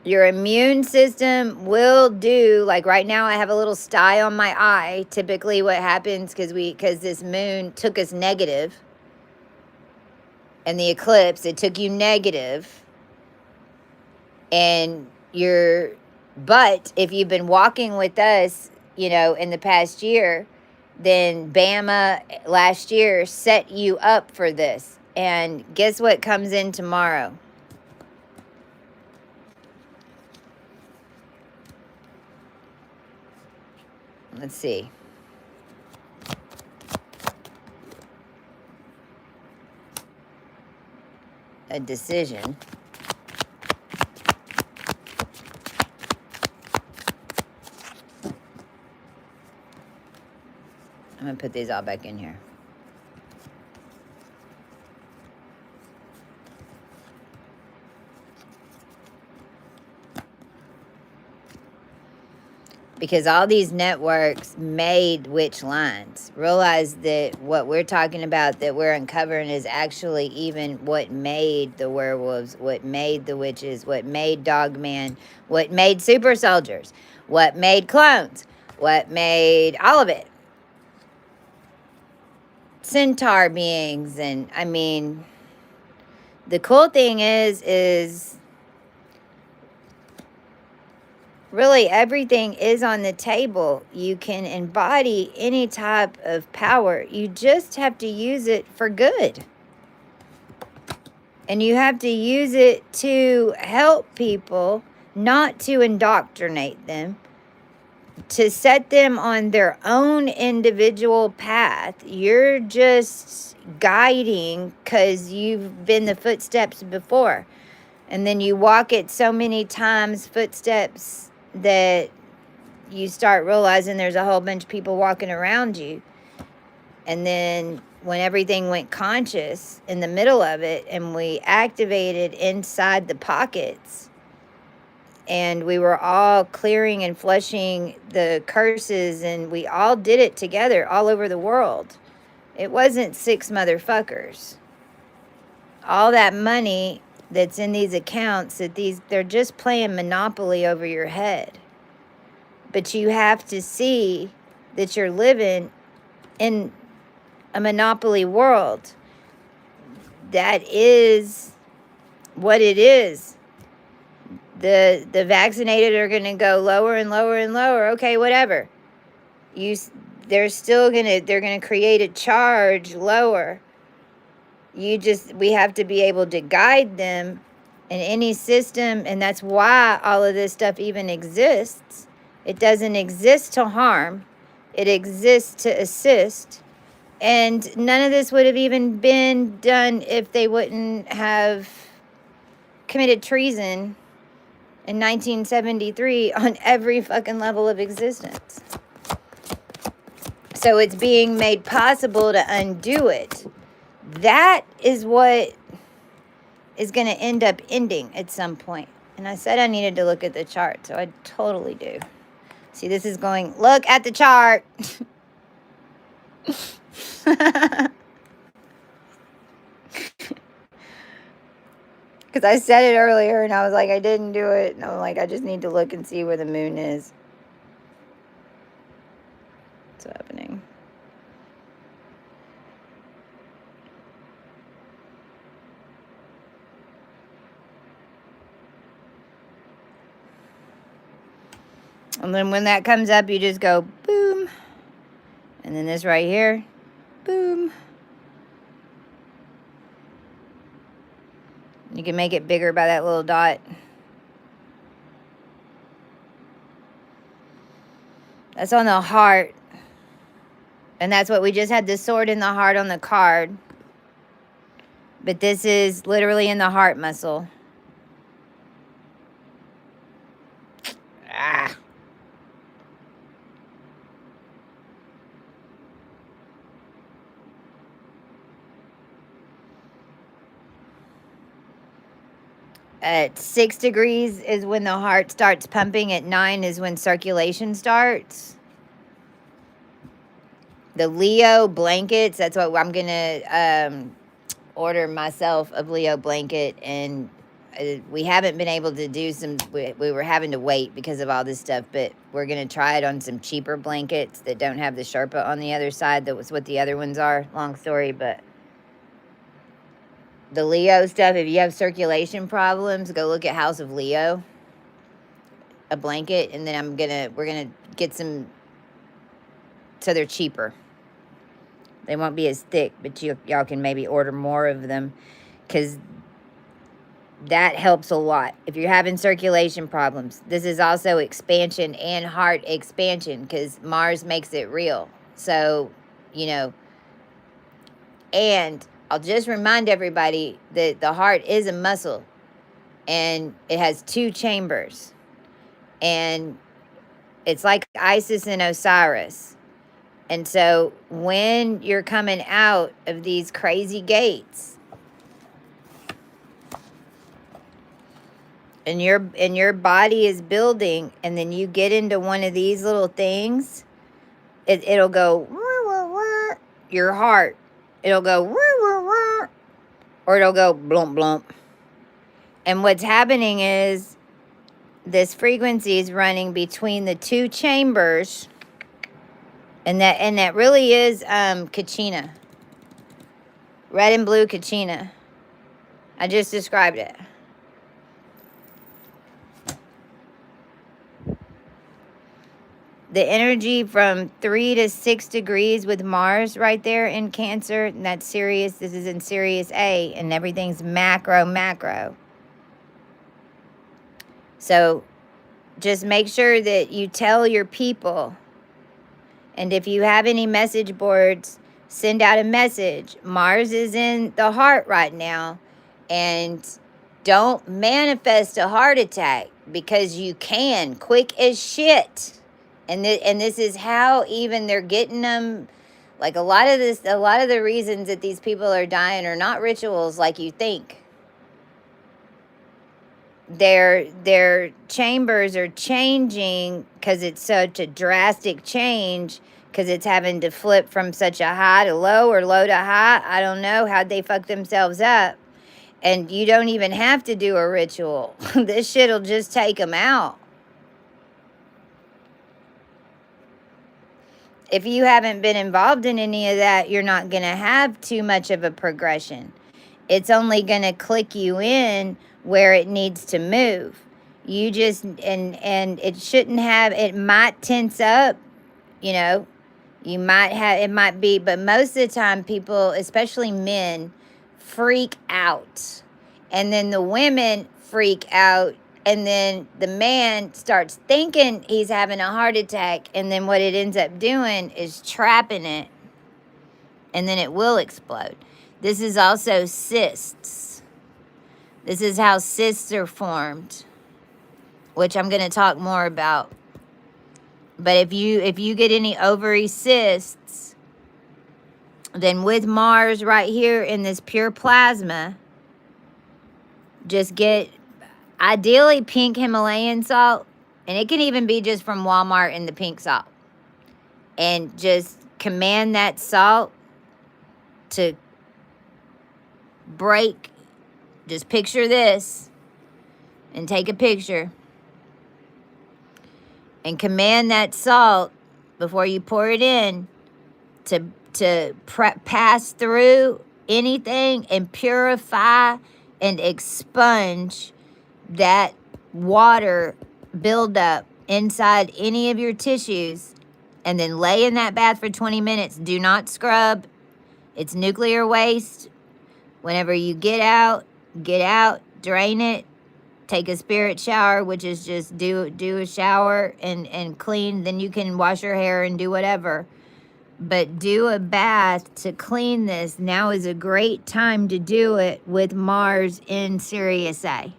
Your immune system will do, like right now I have a little sty on my eye. Typically what happens because this moon took us negative. And the eclipse, it took you negative. And but if you've been walking with us, you know, in the past year, then Bama last year set you up for this. And guess what comes in tomorrow? Let's see. A decision. I'm going to put these all back in here. Because all these networks made witch lines. Realize that what we're talking about that we're uncovering is actually even what made the werewolves, what made the witches, what made Dogman, what made super soldiers, what made clones, what made all of it. Centaur beings. And I mean, the cool thing is really everything is on the table. You can embody any type of power. You just have to use it for good. And you have to use it to help people, not to indoctrinate them, to set them on their own individual path. You're just guiding because you've been the footsteps before. And then you walk it so many times, footsteps, that you start realizing there's a whole bunch of people walking around you. And then when everything went conscious in the middle of it and we activated inside the pockets and we were all clearing and flushing the curses and we all did it together all over the world. It wasn't 6 motherfuckers. All that money that's in these accounts, they're just playing Monopoly over your head. But you have to see that you're living in a Monopoly world. That is what it is. The vaccinated are going to go lower and lower and lower. Okay, whatever. They're going to create a charge lower. We have to be able to guide them in any system, and that's why all of this stuff even exists. It doesn't exist to harm. It exists to assist. And none of this would have even been done if they wouldn't have committed treason in 1973 on every fucking level of existence. So it's being made possible to undo it. That is what is going to end up ending at some point. And I said I needed to look at the chart, so I totally do. See, this is going, look at the chart. Because I said it earlier, and I was like, I didn't do it. And I'm like, I just need to look and see where the moon is. What's happening? And then when that comes up, you just go, boom. And then this right here, boom. You can make it bigger by that little dot. That's on the heart. And that's what we just had, the sword in the heart on the card. But this is literally in the heart muscle. Ah. At 6 degrees is when the heart starts pumping. At 9 is when circulation starts. The Leo blankets, that's what I'm going to order myself, a Leo blanket. And we haven't been able to do some, we were having to wait because of all this stuff. But we're going to try it on some cheaper blankets that don't have the Sherpa on the other side. That was what the other ones are. Long story, but the Leo stuff, if you have circulation problems, go look at House of Leo, a blanket, and then we're gonna get some, so they're cheaper. They won't be as thick, but y'all can maybe order more of them, because that helps a lot if you're having circulation problems. This is also expansion and heart expansion, because Mars makes it real. So, you know, and I'll just remind everybody that the heart is a muscle, and it has 2 chambers, and it's like Isis and Osiris. And so when you're coming out of these crazy gates and your body is building, and then you get into one of these little things, it'll go wah, wah, wah, your heart. It'll go wah, wah, wah, or it'll go blump blump. And what's happening is this frequency is running between the 2 chambers, and that really is Kachina. Red and blue Kachina. I just described it. The energy from 3 to 6 degrees with Mars right there in Cancer, and that's Sirius. This is in Sirius A, and everything's macro. So just make sure that you tell your people, and if you have any message boards, send out a message. Mars is in the heart right now, and don't manifest a heart attack, because you can, quick as shit. And this is how even they're getting them. Like a lot of the reasons that these people are dying are not rituals like you think. Their chambers are changing because it's such a drastic change, because it's having to flip from such a high to low or low to high. I don't know. How'd they fuck themselves up? And you don't even have to do a ritual. This shit'll just take them out. If you haven't been involved in any of that, you're not going to have too much of a progression. It's only going to click you in where it needs to move. You just, and it shouldn't have, it might tense up, you know, you might have, it might be, but most of the time people, especially men, freak out. And then the women freak out. And then the man starts thinking he's having a heart attack. And then what it ends up doing is trapping it. And then it will explode. This is also cysts. This is how cysts are formed, which I'm going to talk more about. But if you get any ovary cysts, then with Mars right here in this pure plasma, Just get, ideally, pink Himalayan salt. And it can even be just from Walmart in the pink salt. And just command that salt to break. Just picture this. And take a picture. And command that salt, before you pour it in, to pass through anything and purify and expunge that water buildup inside any of your tissues. And then lay in that bath for 20 minutes. Do not scrub. It's nuclear waste. Whenever you get out, drain it. Take a spirit shower, which is just do a shower and clean. Then you can wash your hair and do whatever. But do a bath to clean this. Now is a great time to do it with Mars in Sirius A.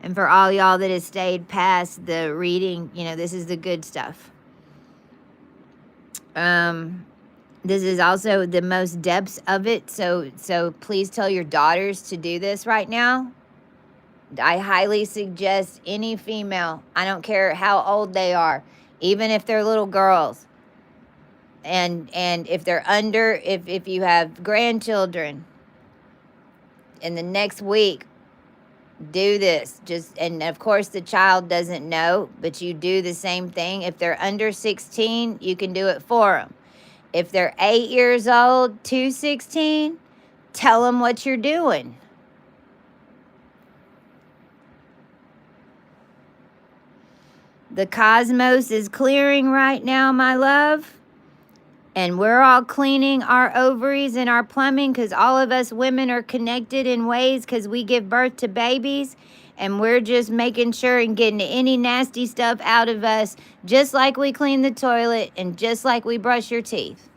And for all y'all that has stayed past the reading, you know, this is the good stuff. This is also the most depths of it. So please tell your daughters to do this right now. I highly suggest any female, I don't care how old they are, even if they're little girls, and if they're under, if you have grandchildren, in the next week, do this. And of course the child doesn't know, but you do the same thing. If they're under 16, you can do it for them. If they're 8 years old to 16, tell them what you're doing. The cosmos is clearing right now, my love. And we're all cleaning our ovaries and our plumbing, because all of us women are connected in ways because we give birth to babies. And we're just making sure and getting any nasty stuff out of us, just like we clean the toilet and just like we brush your teeth.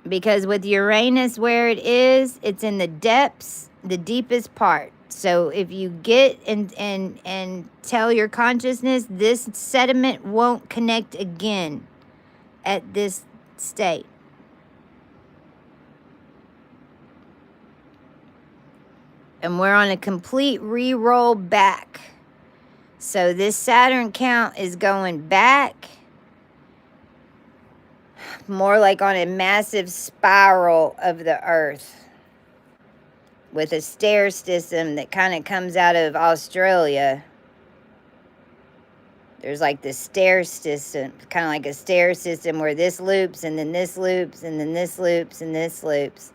Because with Uranus where it is, it's in the depths, the deepest part. So if you get and tell your consciousness, this sediment won't connect again at this state. And we're on a complete re-roll back. So this Saturn count is going back, more like on a massive spiral of the Earth, with a stair system that kind of comes out of Australia. There's like the stair system, kind of like a stair system where this loops and then this loops and then this loops and this loops.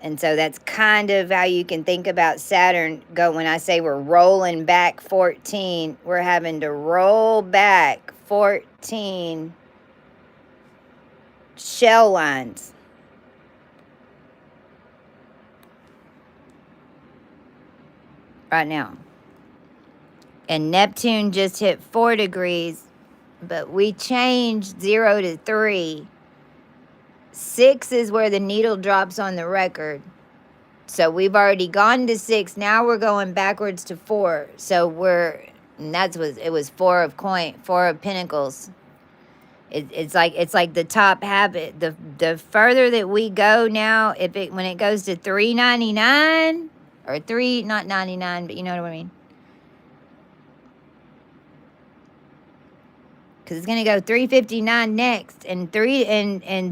And so that's kind of how you can think about Saturn go. When I say we're rolling back 14, we're having to roll back 14 shell lines. Right now. And Neptune just hit 4 degrees, but we changed 0 to 3. 6 is where the needle drops on the record. So we've already gone to 6. Now we're going backwards to 4. So it was 4 of pentacles. It's like the top habit. The further that we go now, when it goes to 399 or 3, not 99, but you know what I mean. Because it's going to go 359 next, and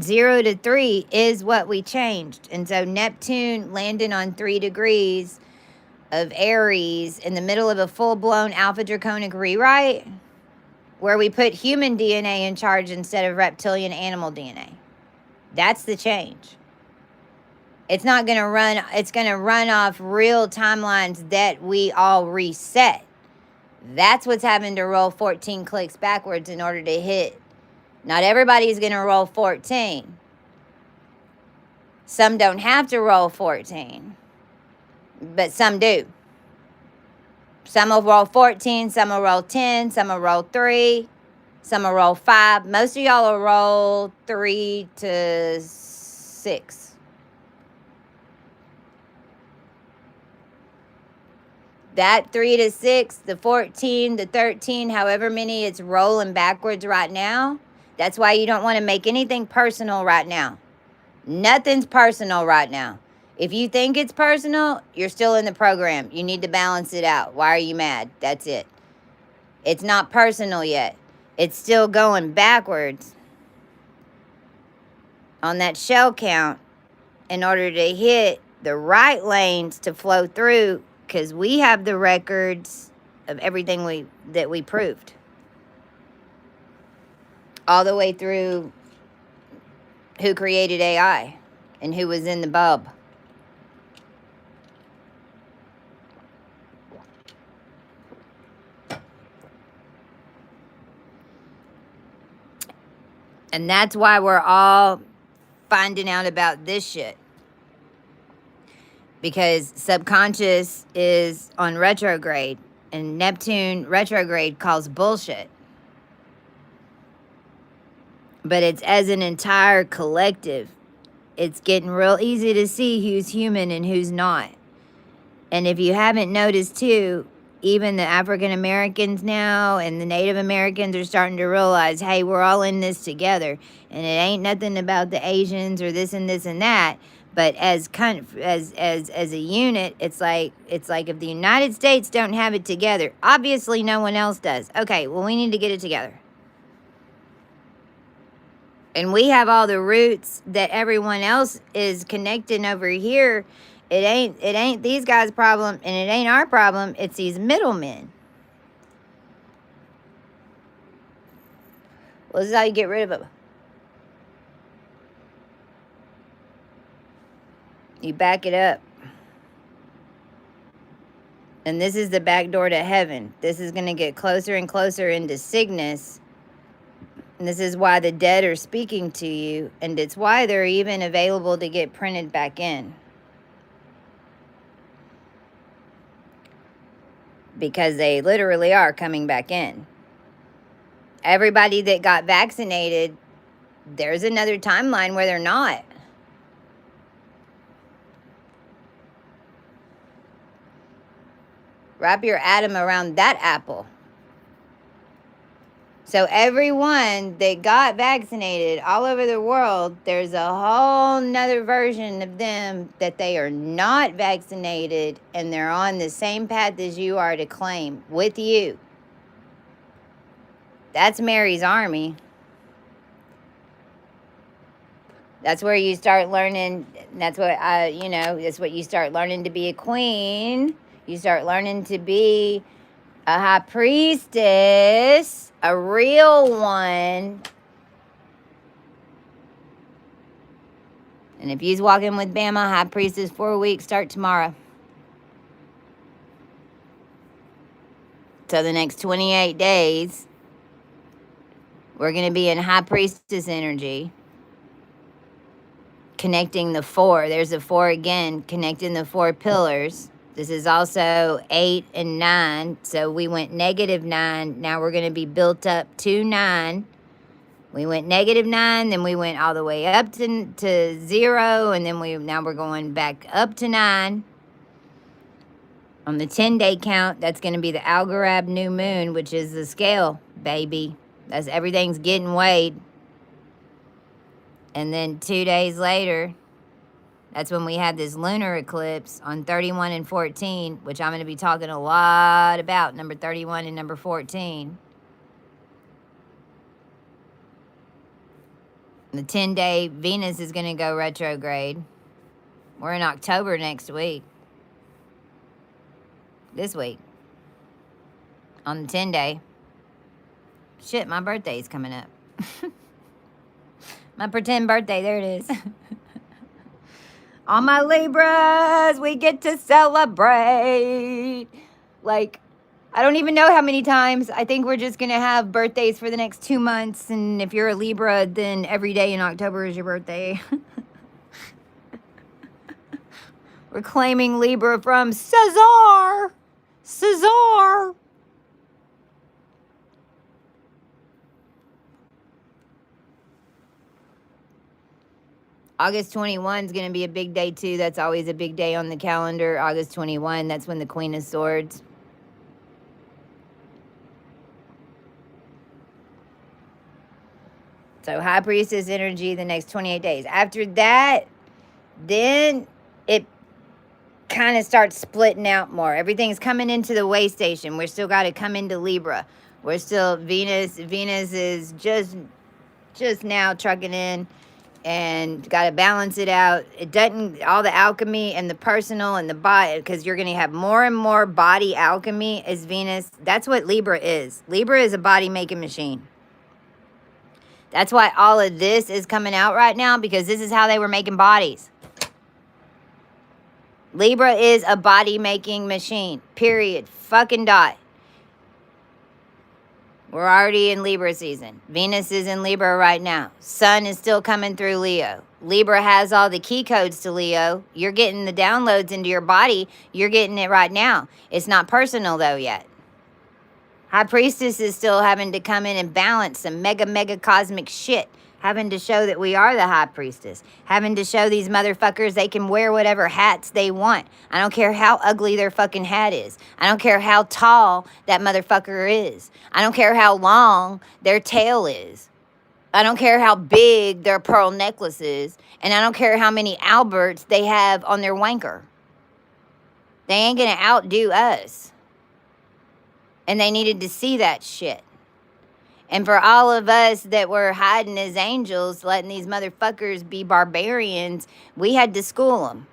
0 to 3 is what we changed. And so Neptune landing on 3 degrees of Aries in the middle of a full-blown Alpha Draconic rewrite, where we put human DNA in charge instead of reptilian animal DNA. That's the change. It's not going to run, it's going to run off real timelines that we all reset. That's what's having to roll 14 clicks backwards in order to hit. Not everybody's going to roll 14. Some don't have to roll 14, but some do. Some will roll 14, some will roll 10, some will roll 3, some will roll 5. Most of y'all will roll 3 to 6. That 3 to 6, the 14, the 13, however many it's rolling backwards right now. That's why you don't want to make anything personal right now. Nothing's personal right now. If you think it's personal, you're still in the program. You need to balance it out. Why are you mad? That's it. It's not personal yet. It's still going backwards on that shell count in order to hit the right lanes to flow through, because we have the records of everything that we proved. All the way through who created AI and who was in the bulb. And that's why we're all finding out about this shit. Because subconscious is on retrograde, and Neptune retrograde calls bullshit. But it's as an entire collective. It's getting real easy to see who's human and who's not. And if you haven't noticed too, even the African Americans now and the Native Americans are starting to realize, hey, we're all in this together. And it ain't nothing about the Asians or this and this and that. But as a unit, it's like if the United States don't have it together, obviously no one else does. Okay, well, we need to get it together. And we have all the roots that everyone else is connecting over here. It ain't these guys' problem, and it ain't our problem. It's these middlemen. Well, this is how you get rid of them. You back it up. And this is the back door to heaven. This is going to get closer and closer into Cygnus. And this is why the dead are speaking to you. And it's why they're even available to get printed back in. Because they literally are coming back in. Everybody that got vaccinated, there's another timeline where they're not. Wrap your atom around that apple. So everyone that got vaccinated all over the world, there's a whole nother version of them that they are not vaccinated, and they're on the same path as you are to claim with you. That's Mary's army. That's where you start learning. That's what that's what you start learning to be a queen. You start learning to be a high priestess, a real one. And if you's walking with Bama, high priestess 4 weeks, start tomorrow. So the next 28 days, we're going to be in high priestess energy. Connecting the four. There's a four again, connecting the four pillars. This is also 8 and 9. So we went -9. Now we're going to be built up to 9. We went -9, then we went all the way up to 0, and then now we're going back up to 9. On the 10-day count, that's going to be the Algorab new moon, which is the scale, baby. That's everything's getting weighed. And then 2 days later, that's when we had this lunar eclipse on 31 and 14, which I'm going to be talking a lot about, number 31 and number 14. The 10-day Venus is going to go retrograde. We're in October next week. This week. On the 10-day. Shit, my birthday's coming up. My pretend birthday, there it is. All my Libras, we get to celebrate. Like, I don't even know how many times. I think we're just going to have birthdays for the next 2 months. And if you're a Libra, then every day in October is your birthday. We're claiming Libra from Cesar. Cesar. August 21 is going to be a big day, too. That's always a big day on the calendar. August 21, that's when the Queen of Swords. So High Priestess energy the next 28 days. After that, then it kind of starts splitting out more. Everything's coming into the way station. We're still got to come into Libra. We're still Venus is just now trucking in, and got to balance it out. It doesn't, all the alchemy and the personal and the body, because you're going to have more and more body alchemy as Venus. That's what Libra is. Libra is a body making machine. That's why all of this is coming out right now, because this is how they were making bodies. Libra is a body making machine. Period. Fucking dot. We're already in Libra season. Venus is in Libra right now. Sun is still coming through Leo. Libra has all the key codes to Leo. You're getting the downloads into your body. You're getting it right now. It's not personal though yet. High Priestess is still having to come in and balance some mega cosmic shit. Having to show that we are the High Priestess. Having to show these motherfuckers they can wear whatever hats they want. I don't care how ugly their fucking hat is. I don't care how tall that motherfucker is. I don't care how long their tail is. I don't care how big their pearl necklace is. And I don't care how many Alberts they have on their wanker. They ain't gonna outdo us. And they needed to see that shit. And for all of us that were hiding as angels, letting these motherfuckers be barbarians, we had to school them.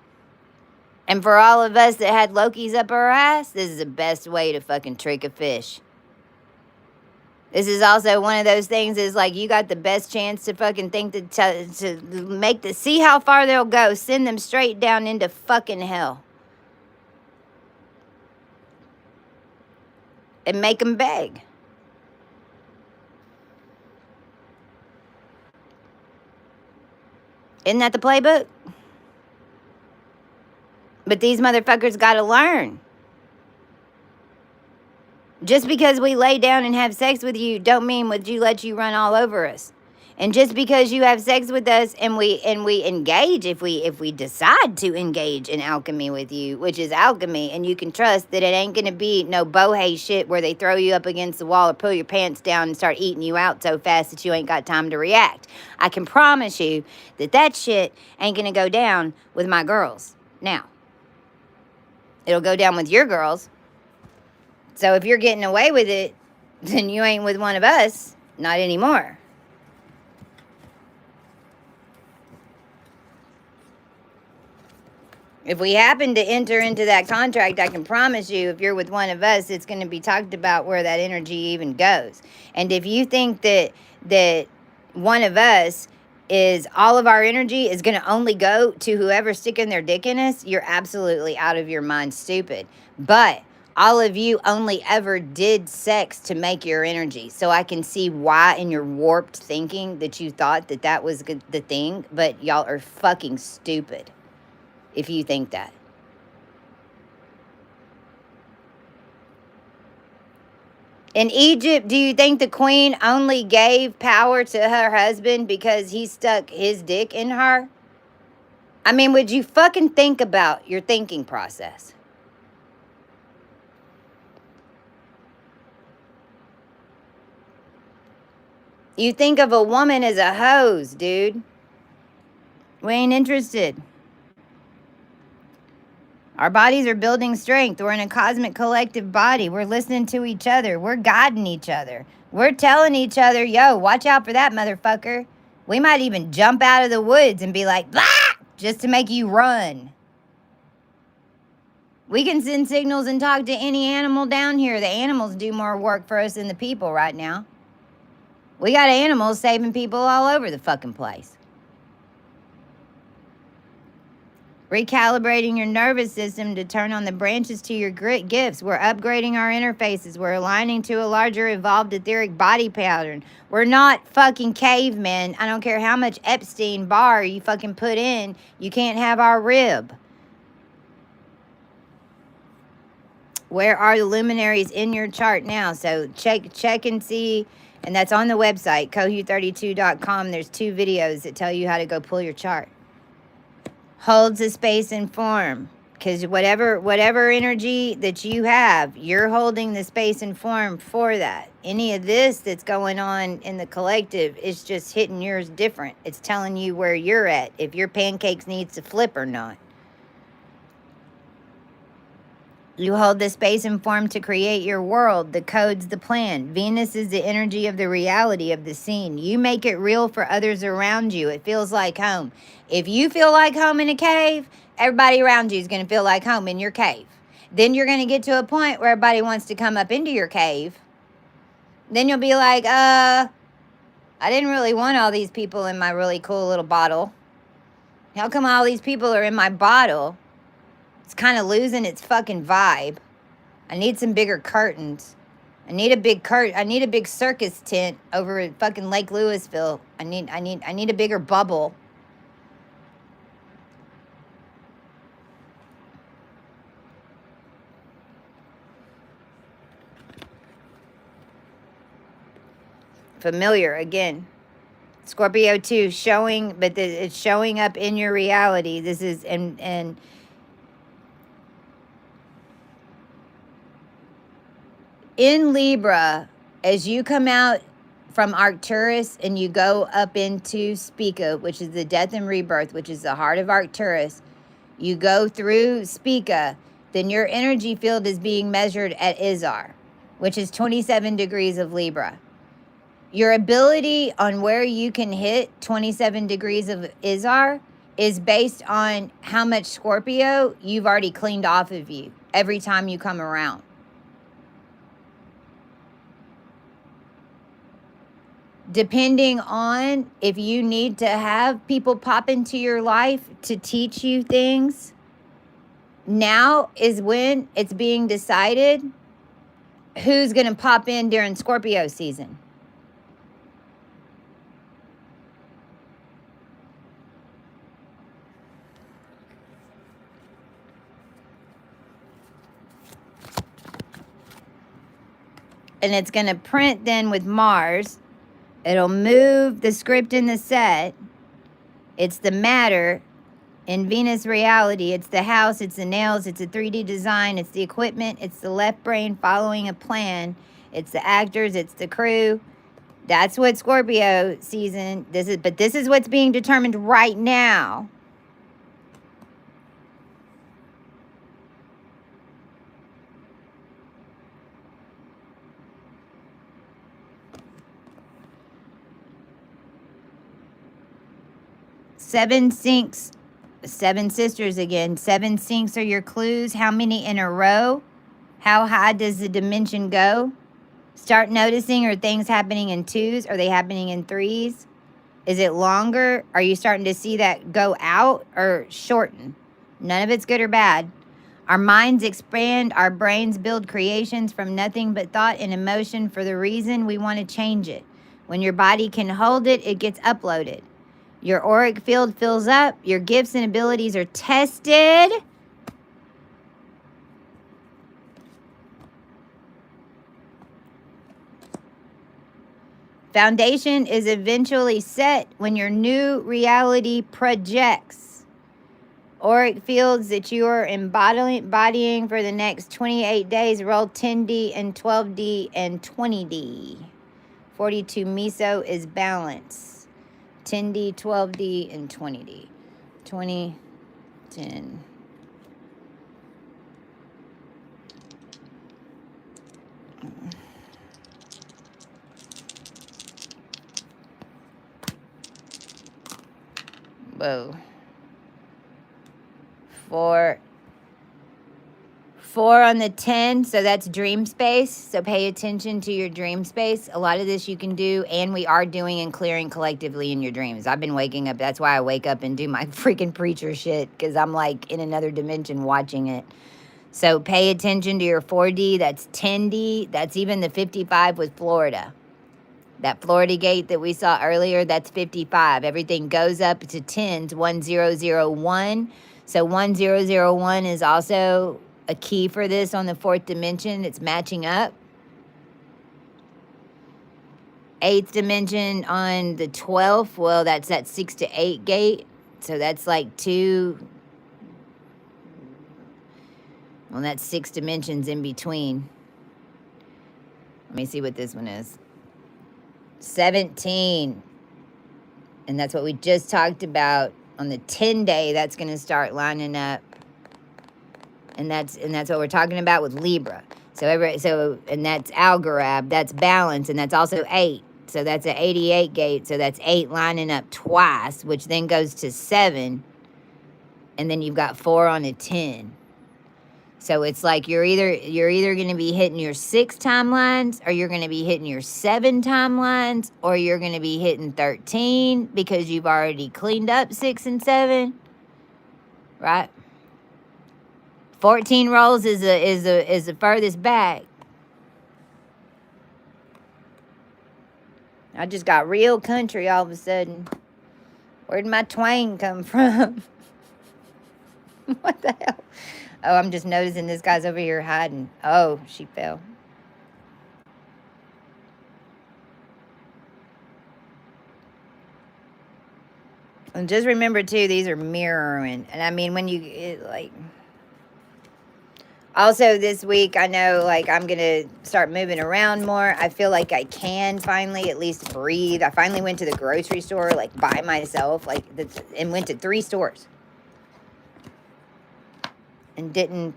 And for all of us that had Lokis up our ass, this is the best way to fucking trick a fish. This is also one of those things is like you got the best chance to fucking think to make the, see how far they'll go. Send them straight down into fucking hell. And make them beg. Isn't that the playbook? But these motherfuckers got to learn. Just because we lay down and have sex with you don't mean would you let you run all over us. And just because you have sex with us and we engage, if we decide to engage in alchemy with you, which is alchemy, and you can trust that it ain't going to be no bohey shit where they throw you up against the wall or pull your pants down and start eating you out so fast that you ain't got time to react. I can promise you that shit ain't going to go down with my girls. Now, it'll go down with your girls. So if you're getting away with it, then you ain't with one of us. Not anymore. If we happen to enter into that contract, I can promise you, if you're with one of us, it's going to be talked about where that energy even goes. And if you think that one of us is all of our energy is going to only go to whoever's sticking their dick in us, you're absolutely out of your mind stupid. But all of you only ever did sex to make your energy. So I can see why in your warped thinking that you thought that was the thing. But y'all are fucking stupid if you think that. In Egypt, do you think the queen only gave power to her husband because he stuck his dick in her? I mean, would you fucking think about your thinking process? You think of a woman as a hose, dude. We ain't interested. Our bodies are building strength. We're in a cosmic collective body. We're listening to each other. We're guiding each other. We're telling each other, yo, watch out for that motherfucker. We might even jump out of the woods and be like, blah, just to make you run. We can send signals and talk to any animal down here. The animals do more work for us than the people right now. We got animals saving people all over the fucking place. Recalibrating your nervous system to turn on the branches to your gifts. We're upgrading our interfaces. We're aligning to a larger evolved etheric body pattern. We're not fucking cavemen. I don't care how much Epstein bar you fucking put in. You can't have our rib. Where are the luminaries in your chart now? So check and see. And that's on the website, cohu32.com. There's 2 videos that tell you how to go pull your chart. Holds a space and form. Because whatever energy that you have, you're holding the space and form for that. Any of this that's going on in the collective is just hitting yours different. It's telling you where you're at, if your pancakes needs to flip or not. You hold the space and form to create your world. The code's the plan. Venus is the energy of the reality of the scene. You make it real for others around you. It feels like home. If you feel like home in a cave, everybody around you is going to feel like home in your cave. Then you're going to get to a point where everybody wants to come up into your cave. Then you'll be like, I didn't really want all these people in my really cool little bottle. How come all these people are in my bottle? It's kind of losing its fucking vibe. I need some bigger curtains. I need a big circus tent over at fucking Lake Louisville. I need a bigger bubble. Familiar again. Scorpio 2 showing, but it's showing up in your reality. This is and in Libra, as you come out from Arcturus and you go up into Spica, which is the death and rebirth, which is the heart of Arcturus, you go through Spica, then your energy field is being measured at Izar, which is 27 degrees of Libra. Your ability on where you can hit 27 degrees of Izar is based on how much Scorpio you've already cleaned off of you every time you come around. Depending on if you need to have people pop into your life to teach you things, now is when it's being decided who's going to pop in during Scorpio season. And it's going to print then with Mars. It'll move the script in the set. It's the matter in Venus reality. It's the house, it's the nails, it's a 3D design, it's the equipment, it's the left brain following a plan, it's the actors, it's the crew. That's what Scorpio season, this is what's being determined right now. Seven sinks, seven sisters again. Seven sinks are your clues. How many in a row? How high does the dimension go? Start noticing, are things happening in twos? Are they happening in threes? Is it longer? Are you starting to see that go out or shorten? None of it's good or bad. Our minds expand. Our brains build creations from nothing but thought and emotion for the reason we want to change it. When your body can hold it, it gets uploaded. Your auric field fills up. Your gifts and abilities are tested. Foundation is eventually set when your new reality projects. Auric fields that you are embodying for the next 28 days. Roll 10D and 12D and 20D. 42 Miso is balance. 10D, 12D, and 20D. 20, 10. Whoa. 4 on the 10, so that's dream space. So pay attention to your dream space. A lot of this you can do, and we are doing and clearing collectively in your dreams. I've been waking up. That's why I wake up and do my freaking preacher shit, because I'm like in another dimension watching it. So pay attention to your 4D. That's 10D. That's even the 55 with Florida. That Florida gate that we saw earlier, that's 55. Everything goes up to 10s, 1001. So 1001 is also a key for this on the 4th dimension. It's matching up. 8th dimension on the 12th. Well, that's that 6 to 8 gate. So that's like 2. Well, that's 6 dimensions in between. Let me see what this one is. 17. And that's what we just talked about. On the 10-day, that's going to start lining up. And that's what we're talking about with Libra. And that's Algorab, that's balance, and that's also 8. So that's an 88 gate. So that's 8 lining up twice, which then goes to 7. And then you've got 4 on a 10. So it's like you're either going to be hitting your 6 timelines, or you're going to be hitting your 7 timelines, or you're going to be hitting 13 because you've already cleaned up 6 and 7, right? 14 rolls is the furthest back. I just got real country all of a sudden. Where'd my twang come from? What the hell? Oh, I'm just noticing this guy's over here hiding. Oh, she fell. And just remember, too, these are mirroring. And I mean, when you, also this week, I know, like, I'm going to start moving around more. I feel like I can finally at least breathe. I finally went to the grocery store, like, by myself, and went to 3 stores. And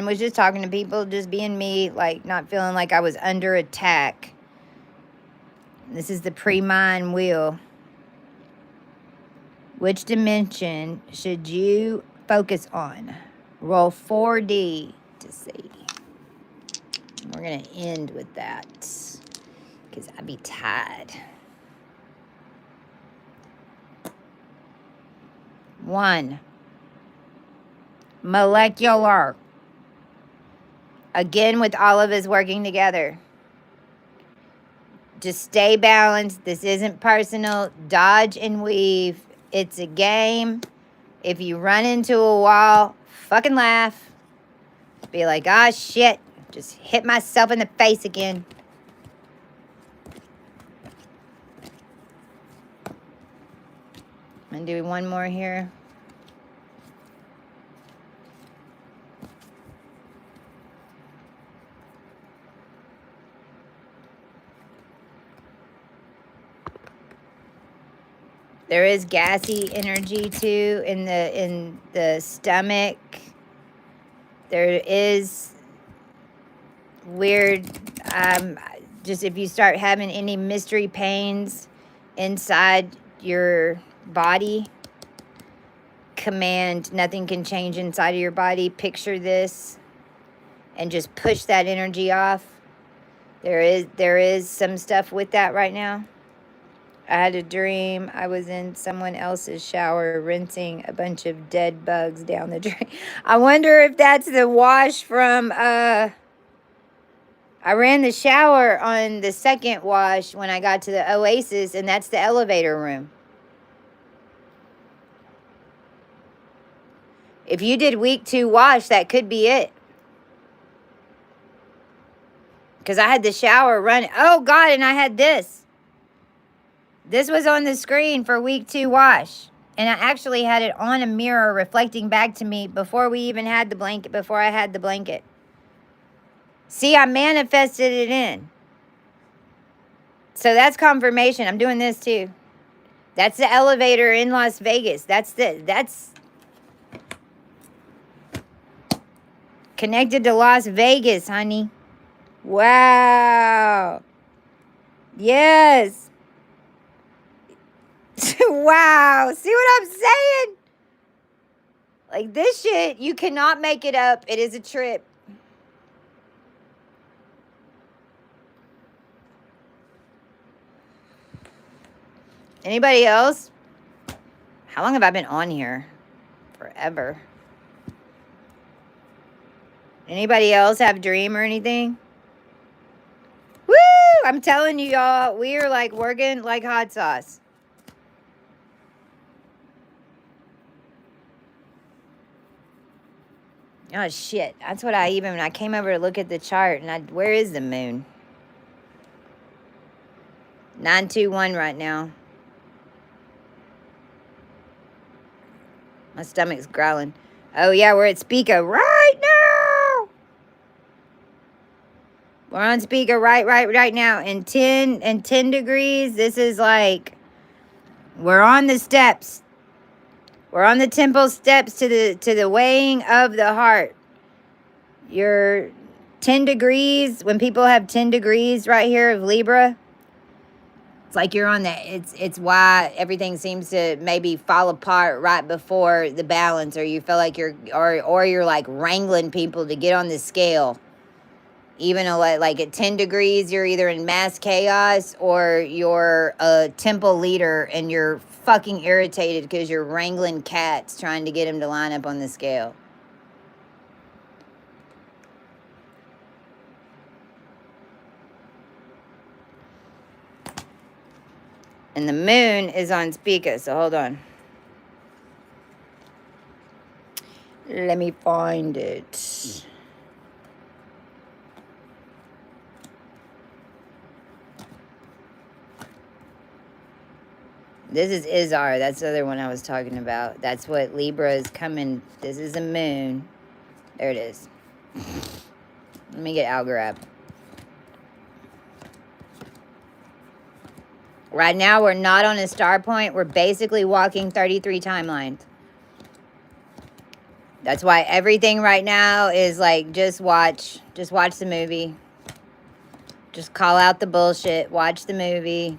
was just talking to people, just being me, like, not feeling like I was under attack. This is the pre-mind wheel. Which dimension should you focus on? Roll 4D to see. We're going to end with that because I'd be tired. 1. Molecular. Again, with all of us working together. Just stay balanced. This isn't personal. Dodge and weave. It's a game. If you run into a wall, fucking laugh. Be like, ah, shit. Just hit myself in the face again. I'm going to do one more here. There is gassy energy too in the stomach. There is weird, just if you start having any mystery pains inside your body, command nothing can change inside of your body. Picture this and just push that energy off. There is some stuff with that right now. I had a dream I was in someone else's shower rinsing a bunch of dead bugs down the drain. I wonder if that's the wash from, I ran the shower on the second wash when I got to the Oasis, and that's the elevator room. If you did week 2 wash, that could be it. Because I had the shower running. Oh, God, and I had this. This was on the screen for week 2 wash. And I actually had it on a mirror reflecting back to me before we even had the blanket, before I had the blanket. See, I manifested it in. So that's confirmation. I'm doing this too. That's the elevator in Las Vegas. That's connected to Las Vegas, honey. Wow. Yes. Wow. See what I'm saying? Like, this shit, you cannot make it up. It is a trip. Anybody else? How long have I been on here? Forever. Anybody else have a dream or anything? Woo! I'm telling you, y'all, we are like working like hot sauce. Oh, shit. That's what when I came over to look at the chart, and where is the moon? 921 right now. My stomach's growling. Oh, yeah, we're at Spica right now. We're on speaker right now. And 10 degrees, this is like, we're on the steps. We're on the temple steps to the weighing of the heart. You're 10 degrees, when people have 10 degrees right here of Libra, it's like you're on that. It's why everything seems to maybe fall apart right before the balance, or you feel like or you're like wrangling people to get on the scale. Even like at 10 degrees, you're either in mass chaos or you're a temple leader and you're fucking irritated because you're wrangling cats trying to get them to line up on the scale. And the moon is on Spica, so hold on. Let me find it. This is Izar. That's the other one I was talking about. That's what Libra is coming. This is the moon. There it is. Let me get Algorab. Right now, we're not on a star point. We're basically walking 33 timelines. That's why everything right now is like, just watch the movie. Just call out the bullshit. Watch the movie.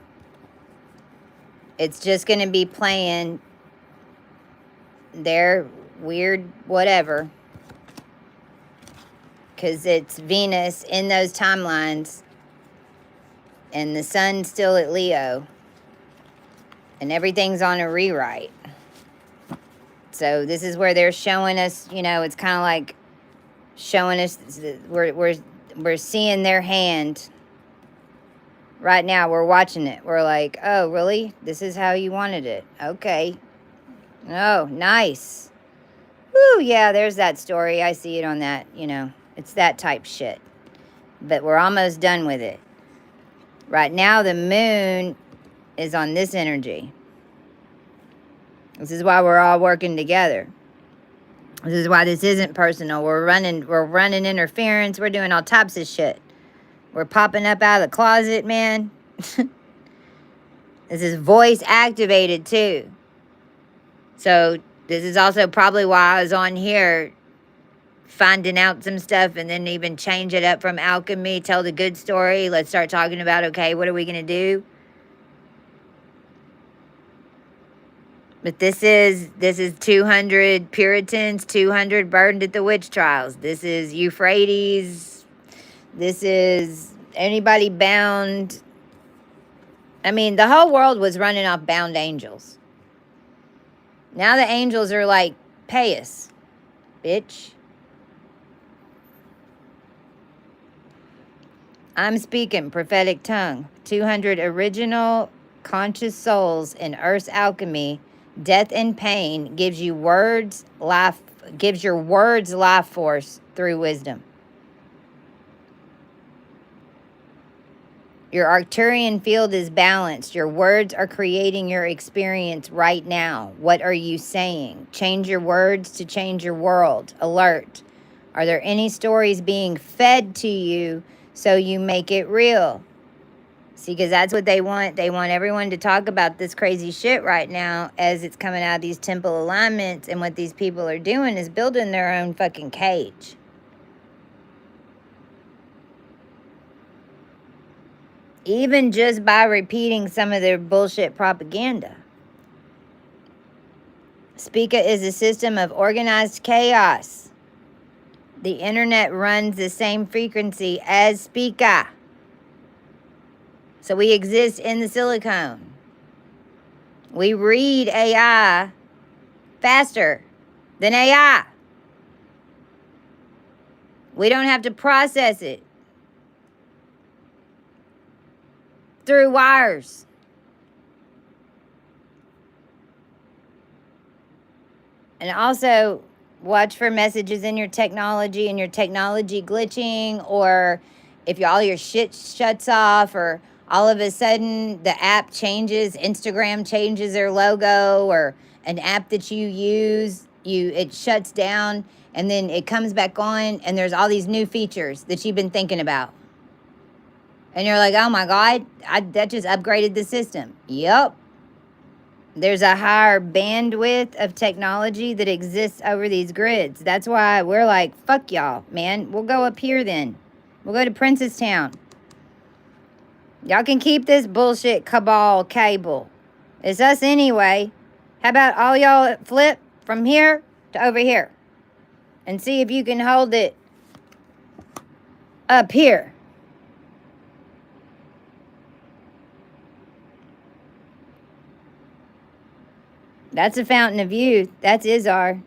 It's just going to be playing their weird whatever. Because it's Venus in those timelines. And the sun's still at Leo. And everything's on a rewrite. So this is where they're showing us, you know, it's kind of like showing us, we're seeing their hand. Right now, we're watching it. We're like, oh, really? This is how you wanted it. Okay. Oh, nice. Woo, yeah, there's that story. I see it on that, you know. It's that type shit. But we're almost done with it. Right now, the moon is on this energy. This is why we're all working together. This is why this isn't personal. We're running interference. We're doing all types of shit. We're popping up out of the closet, man. This is voice activated too. So this is also probably why I was on here finding out some stuff and then even change it up from alchemy, tell the good story. Let's start talking about, okay, what are we going to do? But this is 200 Puritans, 200 burned at the witch trials. This is Euphrates. This is anybody bound. I mean, the whole world was running off bound angels. Now the angels are like, pay us, bitch. I'm speaking prophetic tongue. 200 original conscious souls in Earth's alchemy. Death and pain gives your words life force through wisdom. Your Arcturian field is balanced. Your words are creating your experience right now. What are you saying? Change your words to change your world. Alert. Are there any stories being fed to you so you make it real? See, because that's what they want. They want everyone to talk about this crazy shit right now as it's coming out of these temple alignments. And what these people are doing is building their own fucking cage. Even just by repeating some of their bullshit propaganda. Spica is a system of organized chaos. The internet runs the same frequency as Spica. So we exist in the silicone. We read AI faster than AI. We don't have to process it through wires. And also watch for messages in your technology and your technology glitching, or if all your shit shuts off, or all of a sudden the app changes, Instagram changes their logo, or an app that you use, it shuts down and then it comes back on and there's all these new features that you've been thinking about. And you're like, oh my God, that just upgraded the system. Yep. There's a higher bandwidth of technology that exists over these grids. That's why we're like, fuck y'all, man. We'll go up here then. We'll go to Princess-Town. Y'all can keep this bullshit cabal cable. It's us anyway. How about all y'all flip from here to over here? And see if you can hold it up here. That's a fountain of youth. That's Izar.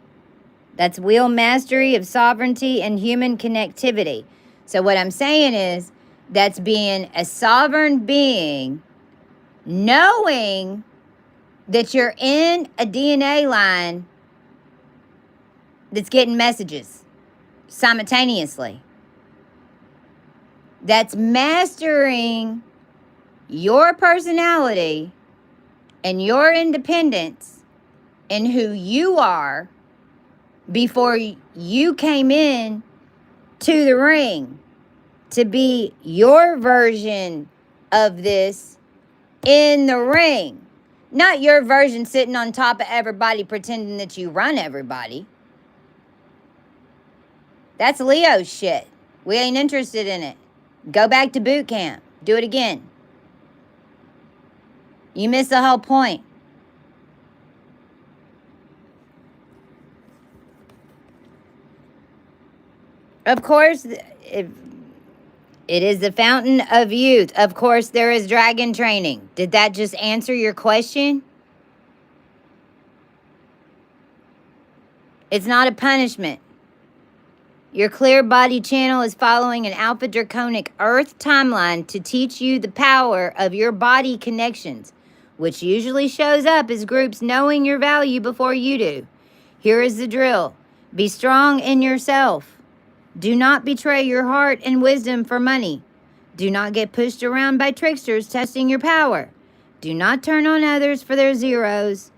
That's wheel mastery of sovereignty and human connectivity. So what I'm saying is, that's being a sovereign being, knowing that you're in a DNA line that's getting messages simultaneously. That's mastering your personality and your independence and who you are before you came in to the ring to be your version of this in the ring. Not your version sitting on top of everybody pretending that you run everybody. That's Leo shit. We ain't interested in it. Go back to boot camp. Do it again. You missed the whole point. Of course, it is the fountain of youth. Of course, there is dragon training. Did that just answer your question? It's not a punishment. Your clear body channel is following an alpha draconic earth timeline to teach you the power of your body connections, which usually shows up as groups knowing your value before you do. Here is the drill. Be strong in yourself. Do not betray your heart and wisdom for money. Do not get pushed around by tricksters testing your power. Do not turn on others for their zeros.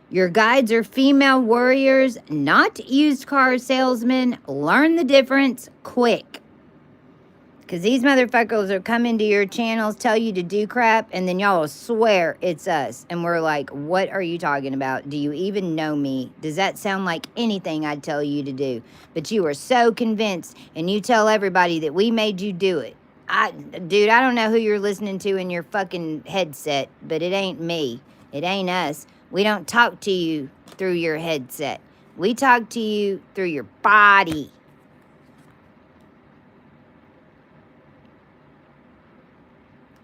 Your guides are female warriors, not used car salesmen. Learn the difference quick. Because these motherfuckers will come into your channels, tell you to do crap, and then y'all will swear it's us. And we're like, what are you talking about? Do you even know me? Does that sound like anything I'd tell you to do? But you are so convinced, and you tell everybody that we made you do it. Dude, I don't know who you're listening to in your fucking headset, but it ain't me. It ain't us. We don't talk to you through your headset. We talk to you through your body.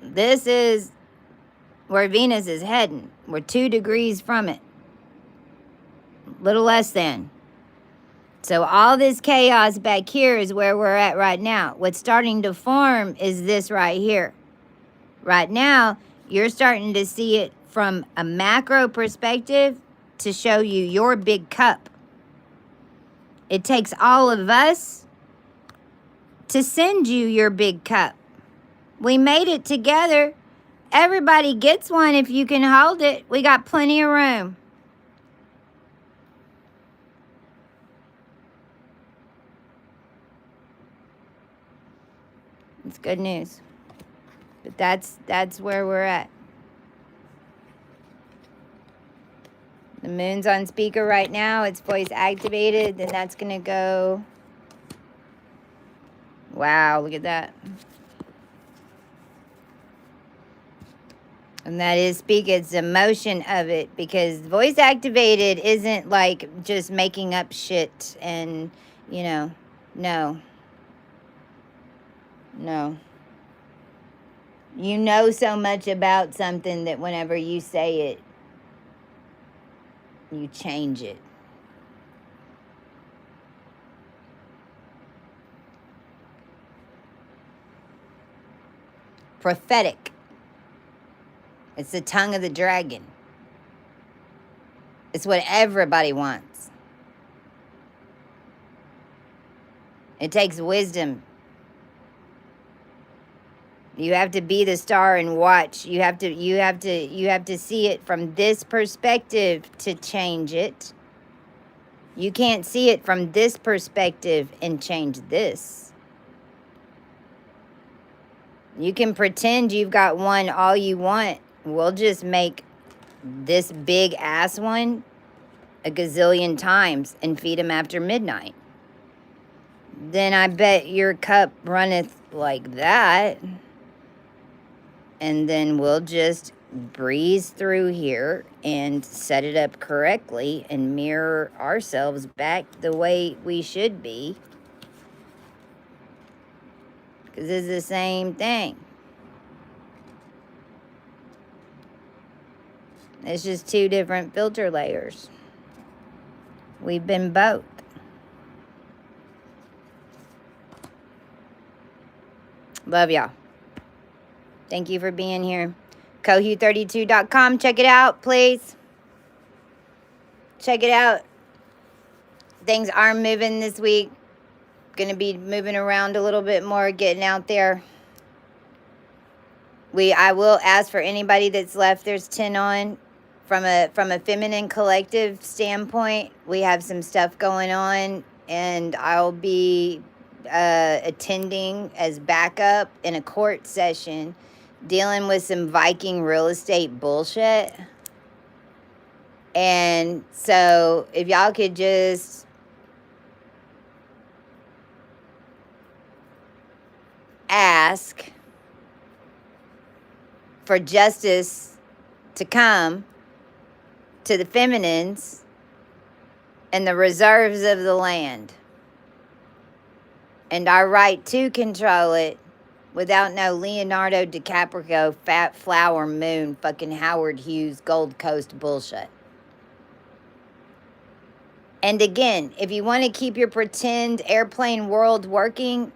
This is where Venus is heading. We're 2 degrees from it. Little less than. So all this chaos back here is where we're at right now. What's starting to form is this right here. Right now, you're starting to see it from a macro perspective to show you your big cup. It takes all of us to send you your big cup. We made it together. Everybody gets one if you can hold it. We got plenty of room. It's good news. But that's where we're at. The moon's on speaker right now. It's voice activated. Then that's going to go. Wow, look at that. And that is speak. It's the motion of it. Because voice activated isn't like just making up shit and, you know, no. No. You know so much about something that whenever you say it, you change it. Prophetic. It's the tongue of the dragon. It's what everybody wants. It takes wisdom. You have to be the star and watch. You have to see it from this perspective to change it. You can't see it from this perspective and change this. You can pretend you've got one all you want. We'll just make this big ass one a gazillion times and feed them after midnight. Then I bet your cup runneth like that. And then we'll just breeze through here and set it up correctly and mirror ourselves back the way we should be. Because it's the same thing. It's just two different filter layers. We've been both. Love y'all. Thank you for being here. Cohu32.com. Check it out, please. Check it out. Things are moving this week. Going to be moving around a little bit more, getting out there. I will ask for anybody that's left. There's 10 on. From a feminine collective standpoint, we have some stuff going on, and I'll be attending as backup in a court session dealing with some Viking real estate bullshit. And so if y'all could just ask for justice to come to the feminines and the reserves of the land, and our right to control it without no Leonardo DiCaprio, Fat Flower Moon, fucking Howard Hughes, Gold Coast bullshit. And again, if you want to keep your pretend airplane world working,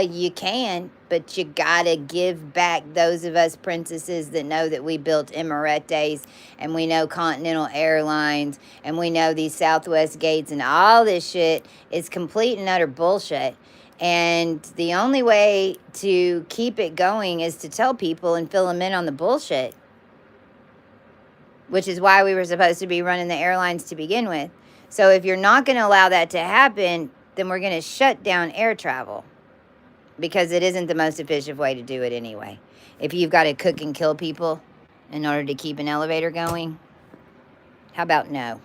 you can, but you gotta give back those of us princesses that know that we built Emirates, and we know Continental Airlines, and we know these Southwest gates, and all this shit is complete and utter bullshit. And the only way to keep it going is to tell people and fill them in on the bullshit, which is why we were supposed to be running the airlines to begin with. So if you're not going to allow that to happen, then we're going to shut down air travel, because it isn't the most efficient way to do it anyway. If you've got to cook and kill people in order to keep an elevator going, how about no?